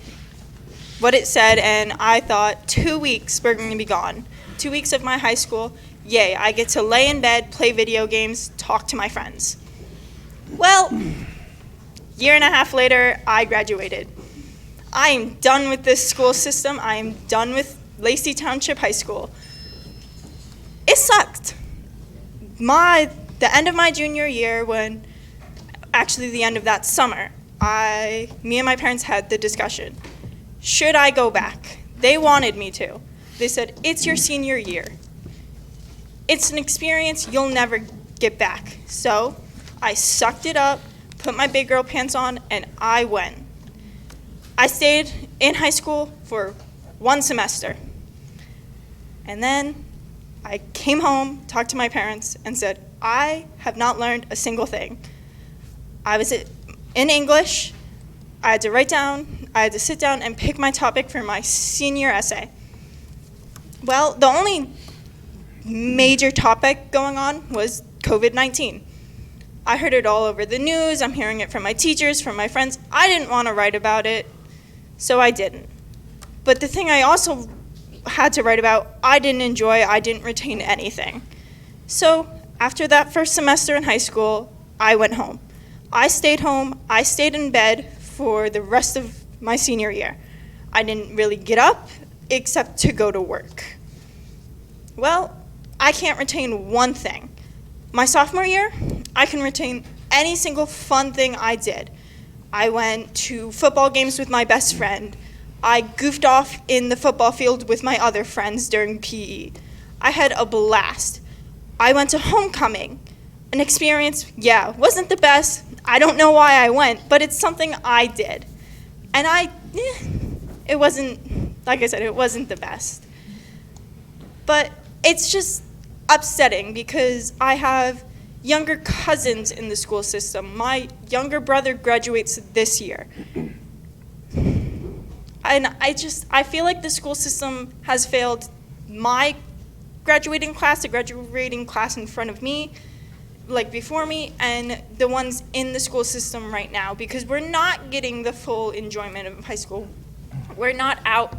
what it said, and I thought 2 weeks we're going to be gone. 2 weeks of my high school, yay, I get to lay in bed, play video games, talk to my friends. Well, year and a half later, I graduated. I am done with this school system. I am done with Lacey Township High School. It sucked. The end of my junior year, actually the end of that summer, me and my parents had the discussion. Should I go back? They wanted me to. They said, it's your senior year. It's an experience you'll never get back. So I sucked it up, put my big girl pants on, and I went. I stayed in high school for 1 semester. And then I came home, talked to my parents, and said, I have not learned a single thing. I was in English. I had to sit down and pick my topic for my senior essay. Well, the only major topic going on was COVID-19. I heard it all over the news. I'm hearing it from my teachers, from my friends. I didn't want to write about it, so I didn't. But the thing I also had to write about, I didn't enjoy, I didn't retain anything. So after that first semester in high school, I went home. I stayed home, I stayed in bed for the rest of my senior year. I didn't really get up except to go to work. Well, I can't retain one thing. My sophomore year, I can retain any single fun thing I did. I went to football games with my best friend. I goofed off in the football field with my other friends during PE. I had a blast. I went to homecoming. An experience, wasn't the best. I don't know why I went, but it's something I did. And it wasn't, like I said, it wasn't the best. But it's just upsetting because I have younger cousins in the school system. My younger brother graduates this year. And I feel like the school system has failed my graduating class, the graduating class in front of me, like before me, and the ones in the school system right now, because we're not getting the full enjoyment of high school. We're not out,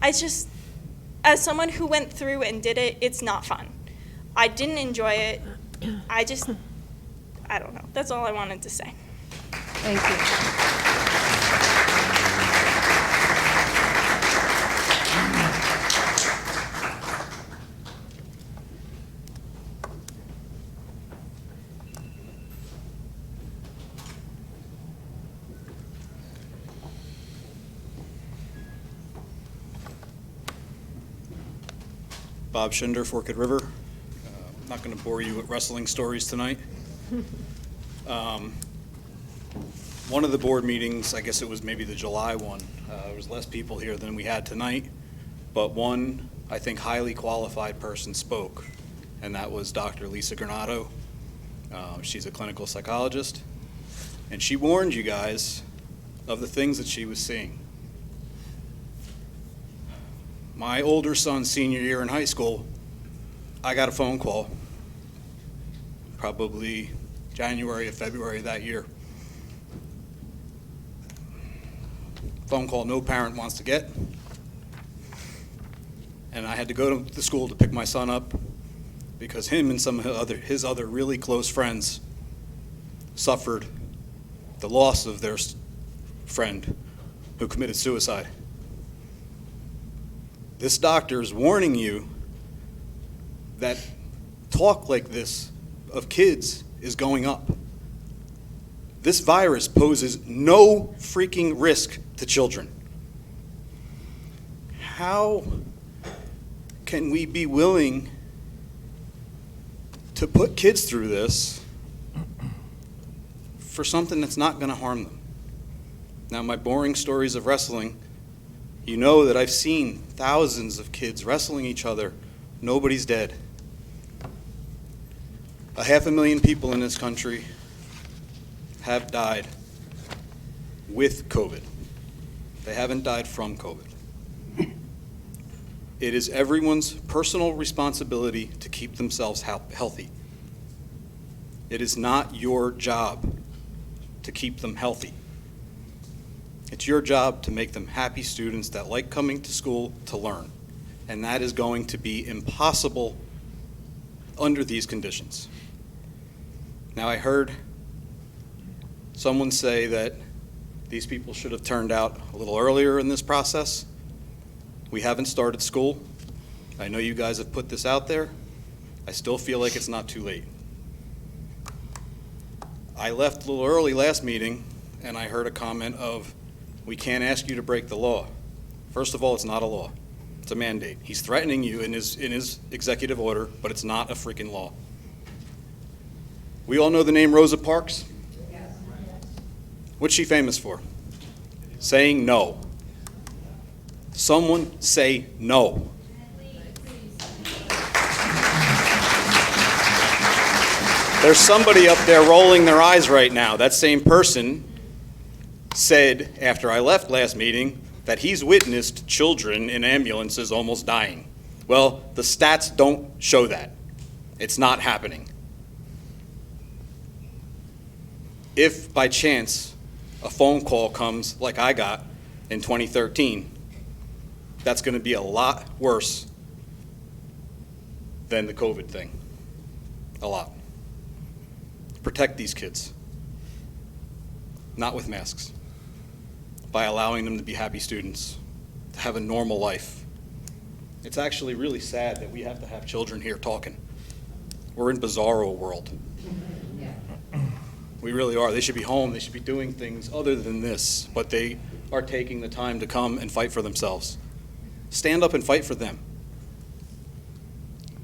as someone who went through and did it, it's not fun. I didn't enjoy it. I don't know. That's all I wanted to say. Thank you. Bob Schinder, Forked River. I'm not going to bore you with wrestling stories tonight. One of the board meetings, I guess it was maybe the July one, there was less people here than we had tonight, but one, I think, highly qualified person spoke, and that was Dr. Lisa Granado. She's a clinical psychologist, and she warned you guys of the things that she was seeing. My older son's senior year in high school, I got a phone call, probably January or February of that year. Phone call no parent wants to get. And I had to go to the school to pick my son up because him and some of his other really close friends suffered the loss of their friend who committed suicide. This doctor is warning you that talk like this of kids is going up. This virus poses no freaking risk to children. How can we be willing to put kids through this for something that's not going to harm them? Now, my boring stories of wrestling, you know that I've seen thousands of kids wrestling each other. Nobody's dead. 500,000 people in this country have died with COVID. They haven't died from COVID. It is everyone's personal responsibility to keep themselves healthy. It is not your job to keep them healthy. It's your job to make them happy students that like coming to school to learn. And that is going to be impossible under these conditions. Now, I heard someone say that these people should have turned out a little earlier in this process. We haven't started school. I know you guys have put this out there. I still feel like it's not too late. I left a little early last meeting, and I heard a comment of, we can't ask you to break the law. First of all, it's not a law. It's a mandate. He's threatening you in his executive order, but it's not a freaking law. We all know the name Rosa Parks? What's she famous for? Saying no. Someone say no. There's somebody up there rolling their eyes right now. That same person said, after I left last meeting, that he's witnessed children in ambulances almost dying. Well, the stats don't show that. It's not happening. If by chance a phone call comes like I got in 2013, that's going to be a lot worse than the COVID thing. A lot. Protect these kids. Not with masks. By allowing them to be happy students, to have a normal life. It's actually really sad that we have to have children here talking. We're in bizarro world. We really are. They should be home. They should be doing things other than this, but they are taking the time to come and fight for themselves. Stand up and fight for them.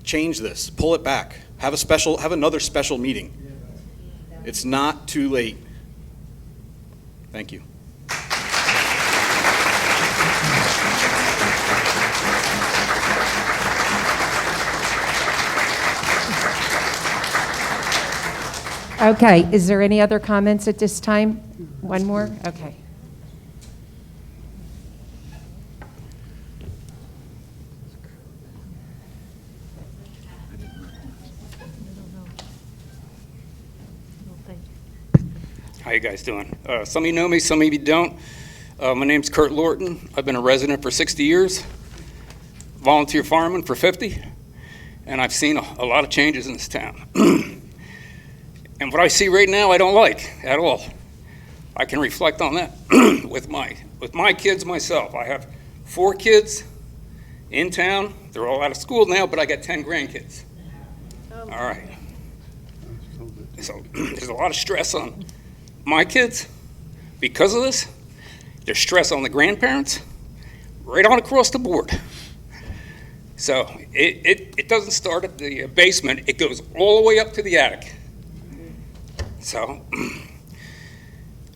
Change this. Pull it back. Have another special meeting. It's not too late. Thank you. Okay, is there any other comments at this time? One more? Okay. How you guys doing? Some of you know me, some of you don't. My name's Kurt Lorton. I've been a resident for 60 years, volunteer fireman for 50, and I've seen a lot of changes in this town. And what I see right now, I don't like at all. I can reflect on that with my kids myself. I have 4 kids in town. They're all out of school now, but I got 10 grandkids. All right. So there's a lot of stress on my kids because of this. There's stress on the grandparents, right on across the board. So it doesn't start at the basement, it goes all the way up to the attic. So,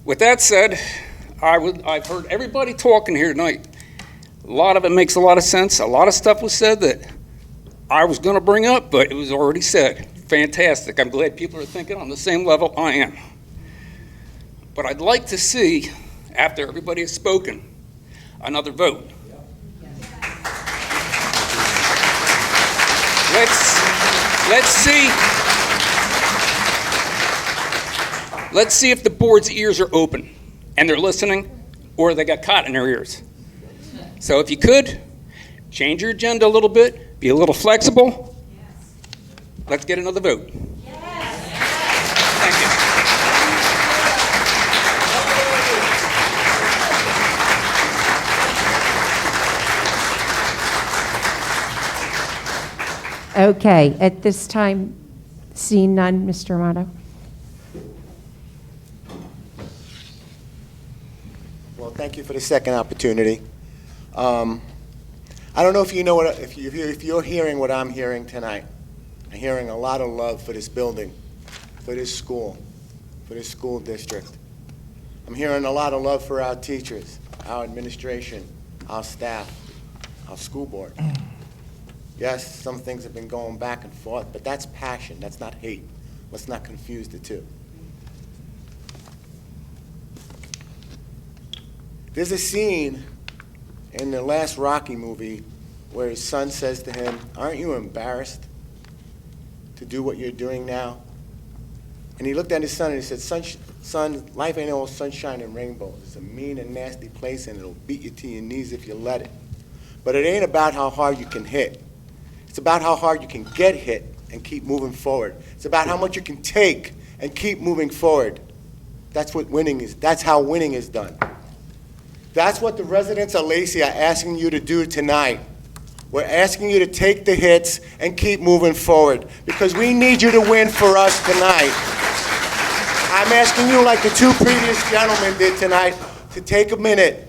with that said, I've heard everybody talking here tonight. A lot of it makes a lot of sense. A lot of stuff was said that I was going to bring up, but it was already said. Fantastic. I'm glad people are thinking on the same level I am. But I'd like to see, after everybody has spoken, another vote. Let's see if the board's ears are open and they're listening, or they got caught in their ears. So if you could, change your agenda a little bit, be a little flexible. Let's get another vote. Thank you. Okay, at this time, seeing none, Mr. Amato. Well, thank you for the second opportunity. I don't know if you know what, if you're hearing what I'm hearing tonight. I'm hearing a lot of love for this building, for this school, for this school district. I'm hearing a lot of love for our teachers, our administration, our staff, our school board. Yes, some things have been going back and forth, but that's passion, that's not hate. Let's not confuse the two. There's a scene in the last Rocky movie where his son says to him, "Aren't you embarrassed to do what you're doing now?" And he looked at his son and he said, son, life ain't all sunshine and rainbows. It's a mean and nasty place and it'll beat you to your knees if you let it. But it ain't about how hard you can hit. It's about how hard you can get hit and keep moving forward. It's about how much you can take and keep moving forward. That's what winning is. That's how winning is done. That's what the residents of Lacey are asking you to do tonight. We're asking you to take the hits and keep moving forward because we need you to win for us tonight. I'm asking you, like the two previous gentlemen did tonight, to take a minute,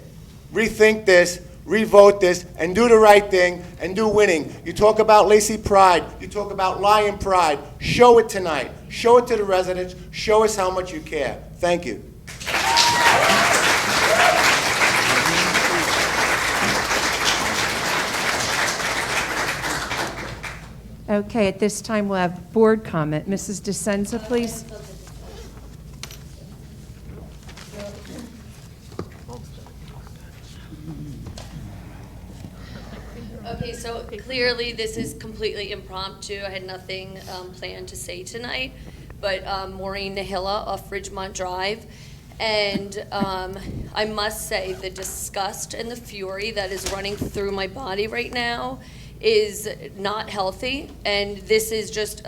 rethink this, revote this, and do the right thing and do winning. You talk about Lacey pride, you talk about Lion pride. Show it tonight. Show it to the residents. Show us how much you care. Thank you. Okay, at this time, we'll have board comment. Mrs. DeSenza, please. Okay, so clearly this is completely impromptu. I had nothing planned to say tonight, but Maureen Nahila off Ridgemont Drive. And I must say the disgust and the fury that is running through my body right now is not healthy, and this is just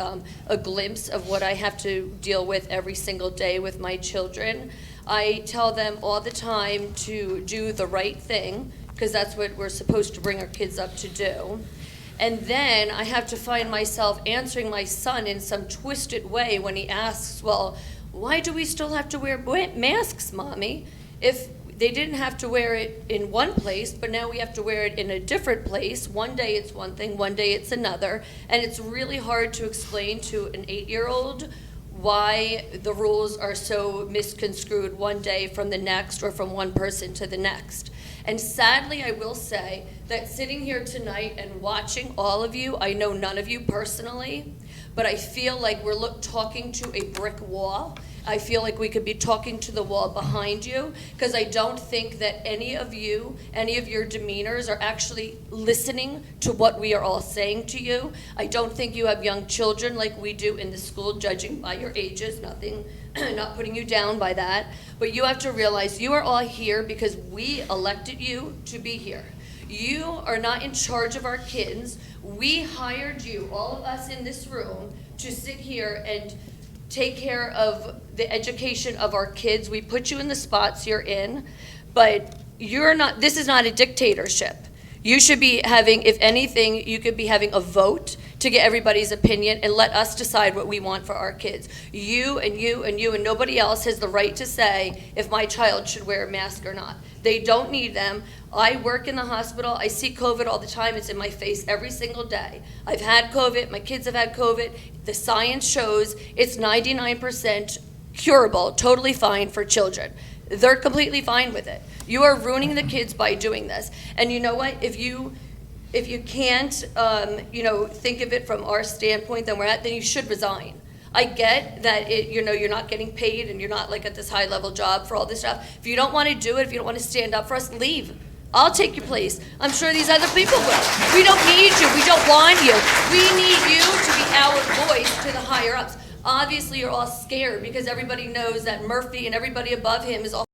a glimpse of what I have to deal with every single day with my children. I tell them all the time to do the right thing, because that's what we're supposed to bring our kids up to do. And then I have to find myself answering my son in some twisted way when he asks, well, why do we still have to wear masks, Mommy? If they didn't have to wear it in one place, but now we have to wear it in a different place. One day it's one thing, one day it's another. And it's really hard to explain to an 8-year-old why the rules are so misconstrued one day from the next or from one person to the next. And sadly, I will say that sitting here tonight and watching all of you, I know none of you personally, but I feel like we're talking to a brick wall. I feel like we could be talking to the wall behind you, because I don't think that any of you, any of your demeanors are actually listening to what we are all saying to you. I don't think you have young children like we do in the school, judging by your ages, not putting you down by that. But you have to realize you are all here because we elected you to be here. You are not in charge of our kids. We hired you, all of us in this room, to sit here and take care of the education of our kids. We put you in the spots you're in, but you're not, this is not a dictatorship. You should be having, if anything, you could be having a vote to get everybody's opinion and let us decide what we want for our kids. You and you and you and nobody else has the right to say if my child should wear a mask or not. They don't need them. I work in the hospital. I see COVID all the time. It's in my face every single day. I've had COVID. My kids have had COVID. The science shows it's 99% curable, totally fine for children. They're completely fine with it. You are ruining the kids by doing this. And you know what? If you can't, think of it from our standpoint then you should resign. I get that you're not getting paid and you're not like at this high level job for all this stuff. If you don't want to do it, if you don't want to stand up for us, leave. I'll take your place. I'm sure these other people will. We don't need you. We don't want you. We need you to be our voice to the higher ups. Obviously, you're all scared because everybody knows that Murphy and everybody above him is all,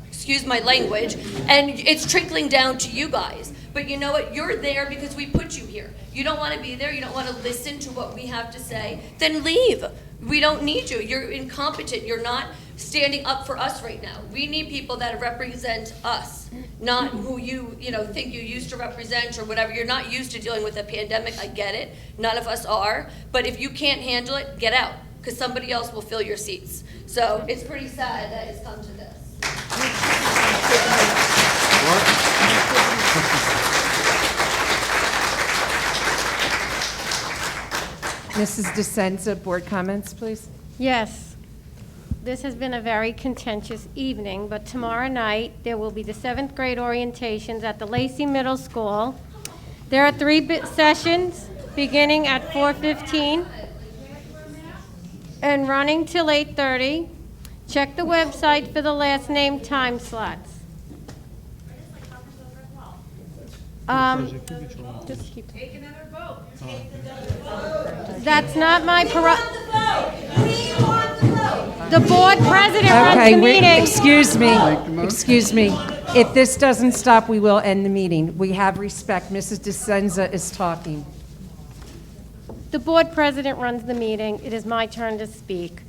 excuse my language, and it's trickling down to you guys. But you know what? You're there because we put you here. You don't want to be there. You don't want to listen to what we have to say. Then leave. We don't need you. You're incompetent. You're not standing up for us right now. We need people that represent us, not who you think you used to represent or whatever. You're not used to dealing with a pandemic. I get it. None of us are. But if you can't handle it, get out, because somebody else will fill your seats. So it's pretty sad that it's come to this. Mrs. DeSenza, board comments, please. Yes. This has been a very contentious evening, but tomorrow night there will be the 7th grade orientations at the Lacey Middle School. There are 3 sessions beginning at 4:15 and running till 8:30. Check the website for the last name time slots. Just keep. Take another vote. That's not my The board president runs the meeting. Excuse me. If this doesn't stop, we will end the meeting. We have respect. Mrs. DeSenza is talking. The board president runs the meeting. It is my turn to speak.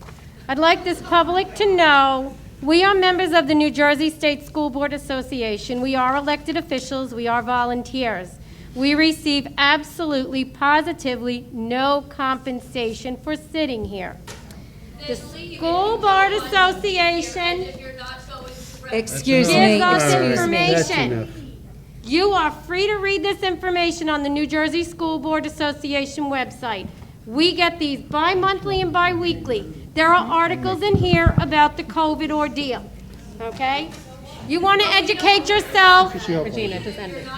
I'd like this public to know we are members of the New Jersey State School Board Association. We are elected officials. We are volunteers. We receive absolutely, positively no compensation for sitting here. The School Board Association Excuse me. gives us Excuse me. information. You are free to read this information on the New Jersey School Board Association website. We get these bi-monthly and bi-weekly. There are articles in here about the COVID ordeal, okay? You want to educate yourself. Regina, just end it.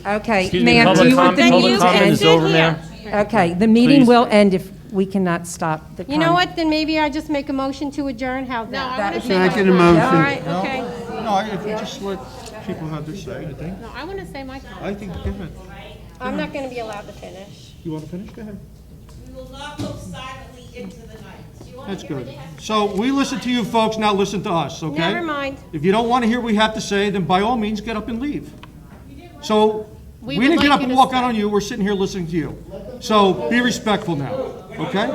Okay, Excuse me, ma'am, do you want the public meeting to comment end? is over, ma'am. Okay, the meeting Please. will end if we cannot stop the You know what, then maybe I just make a motion to adjourn, how's that? That would be Second fine. motion. All right, okay. No, if you just let people have their say, I think. No, I want to say my comment. I think, go ahead. I'm not going to be allowed to finish. You want to finish? Go ahead. We will not go silently into the night. That's good. So we listen to you folks, now listen to us, okay? Never mind. If you don't want to hear what we have to say, then by all means, get up and leave. So, we didn't get up and walk out on you, we're sitting here listening to you. So, be respectful now, okay?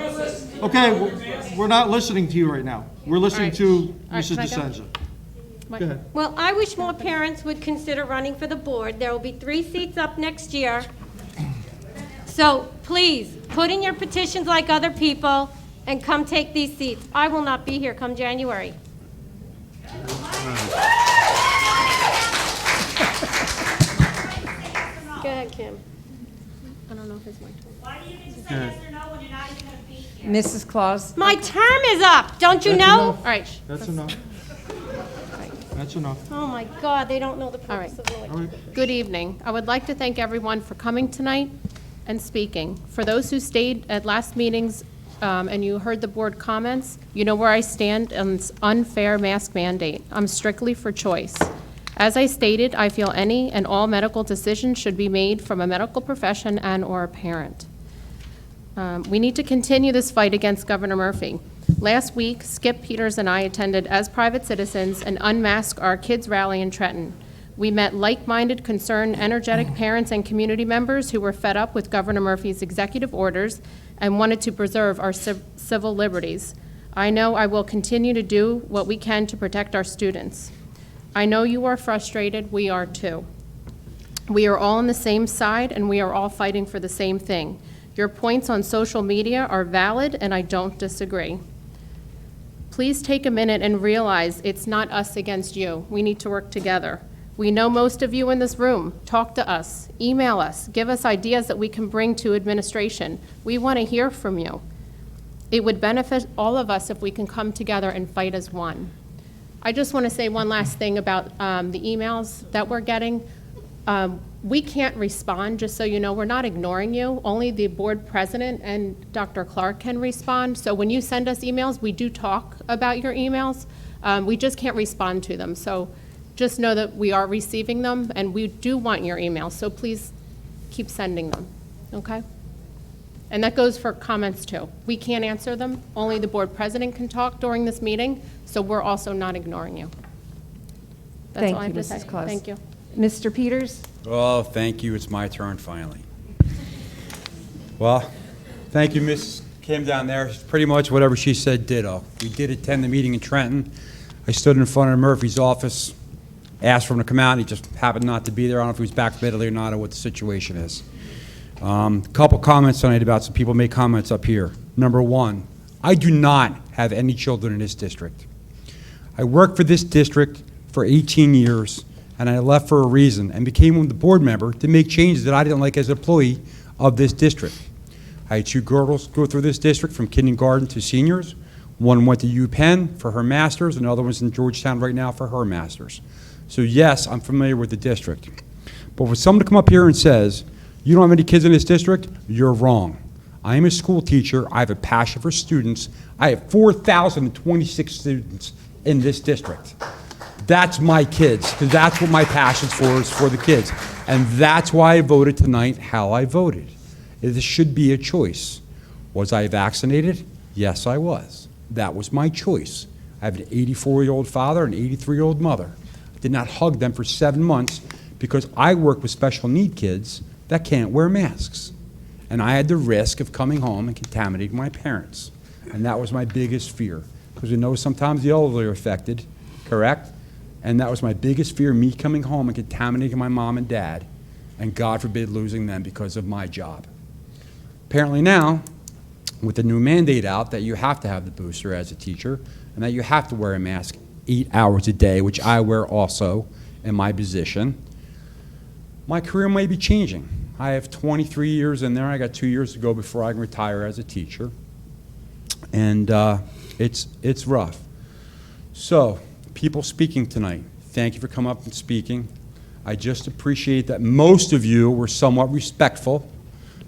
Okay, we're not listening to you right now. We're listening to Mrs. can I go? DeSenza. Go ahead. Well, I wish more parents would consider running for the board. There will be 3 seats up next year. So please, put in your petitions like other people and come take these seats. I will not be here come January. Go ahead, Kim. I don't know if it's my turn. Why do you need to say yes or no when you're not even going to be here? Mrs. Claus? My term is up, don't you That's know? enough. All right. That's enough. That's enough. Oh, my God, they don't know the purpose of the All right. Good evening. I would like to thank everyone for coming tonight and speaking. For those who stayed at last meetings and you heard the board comments, you know where I stand on this unfair mask mandate. I'm strictly for choice. As I stated, I feel any and all medical decisions should be made from a medical profession and/or a parent. We need to continue this fight against Governor Murphy. Last week, Skip Peters and I attended as private citizens an Unmask Our Kids rally in Trenton. We met like-minded, concerned, energetic parents and community members who were fed up with Governor Murphy's executive orders and wanted to preserve our civil liberties. I know I will continue to do what we can to protect our students. I know you are frustrated, we are too. We are all on the same side, and we are all fighting for the same thing. Your points on social media are valid, and I don't disagree. Please take a minute and realize it's not us against you. We need to work together. We know most of you in this room. Talk to us, email us, give us ideas that we can bring to administration. We want to hear from you. It would benefit all of us if we can come together and fight as one. I just want to say one last thing about the emails that we're getting. We can't respond, just so you know. We're not ignoring you. Only the board president and Dr. Clark can respond. So when you send us emails, we do talk about your emails. We just can't respond to them. So just know that we are receiving them, and we do want your emails. So please keep sending them, okay? And that goes for comments too. We can't answer them. Only the board president can talk during this meeting, so we're also not ignoring you. That's Thank all I you, have to say. Mrs. Claus. Thank you. Mr. Peters? Oh, thank you. It's my turn finally. Well, thank you, Miss Kim down there. Pretty much whatever she said, ditto. We did attend the meeting in Trenton. I stood in front of Murphy's office, asked for him to come out, and he just happened not to be there. I don't know if he was back from Italy or not, or what the situation is. A couple comments tonight about some people made comments up here. Number one, I do not have any children in this district. I worked for this district for 18 years, and I left for a reason and became the board member to make changes that I didn't like as an employee of this district. I had two girls go through this district from kindergarten to seniors. One went to UPenn for her master's, and the other one's in Georgetown right now for her master's. So yes, I'm familiar with the district. But for someone to come up here and says, you don't have any kids in this district, you're wrong. I am a school teacher. I have a passion for students. I have 4,026 students in this district. That's my kids, because that's what my passion's for, is for the kids. And that's why I voted tonight how I voted. This should be a choice. Was I vaccinated? Yes, I was. That was my choice. I have an 84-year-old father and an 83-year-old mother. I did not hug them for 7 months because I work with special need kids that can't wear masks. And I had the risk of coming home and contaminating my parents. And that was my biggest fear, because we know sometimes the elderly are affected, correct? And that was my biggest fear, me coming home and contaminating my mom and dad, and God forbid losing them because of my job. Apparently now, with the new mandate out that you have to have the booster as a teacher, and that you have to wear a mask 8 hours a day, which I wear also in my position, my career may be changing. I have 23 years in there. I got 2 years to go before I can retire as a teacher. And it's rough. So, people speaking tonight, thank you for coming up and speaking. I just appreciate that most of you were somewhat respectful,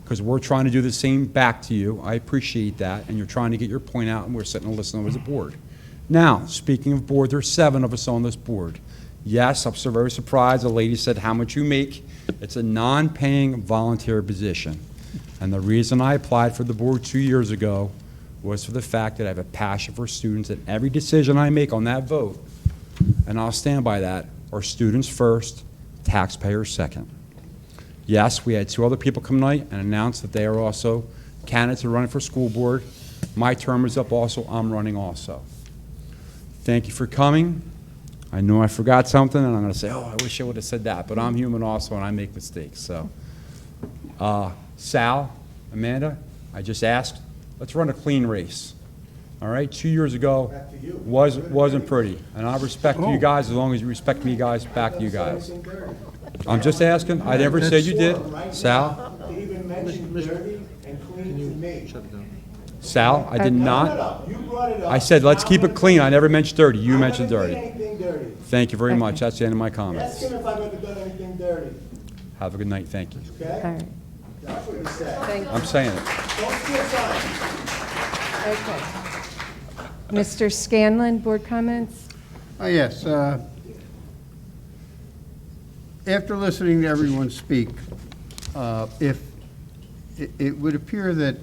because we're trying to do the same back to you. I appreciate that, and you're trying to get your point out, and we're sitting and listening as a board. Now, speaking of board, there's 7 of us on this board. Yes, I'm so very surprised. A lady said how much you make. It's a non-paying volunteer position. And the reason I applied for the board 2 years ago was for the fact that I have a passion for students, and every decision I make on that vote, and I'll stand by that, are students first, taxpayers second. Yes, we had 2 other people come tonight and announce that they are also candidates who are running for school board. My term is up also. I'm running also. Thank you for coming. I know I forgot something, and I'm going to say, oh, I wish I would have said that, but I'm human also, and I make mistakes. So, Sal, Amanda, I just asked, let's run a clean race. All right? 2 years ago wasn't pretty, and I respect you guys as long as you respect me guys back to you guys. I'm just asking. I never said you did. Sal? Even mentioned dirty and clean to me. Sal, I did not. You brought it up. I said, let's keep it clean. I never mentioned dirty. You mentioned dirty. Anything dirty. Thank you very much. That's the end of my comments. Ask him if I've ever done anything dirty. Have a good night. Thank you. Okay? All right. That's what he said. Thank you. I'm saying it. Don't steal time. Okay. Mr. Scanlon, board comments? Yes. After listening to everyone speak, if it would appear that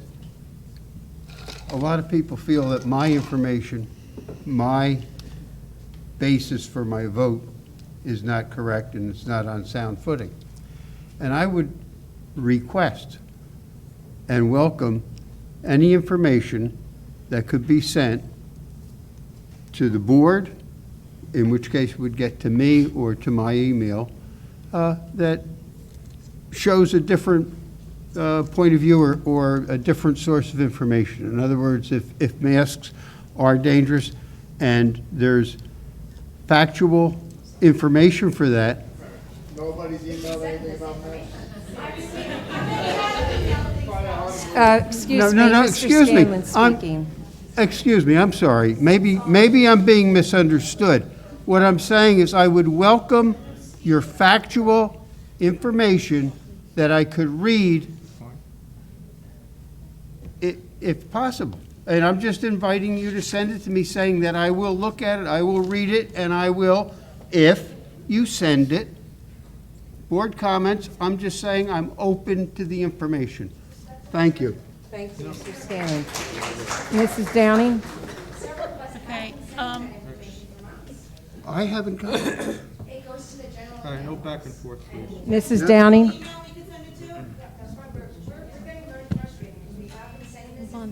a lot of people feel that my information, my basis for my vote is not correct and it's not on sound footing. And I would request and welcome any information that could be sent to the board, in which case it would get to me or to my email, that shows a different point of view or a different source of information. In other words, if masks are dangerous and there's factual information for that. Nobody's emailed anything about that? Excuse me, Mr. Scanlon's speaking. Excuse me, I'm sorry. Maybe I'm being misunderstood. What I'm saying is I would welcome your factual information that I could read if possible. And I'm just inviting you to send it to me, saying that I will look at it, I will read it, and I will, if you send it, board comments, I'm just saying I'm open to the information. Thank you. Thank you, Mr. Scanlon. Mrs. Downing? Okay, I haven't got it. All right, no back and forth, please. Mrs. Downing?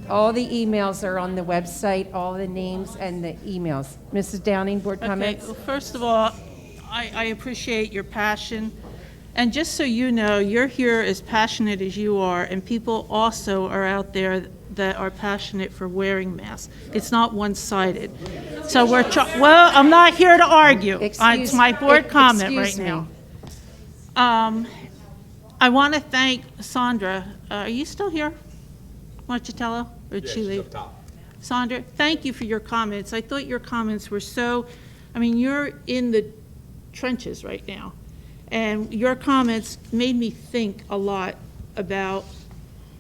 All the emails are on the website, all the names and the emails. Mrs. Downing, board okay, comments? well, first of all, I appreciate your passion. And just so you know, you're here as passionate as you are, and people also are out there that are passionate for wearing masks. It's not one-sided. So well, I'm not here to argue. It's my board comment right now. I want to thank Sandra. Are you still here? Marchitello, or did she leave? Sandra, thank you for your comments. I thought your comments were so, I mean, you're in the trenches right now. And your comments made me think a lot about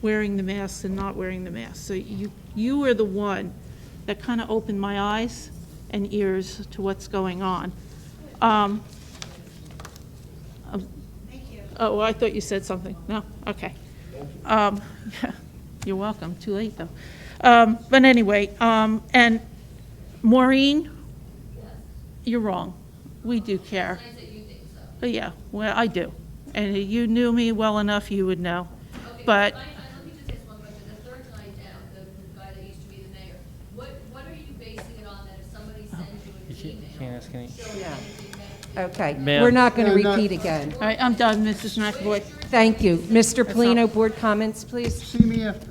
wearing the masks and not wearing the masks. So you were the one that kind of opened my eyes and ears to what's going on. Thank you. Oh, well, I thought you said something. No? Okay. Yeah, you're welcome. Too late, though. But anyway, and Maureen, you're wrong. We do care. But yeah, well, I do. And if you knew me well enough, you would know. But Let me just ask one question. The third guy down, the guy that used to be the mayor, what are you basing it on that if somebody sends you an email? Can't ask any. Okay, Ma'am. we're not going to repeat again. all right, I'm done, Mrs. McAvoy. Thank you. Mr. Polino, board comments, please? See me after.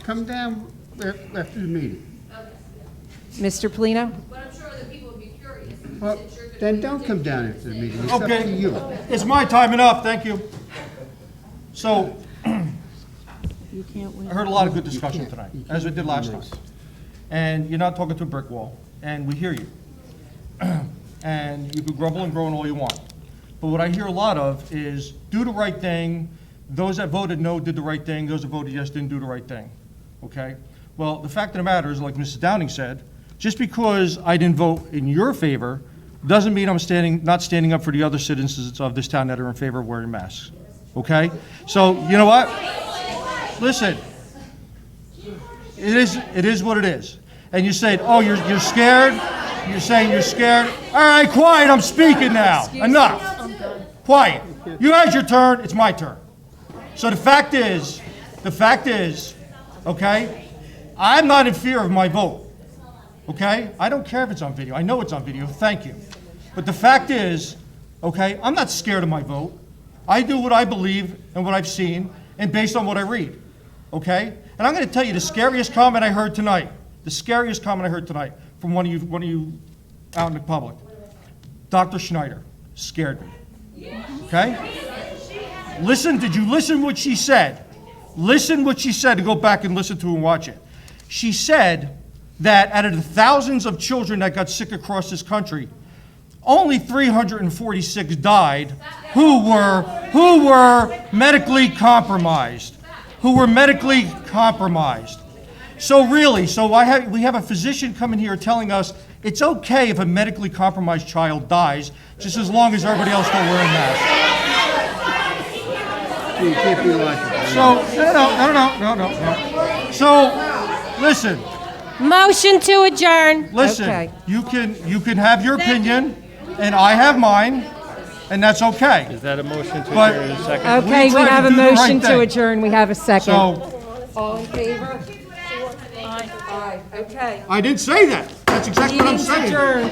Come down after the meeting. Mr. Polino? But I'm sure other people would be curious. Well, then don't come down after the meeting. It's up to Okay, you. it's my time enough, thank you. So, You can't win. I heard a lot of good discussion tonight, as we did last time. And you're not talking to a brick wall, and we hear you. And you can grumble and groan all you want. But what I hear a lot of is do the right thing. Those that voted no did the right thing. Those that voted yes didn't do the right thing. Okay? Well, the fact of the matter is, like Mrs. Downing said, just because I didn't vote in your favor doesn't mean I'm not standing up for the other citizens of this town that are in favor of wearing masks. Okay? So, you know what? Listen, it is what it is. And you say, oh, you're scared? You're saying you're scared? All right, quiet, I'm speaking now. Enough. Quiet. You had your turn, it's my turn. So the fact is, okay, I'm not in fear of my vote. Okay? I don't care if it's on video. I know it's on video. Thank you. But the fact is, okay, I'm not scared of my vote. I do what I believe and what I've seen and based on what I read. Okay? And I'm going to tell you the scariest comment I heard tonight. The scariest comment I heard tonight from one of you out in the public. Dr. Schneider scared me. Okay? Listen, did you listen what she said? Listen what she said, to go back and listen to and watch it. She said that out of the thousands of children that got sick across this country, only 346 died who were medically compromised. So really, we have a physician coming here telling us it's okay if a medically compromised child dies, just as long as everybody else don't wear a mask. You can't be elected. So, no. So, listen. Motion to adjourn. Listen, Okay. you can have your opinion, and I have mine, and that's okay. Is that a motion to But- adjourn in a second? Okay, we tried to have a do the right motion to thing. adjourn. We have a second. So, All in favor? Aye. Okay. I didn't say that. That's exactly what I'm Meeting's saying. adjourned.